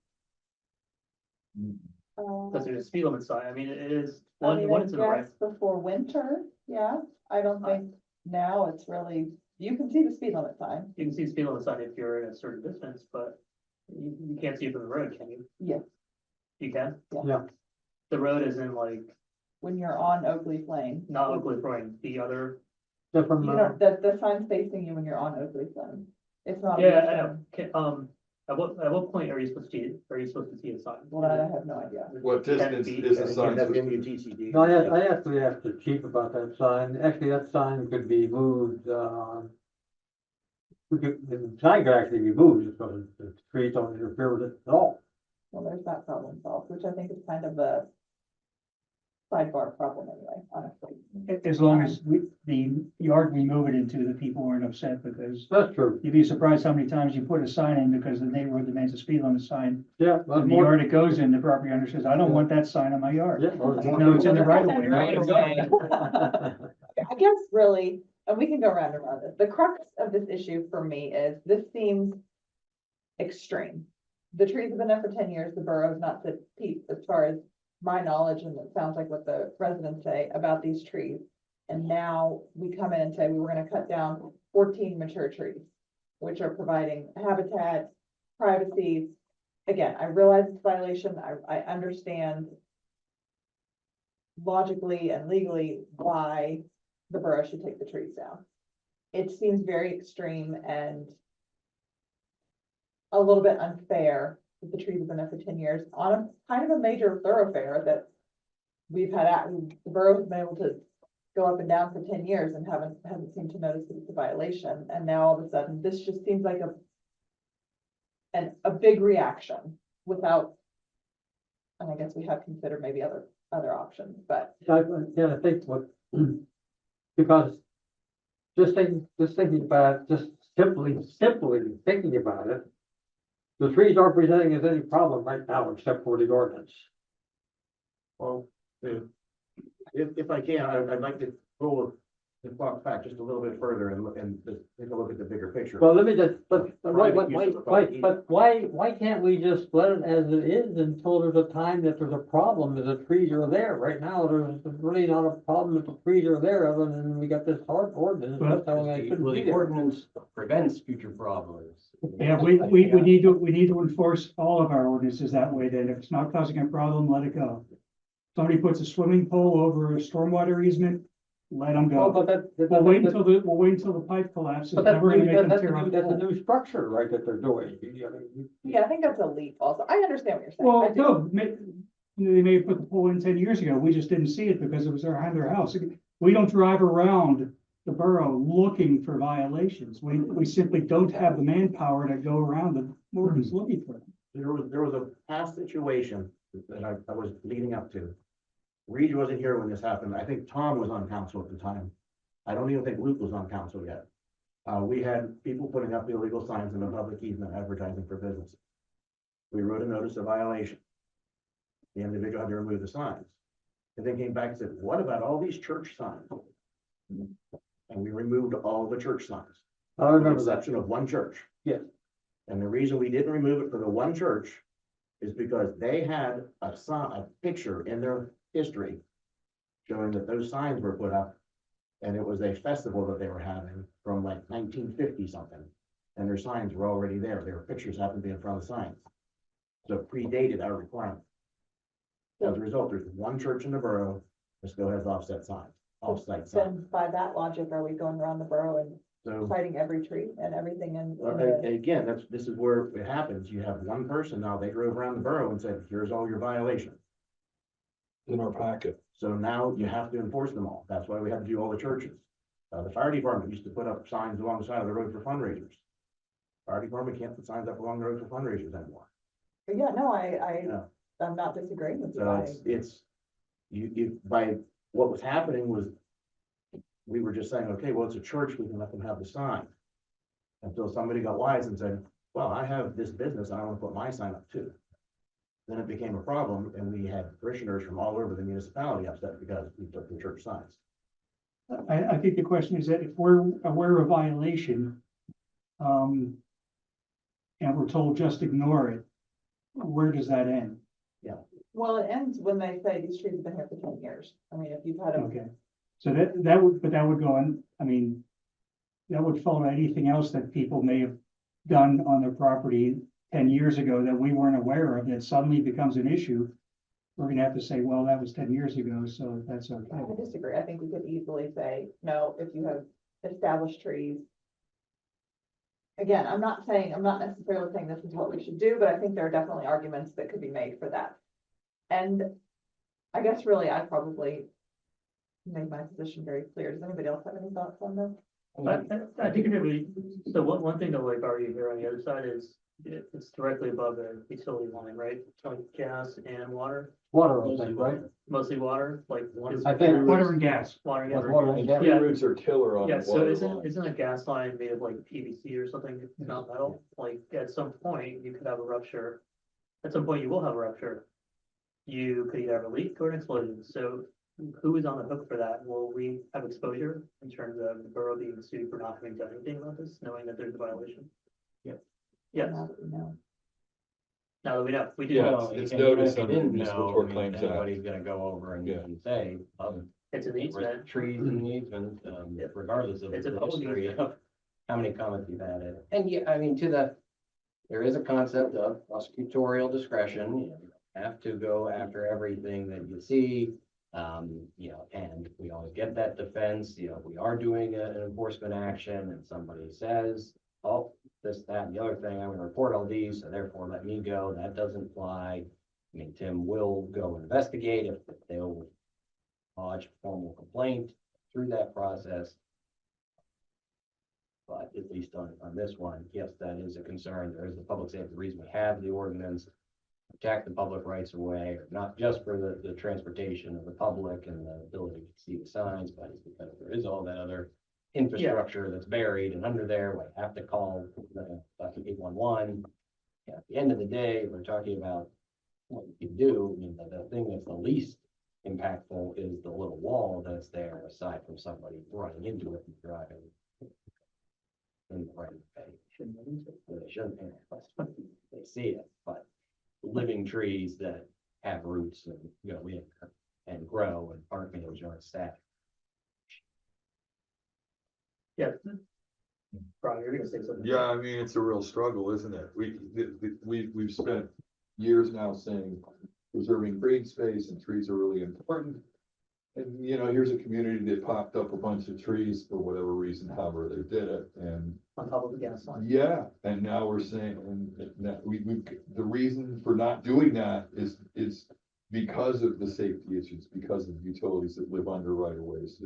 Um, because there's a speed limit sign. I mean, it is, I mean, I one is in the right. guess before winter, yeah, I don't think now it's really, you can see the speed limit sign. You can see the speed limit sign if you're at a certain distance, but you can't see it from the road, can you? Yeah. You can? Yeah. The road is in like, When you're on Oakley Lane. not Oakland Point, the other, They're from, You know, the sign's facing you when you're on Oakley Lane. It's not. yeah, I know. At what point are you supposed to see a sign? Well, that I have no idea. What 10 distance feet? is the That's sign? supposed to be? MUTCD. no, I actually asked the chief about that sign. Actually, that sign could be moved, the sign could actually be moved, just because the trees don't interfere with it at all. Well, there's that problem solved, which I think is kind of a sidebar problem anyway, honestly. As long as the yard we move it into, the people weren't upset, because That's true. you'd be surprised how many times you put a sign in because the neighborhood demands a speed limit sign. Yeah. And the yard it goes in, the property owner says, I don't want that sign on my yard. Yeah. No, it's in the right of way. Right away. I guess really, and we can go round and round this, the crux of this issue for me is, this seems extreme. The trees have been there for 10 years, the borough has not said peep as far as my knowledge, and it sounds like what the residents say about these trees. And now we come in and say, we were gonna cut down 14 mature trees, which are providing habitat, privacy. Again, I realize it's a violation, I understand logically and legally why the borough should take the trees down. It seems very extreme and a little bit unfair that the trees have been there for 10 years on a kind of a major thoroughfare that we've had the borough has been able to go up and down for 10 years and hasn't seemed to notice that it's a violation. And now all of a sudden, this just seems like a big reaction without, and I guess we have considered maybe other options, but I think because just thinking about, just simply thinking about it. The trees aren't presenting as any problem right now, except for the ordinance. Well, if I can, I'd like to go the clock back just a little bit further and look, and just take a look at the bigger picture. Well, let me just, but Private use of property. why can't we just let it as it is until there's a time that there's a problem, that the trees are there? Right now, there's really not a problem if the trees are there, other than we got this hard ordinance. That's how I couldn't Well, be the there. ordinance prevents future problems. Yeah, we need to enforce all of our ordinances that way, that if it's not causing a problem, let it go. Somebody puts a swimming pool over a stormwater easement, let them Well, go. but We'll wait until the pipe collapses, But then that's, we're gonna make them that's, tear up. that's a new structure, right, that they're doing. Yeah, I think that's a leap also. I understand what you're saying. I Well, do. no, they may have put the pool in 10 years ago, we just didn't see it because it was behind their house. We don't drive around the borough looking for violations. We simply don't have the manpower to go around the ordinance looking for them. There was a past situation that I was leading up to. Reed wasn't here when this happened. I think Tom was on council at the time. I don't even think Luke was on council yet. We had people putting up illegal signs in the public easement advertising for business. We wrote a notice of violation. The individual had to remove the signs. And then came back and said, what about all these church signs? And we removed all the church signs. I With the remember that. exception of one church. Yes. And the reason we didn't remove it for the one church is because they had a picture in their history showing that those signs were put up, and it was a festival that they were having from like 1950 something. And their signs were already there. Their pictures happened to be in front of the signs. So it predated our requirement. As a result, there's one church in the borough that still has offset signs, offsite signs. Then by that logic, are we going around the borough and So. citing every tree and everything in Again, this is where it happens. You have one person now, they drove around the borough and said, here's all your violations. In our packet. So now you have to enforce them all. That's why we have to do all the churches. The fire department used to put up signs along the side of the road for fundraisers. Fire department can't put signs up along the road for fundraisers anymore. Yeah, no, Yeah. I'm not disagreeing with you. So by what was happening was, we were just saying, okay, well, it's a church, we can let them have the sign. Until somebody got wise and said, well, I have this business, I want to put my sign up too. Then it became a problem, and we had parishioners from all over the municipality upset because we took the church signs. I think the question is that if we're aware of violation, and we're told just ignore it, where does that end? Well, it ends when they say these trees have been here for 10 years. I mean, if you've had them. Okay, so that would go on, I mean, that would follow anything else that people may have done on their property 10 years ago that we weren't aware of, that suddenly becomes an issue. We're gonna have to say, well, that was 10 years ago, so that's okay. I disagree. I think we could easily say, no, if you have established trees. Again, I'm not necessarily saying this is what we should do, but I think there are definitely arguments that could be made for that. And I guess really, I probably made my position very clear. Does anybody else have any thoughts on this? I think it really, so one thing to like argue here on the other side is it's directly above the utility line, right? Like gas and water, Water, I think, right? mostly water, like. I think- Water and gas. Water and Yes, gas. water and gas. Yeah. Roots are killer on the Yeah, so water isn't, line. isn't a gas line made of like PVC or something, it's not metal? Like, at some point, you could have a rupture. At some point, you will have a rupture. You could either have a leak or an explosion, so who is on the hook for that? Will we have exposure in terms of the borough being sued for not having done anything about this, knowing that there's a violation? Yep. Yes, Now that we know. now that we know, we do. Yeah, know. it's And even noticed if you under the didn't Municipal know, Tort I mean, Claims Act. anybody's gonna go over and Yeah. say, It's an there easement. was trees in the easement, Yeah. regardless of It's a the public history easement. of how many comments you've had in it. And yeah, I mean, there is a concept of prosecutorial discretion. You have to go after everything that you see. And we always get that defense, we are doing an enforcement action and somebody says, oh, this, that, and the other thing, I'm gonna report all these, so therefore let me go. That doesn't fly. I mean, Tim will go investigate if they'll lodge a formal complaint through that process. But at least on this one, yes, that is a concern. There is the public safety, the reason we have the ordinance, protect the public rights of way, not just for the transportation of the public and the ability to see the signs, but it's because there is all that other infrastructure that's buried and under there, we have to call the 811. Yeah, at the end of the day, we're talking about what you can do. I mean, the thing that's the least impactful is the little wall that's there, aside from somebody running into it and driving in the right way. They shouldn't, they see it, but living trees that have roots and go in and grow and aren't managed on staff. Yeah. Brian, you're gonna say something. Yeah, I mean, it's a real struggle, isn't it? We've spent years now saying preserving green space and trees are really important. And, you know, here's a community that popped up a bunch of trees for whatever reason, however they did it, and On top of the gas line. yeah, and now we're saying, and that the reason for not doing that is because of the safety issues, because of utilities that live under right of ways.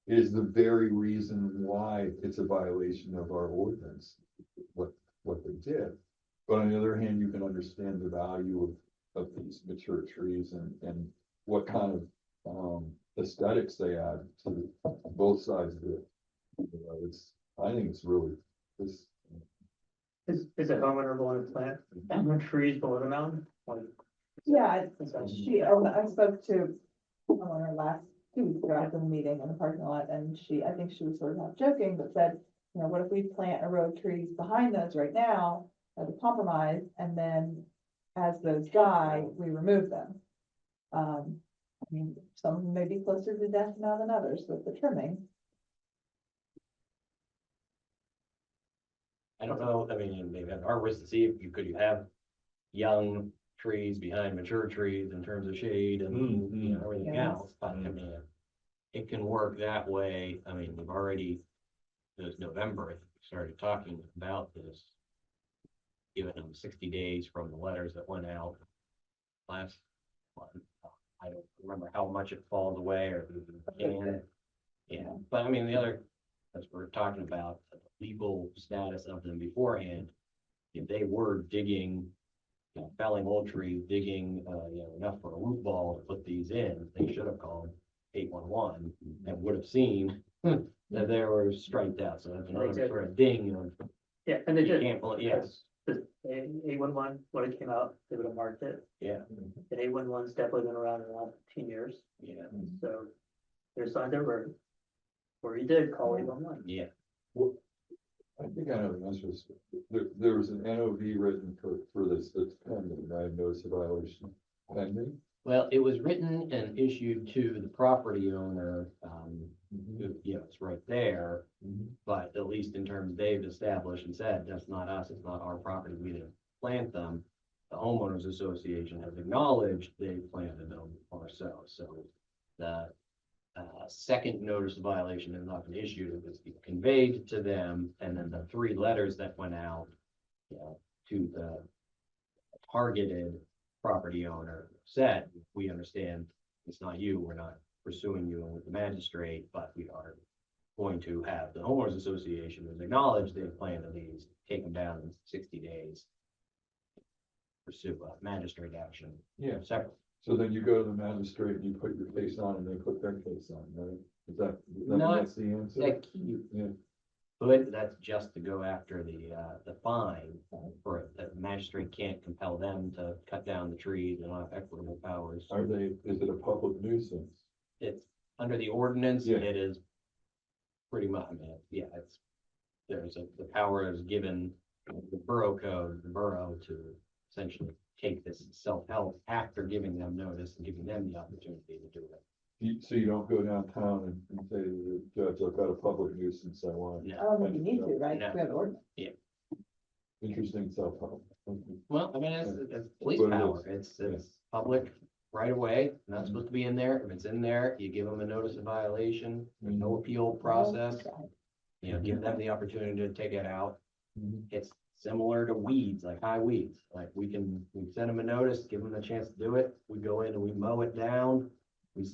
It is the very reason why it's a violation of our ordinance, what they did. But on the other hand, you can understand the value of these mature trees and what kind of aesthetics they add to both sides of it. You know, I think it's really, this. Is a homeowner going to plant trees below the mountain? Yeah, I spoke to her last 2 weeks ago after the meeting in the parking lot, and I think she was sort of half joking, but said, you know, what if we plant a row of trees behind those right now as a compromise, and then as those die, we remove them? I mean, some may be closer to death now than others with the trimming. I don't know, I mean, maybe an arborist to see if you could have young trees behind mature trees in terms of shade and, you know, everything Yes. else, but I mean, it can work that way. I mean, we've already, it was November, I think we started talking about this. Giving them 60 days from the letters that went out last month. I don't remember how much it falls away or, and, yeah, but I mean, the other, as we're talking about, the legal status of them beforehand, if they were digging, you know, felling old trees, digging, you know, enough for a root ball to put these in, they should have called 811 and would have seen that they were striped out, so that's another sort of ding, you know. Yeah, and they You did. can't believe, yes, The 811, when it came out, they would have marked it. yeah, And 811's definitely been around in the last 15 years. yeah, So there's signs everywhere. Where he did call 811. yeah. I think I know the answer is, there was an NOV written for this, that's pending, right? Notice of violation pending. Well, it was written and issued to the property owner, you know, it's right there. But at least in terms they've established and said, that's not us, it's not our property, we didn't plant them. The homeowners association has acknowledged they planted them or so, the second notice of violation has not been issued, it was conveyed to them, and then the 3 letters that went out, you know, to the targeted property owner said, we understand it's not you, we're not pursuing you with the magistrate, but we are going to have the homeowners association has acknowledged they've planted these, take them down in 60 days. Pursue a magistrate action. Yeah. Separate. So then you go to the magistrate and you put your case on and they put their case on, right? Not That's the answer? That you Yeah. could, that's just to go after the fine, for the magistrate can't compel them to cut down the trees and have equitable powers. Is it a public nuisance? It's under the ordinance, Yeah. it is pretty much, I mean, yeah, the power is given the borough code, the borough to essentially take this self-help after giving them notice and giving them the opportunity to do it. So you don't go downtown and say to the judge, I've got a public nuisance, I want. No. I don't think you need to, right? No. We have an ordinance. Interesting self-help. Well, I mean, it's police What it power, is. it's public right away, not supposed to be in there. If it's in there, you give them a notice of violation, there's no appeal process. You know, give them the opportunity to take it out. It's similar to weeds, like high weeds, like we send them a notice, give them a chance to do it. We go in and we mow it down. We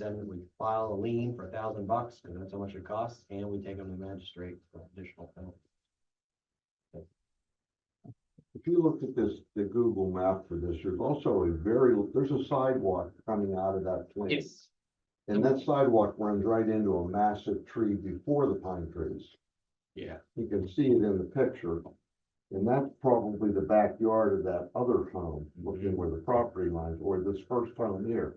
file a lien for $1,000 because that's how much it costs, and we take them to the magistrate for additional penalty. If you look at this, the Google map for this, there's also there's a sidewalk coming out of that place. Yes, And that sidewalk runs right into a massive tree before the pine trees. Yeah. You can see it in the picture. And that's probably the backyard of that other home, looking where the property lines, or this first home here.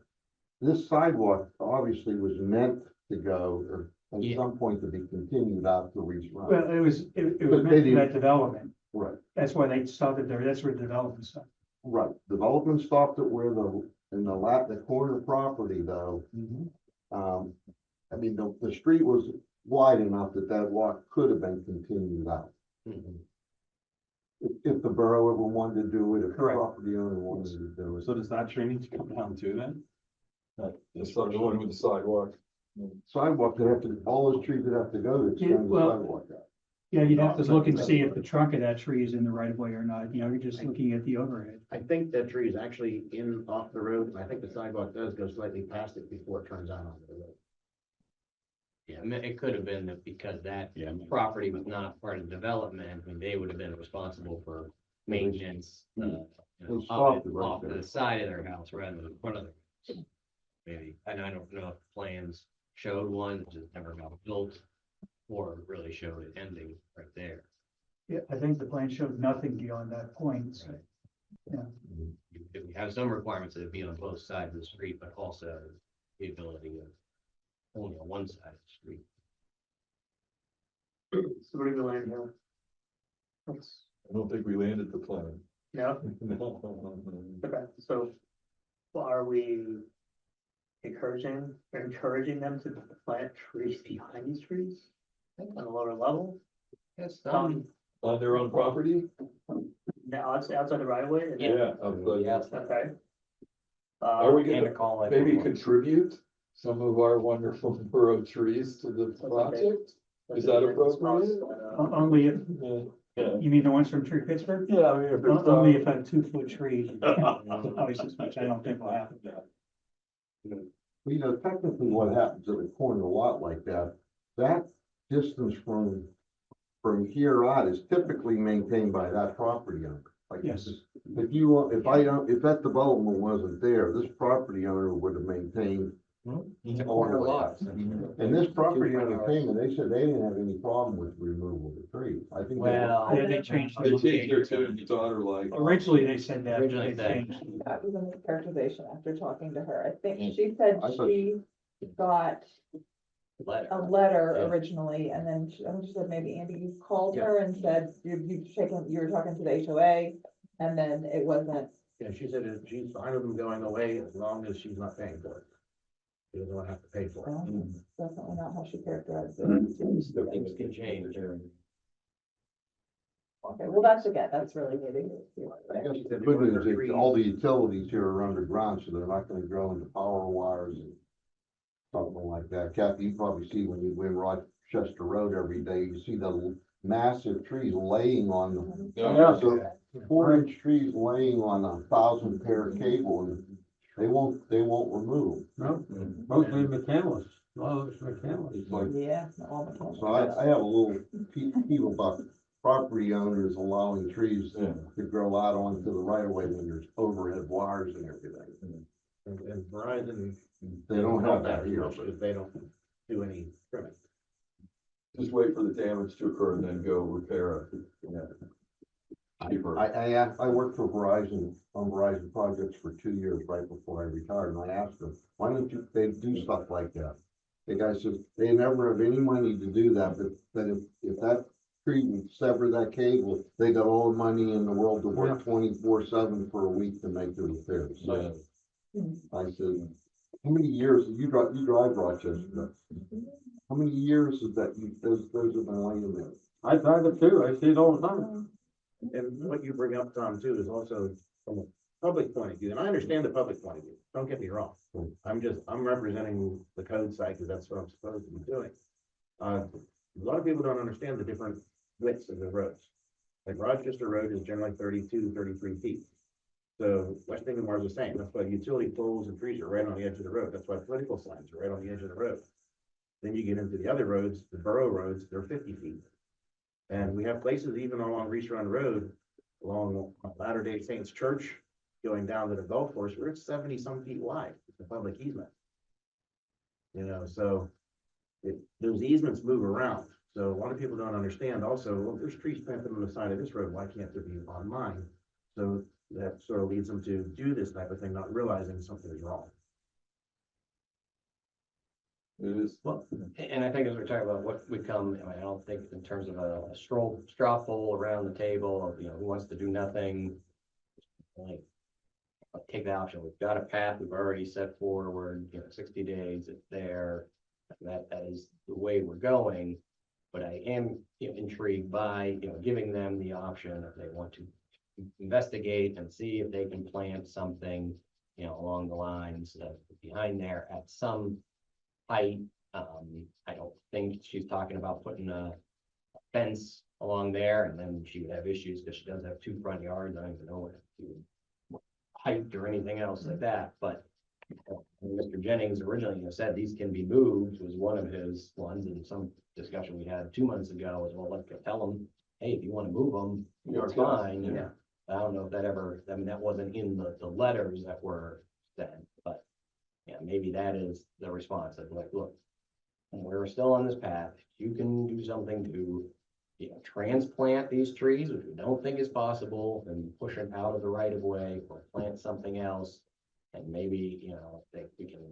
This sidewalk obviously was meant to go, or at Yeah. some point to be continued out to Reese Well, Road. it was But meant they for didn't- that development. Right, That's why they stopped it there. That's where the development stopped. right. Development stopped at where in the corner property though. I mean, the street was wide enough that that walk could have been continued out. If the borough ever wanted to do it, if the Correct. property owner wanted to do it. So does that tree need to come down too then? It's not the one with the sidewalk. Sidewalk, they have to, all those trees would have to go to extend the well- sidewalk out. Yeah, you'd have to look and see if the trunk of that tree is in the right of way or not. You know, you're just looking at the overhead. I think that tree is actually in off the road, and I think the sidewalk does go slightly past it before it turns out onto the road. Yeah, I mean, it could have been that because that Yeah. property was not part of the development, I mean, they would have been responsible for maintenance. You know, They stopped it right off there. the side of their house rather than in front of their house. Maybe, and I don't know if plans showed one, that just never got built, or really showed it ending right there. Yeah, I think the plan showed nothing beyond that point. Right. Yeah. We have some requirements that it be on both sides of the street, but also the ability of only on one side of the street. So where do we land here? Let's, I don't think we landed the plan. no, okay, so are we encouraging them to plant trees behind these trees? On a lower level? Yes, On their own property? Now, outside the right of way? Yeah. Outside. Okay. Are we and gonna a call like. maybe contribute some of our wonderful borough trees to the project? Is that appropriate? Only if, Yeah. you mean the ones from Tree Pittsburgh? Yeah, I mean, if it's. Only if a 2-foot tree, twice as much. I don't think will happen. Well, you know, technically what happens at a corner lot like that, that distance from here out is typically maintained by that property owner. Like, Yes. if that development wasn't there, this property owner would have maintained. It's a all the corner way lot. out. And this property owner came and they said they didn't have any problem with removal of the tree. I think. Well. Yeah, they changed. They changed their tune, your daughter like. Originally, they said that. but Originally they they- changed. That was a mischaracterization after talking to her. I think she said I thought- she got Letter. a letter Yeah. originally, and then I think she said maybe Andy, you called her and said you were talking to the HOA, and then it wasn't. Yeah, she said that she's fine with them going away as long as she's not paying for it. She doesn't want to have to pay for it. Definitely not how she characterized it. Things can change. Okay, well, that's again, that's really needed. I guess the good news is all the utilities here are underground, so they're not gonna grow into power wires and something like that. Kathy, you probably see when you win Rochester Road every day, you see the massive trees laying on them. Yeah. So 4-inch trees laying on 1,000 pair of cable, and they won't remove. No, mostly McCandless, a lot of it's McCandless. It's like, Yeah. all the time. so I have a little peeve about property owners allowing trees Yeah. to grow out onto the right of way when there's overhead wires and everything. And Verizon. They don't have that here, much if they don't do any trimming. Just wait for the damage to occur and then go repair it. Yeah. Cheaper. I worked for Verizon, on Verizon projects for 2 years right before I retired, and I asked them, why don't they do stuff like that? The guy says, they never have any money to do that, but if that tree would sever that cable, they got all the money in the world to work 24/7 for a week to make the repairs. Yeah. I said, how many years, you drive Rochester, how many years is that those have been laying there? I drive it too, I see it all the time. And what you bring up, Tom, too, is also from a public point of view, and I understand the public point of view, don't get me wrong. I'm representing the code side, because that's what I'm supposed to be doing. A lot of people don't understand the different widths of the roads. Like Rochester Road is generally 32, 33 feet. So West Bingham Mars is the same, that's why utility poles and trees are right on the edge of the road, that's why political signs are right on the edge of the road. Then you get into the other roads, the borough roads, they're 50 feet. And we have places even along Reese Run Road, along Latter-day Saints Church, going down to the golf course, where it's 70 some feet wide, it's a public easement. you know, so those easements move around. So a lot of people don't understand also, well, there's trees planted on the side of this road, why can't there be on mine? So that sort of leads them to do this type of thing, not realizing something is wrong. It is. Well, and I think as we're talking about what we come, I don't think in terms of a straw poll around the table, of, you know, who wants to do nothing. Like, I'll take the option. We've got a path we've already set forward, you know, 60 days, it's there. That is the way we're going. But I am, you know, intrigued by, you know, giving them the option if they want to investigate and see if they can plant something, you know, along the lines of behind there at some height. I don't think she's talking about putting a fence along there, and then she would have issues because she does have 2 front yards. I don't even know what height or anything else like that, but Mr. Jennings originally, you know, said these can be moved, was one of his ones, and some discussion we had 2 months ago was, well, let's tell them, hey, if you want to move them, it's fine. Yeah. I don't know if that ever, I mean, that wasn't in the letters that were sent, but yeah, maybe that is the response of like, look, we're still on this path. You can do something to, you know, transplant these trees, which we don't think is possible, and push it out of the right of way, or plant something else. And maybe, you know, think we can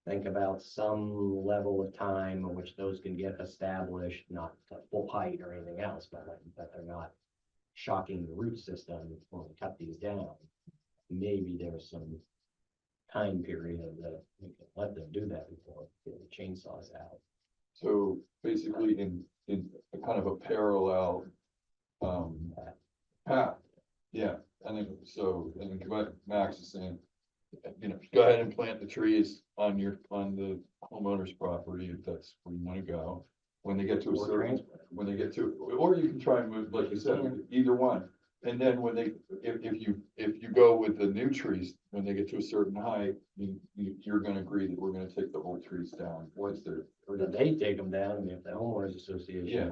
think about some level of time in which those can get established, not to full height or anything else, but like that they're not shocking the root system when we cut these down. Maybe there's some time period that we can let them do that before the chainsaws out. So basically in a kind of a parallel, path, yeah, and then, so, and then what Max is saying, you know, go ahead and plant the trees on the homeowner's property, if that's where you wanna go. When they get to a Or certain, transplant. when they get to, or you can try and move, like you said, either one. And then when they, if you go with the new trees, when they get to a certain height, you're gonna agree that we're gonna take the old trees down, once they're. Or did they take them down? I mean, if the homeowners association. Yeah.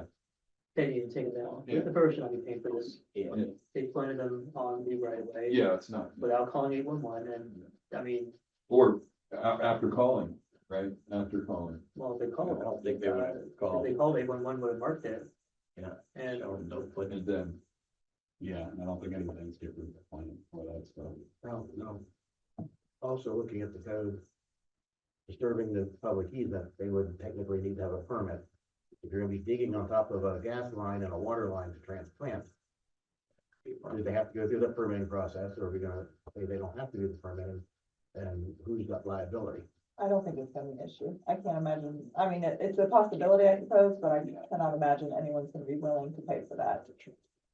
They need to take it down. Yeah. The borough should not be paying for this. Yeah. They planted them on the right of way. Yeah, it's not, Without calling 811, and, I mean, or after calling, right, after calling. well, if they I called. don't think they would have If called. they called 811, would have marked it. Yeah. And Showing no foot. And then, Yeah, and I don't think anything's getting planned for that stuff. No. Also looking at the code, disturbing the public easement, they would technically need to have a permit. If you're gonna be digging on top of a gas line and a water line to transplant, do they have to go through the permitting process, or are we gonna say they don't have to do the permitting? And who's got liability? I don't think it's gonna be an issue. I can't imagine, I mean, it's a possibility, I suppose, but I cannot imagine anyone's gonna be willing to pay for that.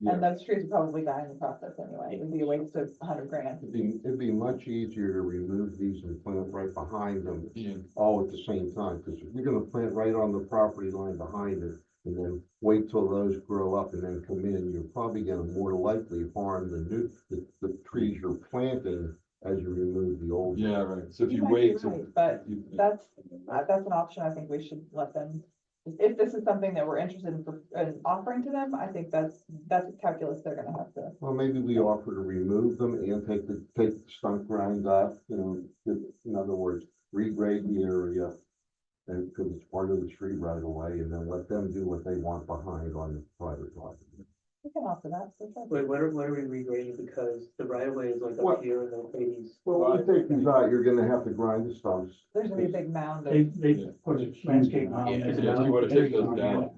And those trees would probably die in the process anyway. It would be a waste of $100,000. It'd be much easier to remove these and plant right behind them, yeah, all at the same time, because if you're gonna plant right on the property line behind it, and then wait till those grow up and then come in, you're probably gonna more likely harm the trees you're planting as you remove the old. yeah, right, so if you might be wait. right, but that's an option. I think we should let them, if this is something that we're interested in offering to them, I think that's a calculus they're gonna have to. Well, maybe we offer to remove them and take the stump grind up, you know, in other words, regrade the area. And because it's part of the street right away, and then let them do what they want behind on the private property. We can offer that. For sure. wait, what are we regrading? Because the right of way is like What? up here and the ladies. Well, when you take these out, you're gonna have to grind the stumps. There's gonna be a big mound of. They put a landscape on. Yeah, it. Yeah, if you wanna take those down.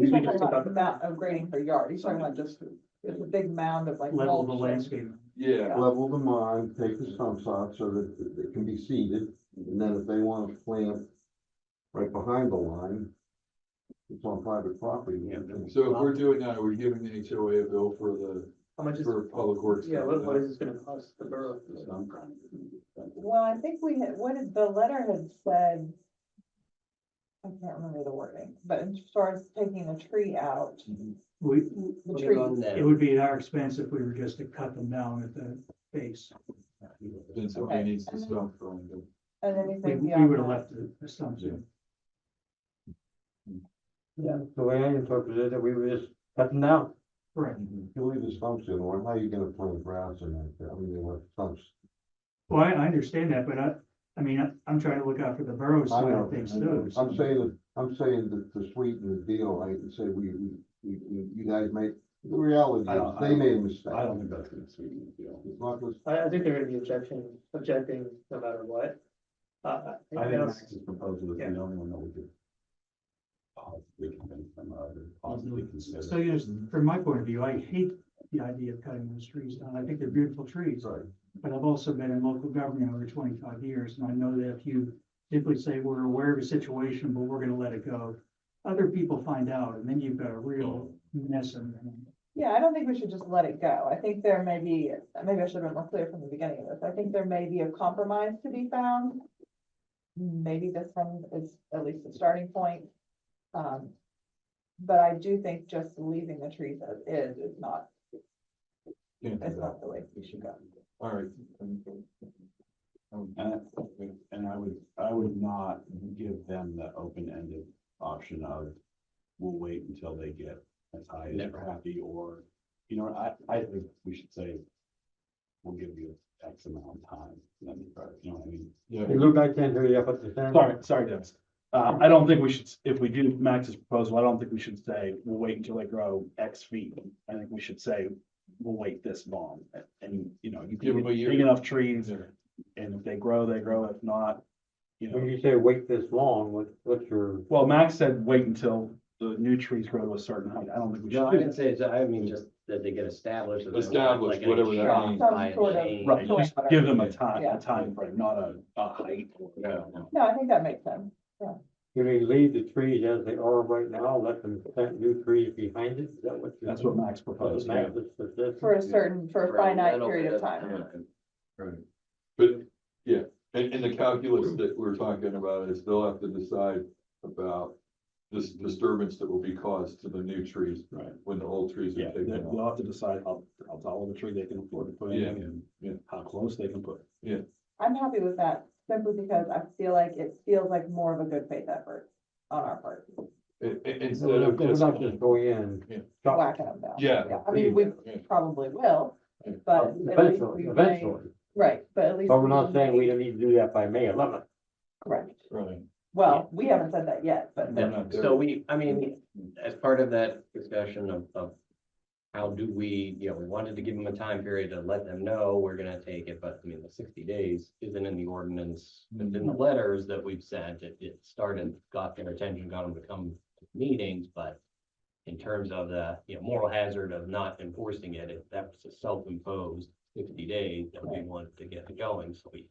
He's not talking about the amount of grading per yard. He's talking about just, it's a big mound of like. Level of the mulch. landscape. Yeah, Level them on, take the stumps out so that it can be seeded, and then if they wanna plant right behind the line, it's on private property. so if we're doing that, are we giving the HOA a bill for How much is, for public works? yeah, what is this gonna cost the borough? Well, I think we had, what did the letter had said? I can't remember the wording, but as far as taking the tree out, We, the Put it tree. on it them. would be at our expense if we were just to cut them down at the base. Then somebody needs to stop throwing them. And We, anything we beyond would have that. left the stumps in. Yeah, the way I interpret it, that we were just cutting down. Correct. You leave the stumps in, or how are you gonna plant grass in there? I mean, what stumps? Well, I understand that, but I mean, I'm trying to look out for the borough I side know, of things I know. too. I'm saying that to sweeten the deal, I can say you guys made, the reality I is, don't- they made a mistake. I don't think that's gonna sweeten the deal. It's not just- I think they're gonna be objecting no matter what. I think that's- Max's proposal is yeah. the only one that we could possibly convince them of, or possibly consider. So yes, from my point of view, I hate the idea of cutting those trees down. I think they're beautiful trees. Right. But I've also been in local government over 25 years, and I know that if you simply say, we're aware of a situation, but we're gonna let it go, other people find out, and then you've got a real mess in there. Yeah, I don't think we should just let it go. I think there may be, maybe I should have been more clear from the beginning of this. I think there may be a compromise to be found. Maybe this one is at least the starting point. But I do think just leaving the trees as is not, it's not the way we should go. All right. And I would not give them the open-ended option of, we'll wait until they get as high as they're happy, or, you know, I think we should say, we'll give you X amount of time, you know what I mean? Hey, Luke, I can't hear you up at the center. Sorry, Dennis. I don't think we should, if we do Max's proposal, I don't think we should say, we'll wait until they grow X feet. I think we should say, we'll wait this long, and, you know, you Give can them a get year. big enough trees, and if they grow, they grow, if not, you When know. you say wait this long, what's your, Well, Max said wait until the new trees grow to a certain height. I don't think we No, I should. didn't say, I mean, just that they get established. and they're not, Established, like, getting whatever that shocked means. by Some sort of- change. Right, just give them a time, Yeah. a time frame, not a height. Yeah. No, I think that makes sense. you mean leave the trees as they are right now, let them plant new trees behind it? Is that what you're? That's what Max proposed, yeah. For a certain, for a For a finite little period bit of time. Right. But, yeah, and the calculus that we're talking about is they'll have to decide about this disturbance that will be caused to the new trees. Right. When the old trees Yeah, are taken off. they'll have to decide how tall of a tree they can afford to put in, Yeah, and yeah. how close they can put. I'm happy with that simply because I feel like it feels like more of a good faith effort on our part, Instead We're of just. not just going in. chop- whacking them down. Yeah. I mean, we Yeah. probably will, but at least we may, Eventually, right, but at least. but we're not we saying we may- don't need to do that by May 11th. Correct. Right. Well, we haven't said that yet, but We're not there. So I mean, as part of that discussion of how do we, you know, we wanted to give them a time period to let them know we're gonna take it, but I mean, the 60 days isn't in the ordinance. And in the letters that we've sent, it started, got their attention, got them to come to meetings, but in terms of the, you know, moral hazard of not enforcing it, that was a self-imposed 60 days that we wanted to get going, so we,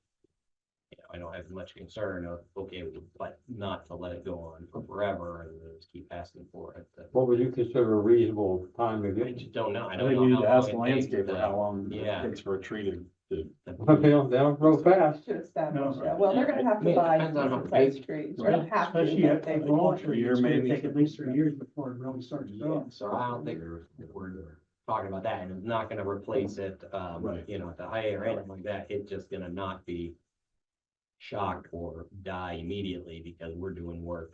you know, I don't have much concern of, okay, but not to let it go on for forever and just keep asking for it. What would you consider a reasonable time to I get? just don't know. I I don't think know we need how to ask the long it takes landscaper to- how long yeah. it takes for a tree to. They don't grow fast. to establish, No. yeah, well, they're gonna have I to mean, it buy depends on how decent sized big- trees, you Right, don't have to, especially but a they small want. tree, Year it's gonna maybe. take at least 3 years before it really starts to Yeah, grow. so I don't think we're talking about that, and it's not gonna replace it, Right. you know, at the high or anything like that, it's just gonna not be shocked or die immediately because we're doing work,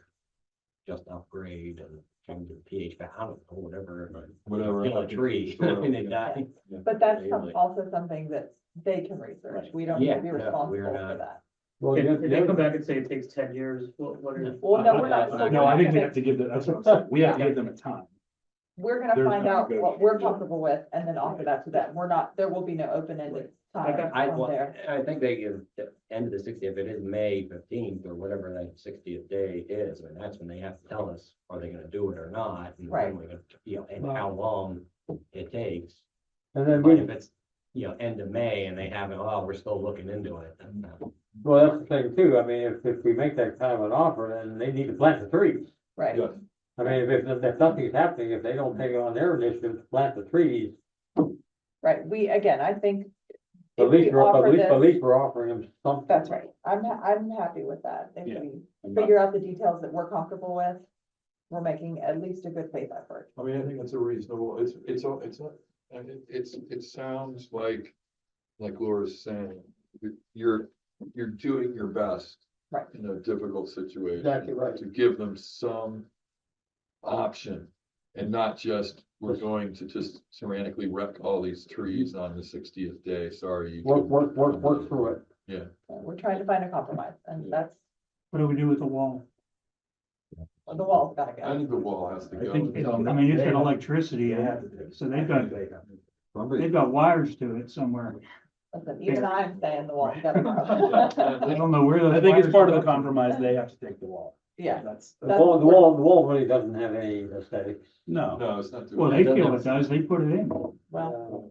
just upgrade and change the pH, I don't know, whatever. Whatever. Kill a tree, and it die. But that's Really. also something that they can research, we don't need to be Yeah, no, responsible we're for not. that. Well, If they come back and say it takes 10 years, what are? Well, no, we're not. No, I think we have to give them, that's what I'm saying, we have to give them a time. We're gonna There's find no out what we're negotiation. comfortable with and then offer that to them, we're not, there will be no open-ended time on there. I think they give the end of the 60th, if it is May 15th or whatever that 60th day is, and that's when they have to tell us, are they gonna do it or not? And Right. when we're gonna, you know, and how long it takes. And then But we, if it's, you know, end of May and they haven't, oh, we're still looking into it. then, well, that's the thing too. I mean, if we make that kind of an offer, then they need to plant the trees. Right, Yes. I mean, if nothing's happening, if they don't take it on their initiative to plant the trees, right, again, I think. at if we least, offer this- at least we're offering them something. That's right, I'm happy with that, if Yeah. we I'm not- figure out the details that we're comfortable with, we're making at least a good faith effort. I mean, I think it's a reasonable, it sounds like Laura's saying, you're doing your best. Right. In a difficult situation. Exactly right. To give them some option and not just, we're going to just tyrannically wreck all these trees on the 60th day, sorry. you Work couldn't- through it. Yeah. We're trying trying to find a compromise, and that's, What do we do with the wall? the wall's gotta I go. think the wall has to I go. think, I mean, it's got electricity in it, so they've got wires to it somewhere. Listen, even I'm saying the wall's gotta go. I don't know where those. I think it's wires part of the Uh, go. compromise, they have to take the wall. Yeah, That's, The wall really doesn't have any aesthetics. no. No, it's not. Well, they feel it does, they put it in. well,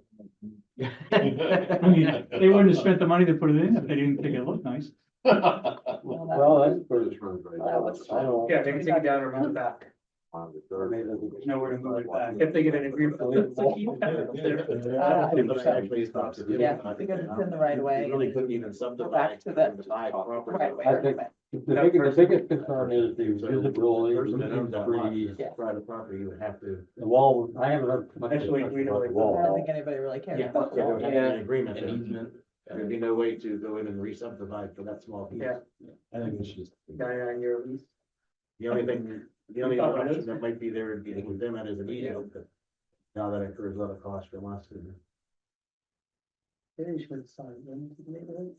I mean, they wouldn't have spent the money to put it in if they didn't think it looked nice. Well, that's. that was. I don't. Yeah, they can take it down or move it back. There's nowhere to move it back. If they get an agreement. to leave the wall. Yeah, because it's in the right of way. Really couldn't even Go back to the right of way I think argument. the biggest concern is the visibility, Person that owns that lot, trees, Yeah. private property, you would have to. the wall, I haven't heard much Actually, discussion we don't about the like I don't wall. think anybody really cares Yeah, about the there wall. would have to be Yeah. an agreement, An there. easement. There'd be no way to go in and re-subdivide for that small piece. Yeah. I think it's just. 99-year lease. The only thing, the only option that might be there would be with them as an easement, but now that incurs a lot of cost from us. They should sign them to the neighborhood.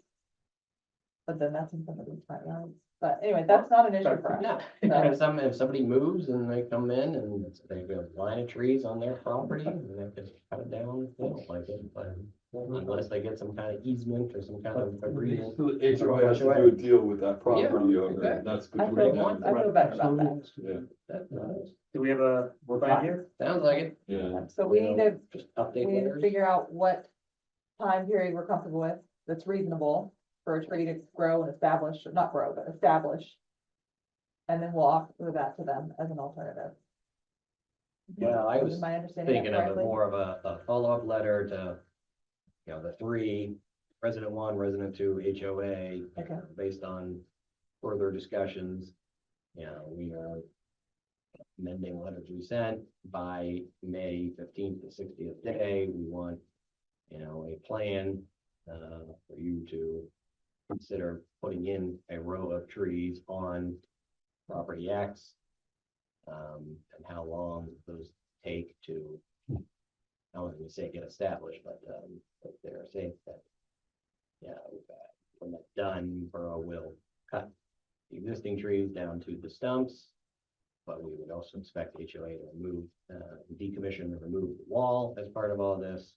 But then that's in somebody's front yard. But anyway, that's not an issue for us. No, if somebody moves and they come in and they've got a line of trees on their property, and they can cut it down if they don't like it, but unless they get some kind of easement or some kind of agreement. So the HOA has to do a deal with that property owner, okay. and that's I between feel, them. I feel better about that. Yeah, Do we have a plan here? Sounds like it. yeah. So we need to, Just update we need to letters. figure out what time period we're comfortable with, that's reasonable for a tree to grow and establish, not grow, but establish. And then we'll offer that to them as an alternative. Well, I was Am I understanding that thinking of it correctly? more of a follow-up letter to, the three, resident one, resident two, HOA. Okay. Based on further discussions, we are amending letters we sent by May 15th to 60th day. We want, a plan, for you to consider putting in a row of trees on property X. And how long those take to, I wasn't gonna say get established, but they're safe that. When that's done, Borough will cut the existing trees down to the stumps. But we would also expect HOA to remove, decommission and remove the wall as part of all this.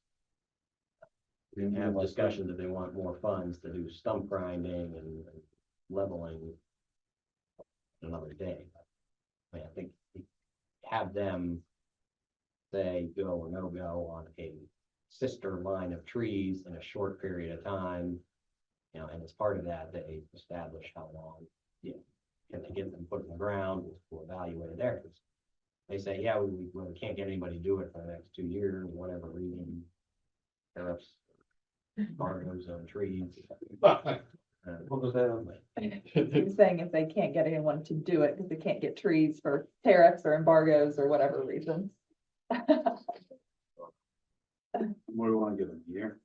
We can have discussions if they want more funds to do stump grinding and leveling another day. I mean, I think we have them say go or no go on a sister line of trees in a short period of time. And as part of that, they establish how long, and to get them put in the ground, we'll evaluate it there. They say, yeah, we can't get anybody to do it for the next 2 years, whatever reason. Tariffs, cargoes on trees. What was that? He's saying if they can't get anyone to do it, because they can't get trees for tariffs or embargoes or whatever reasons. What do we wanna give them, a year?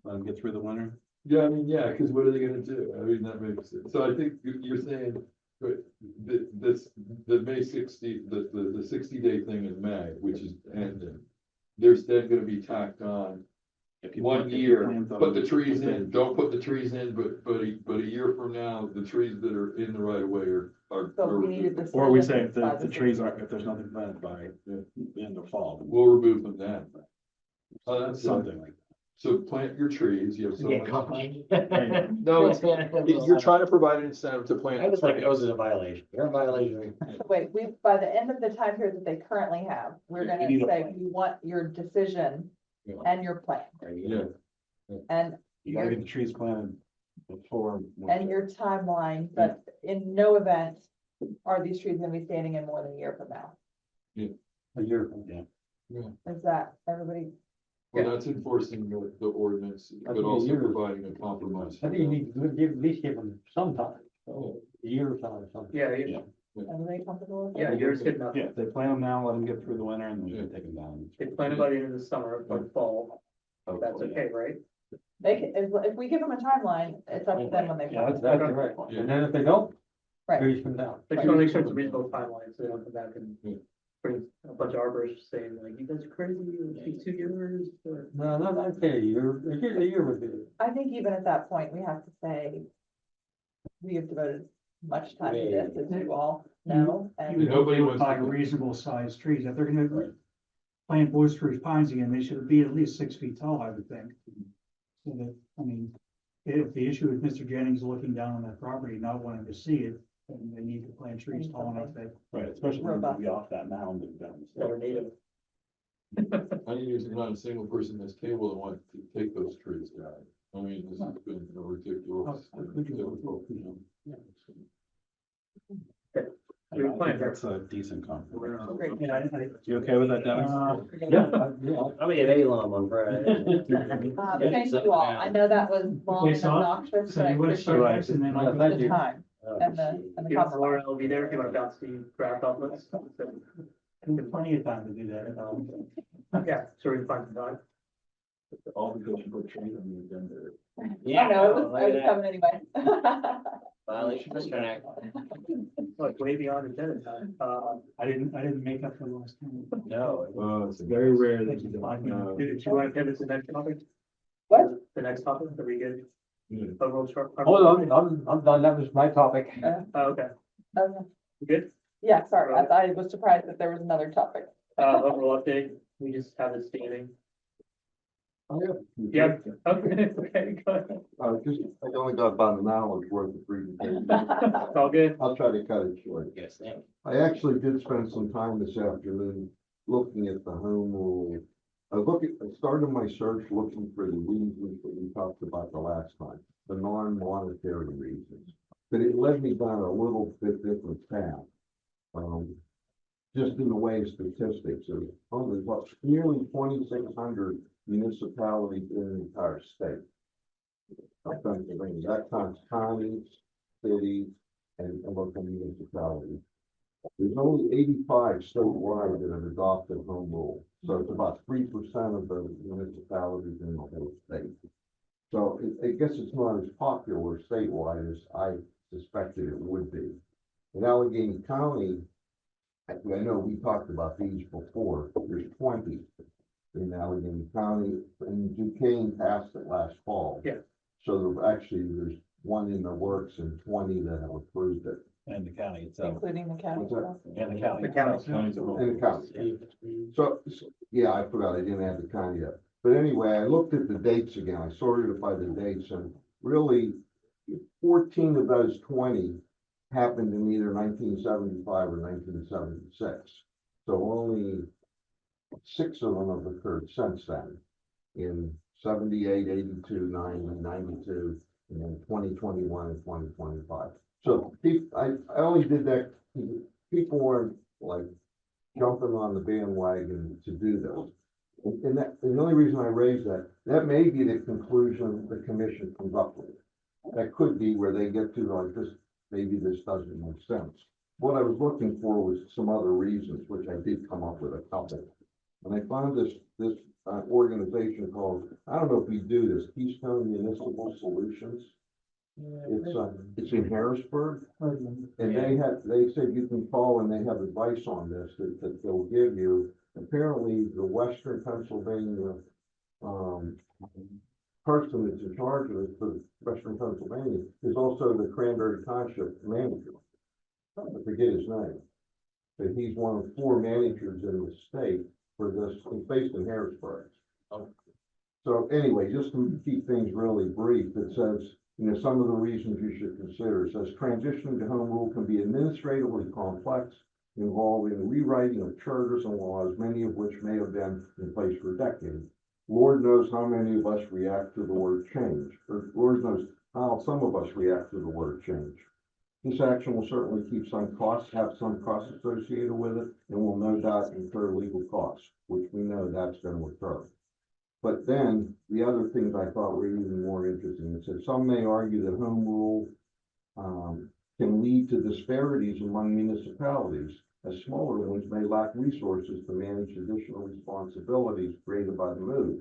Let them get through the winter? Yeah, I mean, yeah, because what are they gonna do? I mean, that makes sense. So I think you're saying, but the May 60, the 60-day thing in May, which is ending. There's then gonna be tacked on If you 1 plant- if you year, plant them- put the trees in, don't put the trees in, but a year from now, the trees that are in the right of way are. So we needed this. Or we say if by the trees aren't, if there's nothing planted by the end of fall, We'll remove them then. Oh, that's something like So plant your trees, you have so Yeah, much. come. No, you're trying to provide an incentive to plant. I was like, it was a violation. You're a violation. Wait, by the end of the time period that they currently have, we're You gonna need a say, plan. we want your decision and your plan, Yeah, and You gotta get the trees planted before. and your timeline, but in no event are these trees gonna be standing in more than a year from now. A year. Yeah. Is that everybody? well, that's enforcing the ordinance, I but think a also year. providing a compromise. I think you need to give, at least give them some time, a year or time or something. Yeah, Everybody comfortable with yeah, it? yours good enough. Yeah, if they plant them now, let them get through the winter and then take them down. They plan by the end of the summer or fall, that's okay, right? They can, if we give them a timeline, it's up to them when they. Yeah, plant. That's correct. And then if they don't, Right. trees come down. They just wanna make sure it's a reasonable timeline, so they don't come back and Pretty, a bunch of arborists saying like, you guys are crazy, it takes 2 years, or. No, no, I'd say a year would be. I think even at that point, we have to say, we have devoted much time to this, as you all know, You and would Nobody nobody wants to buy do- reasonable sized trees. If they're gonna plant blue spruce pines again, they should be at least 6 feet tall, I would think. So that, I mean, if the issue is Mr. Jennings looking down on that property, not wanting to see it, then they need to plant trees tall enough that. Right, especially when you be off that mound and down. Or native. I mean, there's not a single person at this table that wants to take those trees down. I mean, this has been a ridiculous. We were planning That's a decent compliment. great. Yeah, You okay with that, Dennis? I'll be at A-Lom on Friday. Thank you all, I know that was long Okay, and so- obnoxious, So but I you want to start appreciate next and then I'll go. Thank the you. time and the Yeah, compromise. Laura will be there if you want to bounce the draft off us. There's plenty of time to do that. Yeah, so we can find some time. All because you put trees on the agenda. I know, I was coming anyway. Violation of Act. Like way beyond agenda time. I didn't make up for last time. No. It's very rare that you Five don't. minutes. Did you want to pivot to the next topic? What? The next topic, are we good? Overall short. Hold on, I'm done, that was my topic. Oh, okay, Okay. You good? Yeah, sorry, I was surprised that there was another topic. Overall update, we just have this standing. Yeah, okay, okay, go ahead. Just, I only got about an hour's worth of presentation. It's all good. I'll try to cut it short. Yes, thank you. I actually did spend some time this afternoon looking at the home rule. I started my search looking for the reasons that we talked about the last time, the non-monetary reasons. But it led me down a little bit different path. Just in the way of statistics, there's only nearly 2,600 municipalities in the entire state. That counts counties, cities, and local municipalities. There's only 85 statewide that have adopted home rule, so it's about 3% of the municipalities in the whole state. So I guess it's not as popular statewide as I suspected it would be. In Allegheny County, I know we talked about these before, there's 20 in Allegheny County, and Duquesne passed it last fall. Yeah. So there's one in the works and 20 that have approved it. And the county itself. Including the county. What's that? And the county. The county. County's a role. And the county. So, yeah, I forgot, I didn't have the county yet. But anyway, I looked at the dates again, I sorted it by the dates, and really 14 of those 20 happened in either 1975 or 1976. So only 6 of them have occurred since then, in 78, 82, 90, 92, and then 2021 and 2025. So I only did that, people weren't like jumping on the bandwagon to do those. And the only reason I raise that may be the conclusion the commission comes up with. That could be where they get to like this, maybe this doesn't make sense. What I was looking for was some other reasons, which I did come up with a couple. And I found this organization called, I don't know if we do this, Keystone Municipal Solutions. It's in Harrisburg, and they said you can call and they have advice on this that they'll give you. Apparently, the Western Pennsylvania, person that's in charge of it for Western Pennsylvania is also the Cranberry Township manager. I forget his name, but he's one of 4 managers in the state for this, he's based in Harrisburg. So anyway, just to keep things really brief, it says, some of the reasons you should consider. It says transitioning to home rule can be administratively complex, involving rewriting of charters and laws, many of which may have been in place for decades. Lord knows how many of us react to the word change, or Lord knows how some of us react to the word change. This action will certainly have some costs associated with it, and will no doubt incur legal costs, which we know that's going to occur. But then the other things I thought were even more interesting. It said some may argue that home rule can lead to disparities among municipalities, as smaller ones may lack resources to manage additional responsibilities created by the move.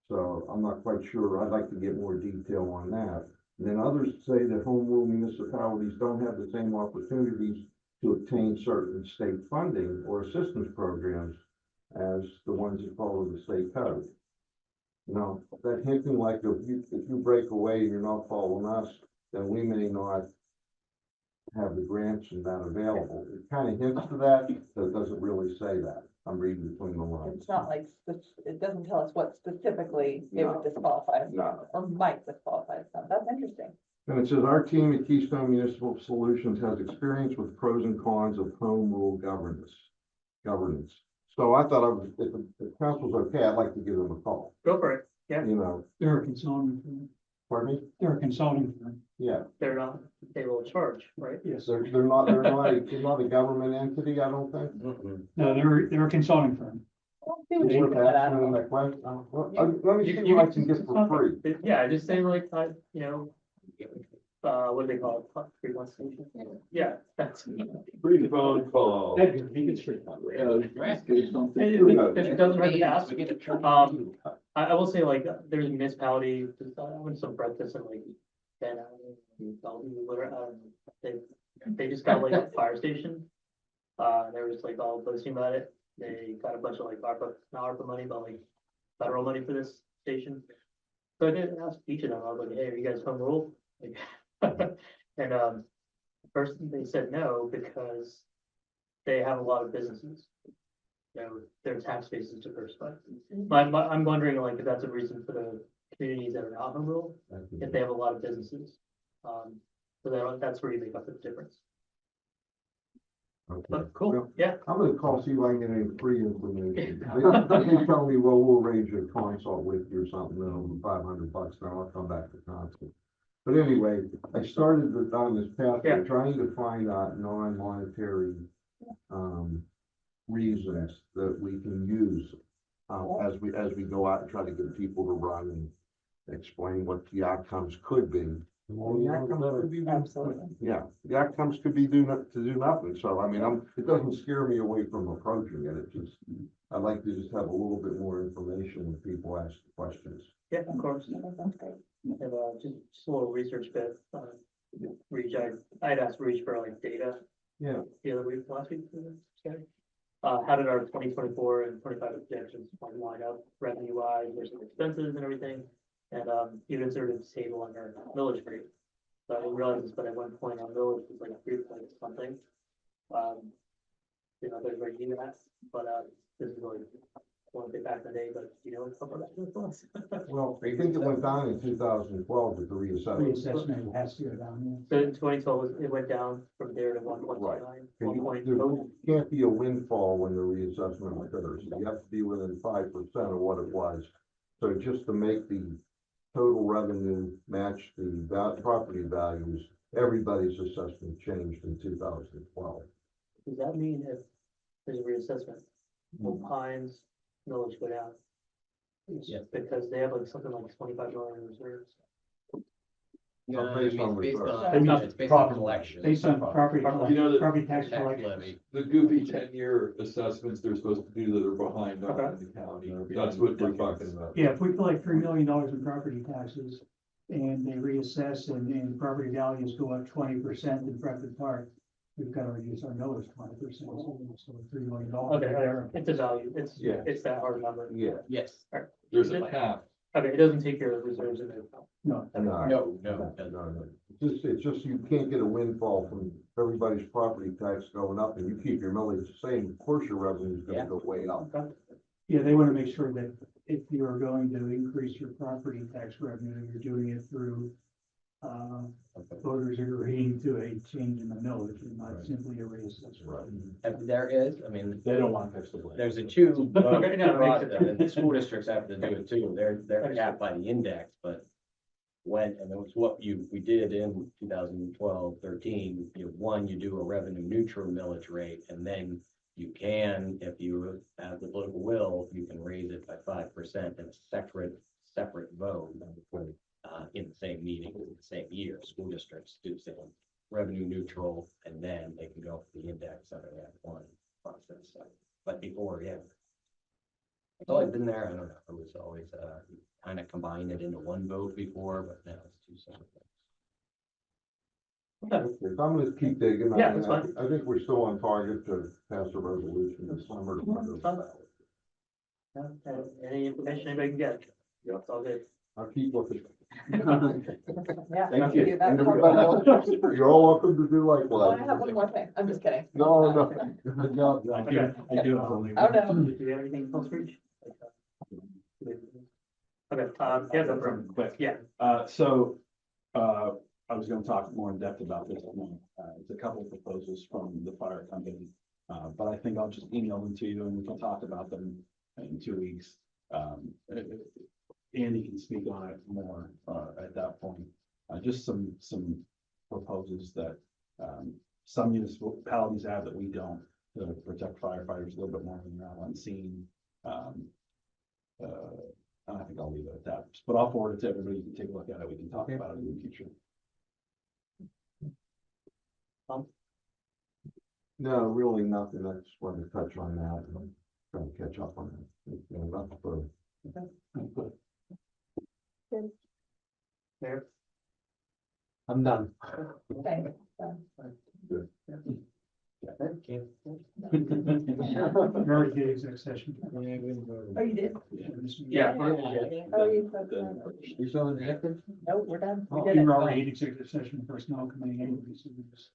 So I'm not quite sure. I'd like to get more detail on that. And then others say that home rule municipalities don't have the same opportunities to obtain certain state funding or assistance programs as the ones that follow the state code. You know, that hinting like if you break away and you're not following us, then we may not have the grants and that available. It kind of hints to that, but it doesn't really say that. I'm reading between the lines. It's not like, it doesn't tell us what specifically it would disqualify us No. from, or might disqualify us from. That's interesting. And it says, our team at Keystone Municipal Solutions has experience with pros and cons of home rule governance. So I thought if the council's okay, I'd like to give them a call, Go for it. Yeah, you know, They're a consulting firm. pardon me? They're a consulting firm. Yeah, they're not, they will charge, right? Yes. they're not a government entity, I don't think. No, they're a consulting firm. Let's see what It's you worth can get out asking of them them. that question. Let me see You what I can get for free. Yeah, just saying like, you know, what do they call it? Free consultation? Yeah, that's. Free phone call. It doesn't hurt to ask. I will say like, there's a municipality, I went to some breakfast and like, Ben, whatever, they just got like a fire station. They were just like all posting about it. They got a bunch of like not ARPA money, but like federal money for this station. So I did ask each of them, I was like, hey, are you guys home rule? Like, and, first they said no, because they have a lot of businesses. You know, their tax base is diversified. I'm wondering like if that's a reason for the communities that are not home rule, if they have a lot of businesses. So that's where you make up the difference. Okay. But cool, Well, yeah. I'm gonna call, see if I can get any free information. They tell me, well, we'll arrange a consult with you or something, then it'll be $500, then I'll come back to council. But anyway, I started on this path Yeah. of trying to find out non-monetary, reasons that we can use, as we go out and try to get people to run and explain what the outcomes could be. And the outcomes could be, Absolutely. yeah, the outcomes could be to do nothing. So, I mean, it doesn't scare me away from approaching it. It just, I'd like to just have a little bit more information when people ask questions. Yeah, of course. That's great. And, just a little research bit, I'd asked Reach for like data Yeah. the other week, last week. Sorry. How did our 2024 and 25 projections line up revenue wise versus expenses and everything? And, even sort of table on our millage rate. So I didn't realize this, but at one point our millage was like 3 point something. You know, there's where you that, but, this is really, I want to get back in the day, but you know, it's something that was. Well, I think it went down in 2012 with the reassessment. Reassessment has to go down. So in 2012, it went down from there to 1.9, There 1.0. can't be a windfall when the reassessment occurs. You have to be within 5% of what it was. So just to make the total revenue match the property values, everybody's assessment changed in 2012. Does that mean if there's a reassessment, will Pines millage go down? Yes. Because they have like something like 25 million in reserves. No, I Based mean, on it's based reserve. on, it's based on Property. collection. Based on property, You know, the property tax Tax collection. levy. the goofy 10-year assessments they're supposed to do that are behind on Okay. in the county, that's what we're talking about. Yeah, if we collect $3 million in property taxes and they reassess and property values go up 20% in Bradford Park, we've got to reduce our millage 20%. So $3 million. Okay, there. it's a value, Yeah. it's that hard number. Yeah. Yes. There's a cap. Okay, it doesn't take your reserves into account. No, No. It's just you can't get a windfall from everybody's property tax going up and you keep your millage the same, of course your revenue is gonna go way up. Okay. yeah, they want to make sure that if you are going to increase your property tax revenue, you're doing it through voters agreeing to a change in the millage and not simply a reassessment. And there is, I mean, They don't want fixed to there's a two, Okay, no, it makes sense. and school districts have to do it too, they're capped by the index, but and it was what we did in 2012, 13, you do a revenue neutral millage rate, and then you can, if you have the political will, you can raise it by 5% in a separate vote. In the same meeting, in the same year, school districts do say revenue neutral, and then they can go for the index under that one process. So, but before, yeah. It's always been there. I don't know. It was always kind of combined it into one vote before, but now it's two separate I'm gonna keep digging. Yeah, that's fine. I think we're still on target to pass a resolution this summer. Any information anybody can get? Yeah, it's all good. I'll keep looking. Yeah. Thank do you. that And for everybody us. else, you're all welcome to do Well, I likewise. have one more thing. I'm just kidding. No, no. Good job, I John. do, I do. have only Oh, one. no. Do you have anything post reach? Okay, yeah, no problem. Quick. Yeah. I was gonna talk more in depth about this. It's a couple of proposals from the fire company. But I think I'll just email them to you and we can talk about them in 2 weeks. Andy can speak on it more, at that point. Just some proposals that, some municipalities have that we don't, to protect firefighters a little bit more when they're out on scene. And I think I'll leave it at that, but I'll forward it to everybody. You can take a look at it. We can talk about it in the future. No, really nothing. I just wanted to touch on that and try to catch up on it. Nothing further. There. I'm done. Thanks. Good. Very good exec session. Oh, you did? Yeah. Oh, you said that. You saw the executive? No, we're done. We Oh, did we it. were already in executive session, personnel committee, anyway, so we just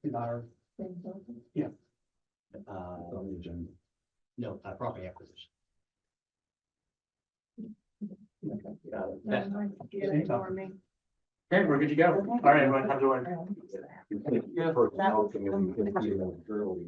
did our, It's on the agenda. No, property acquisition. Okay, we're good to go. All right, everyone, have a good one. Personnel committee, 15 minutes early.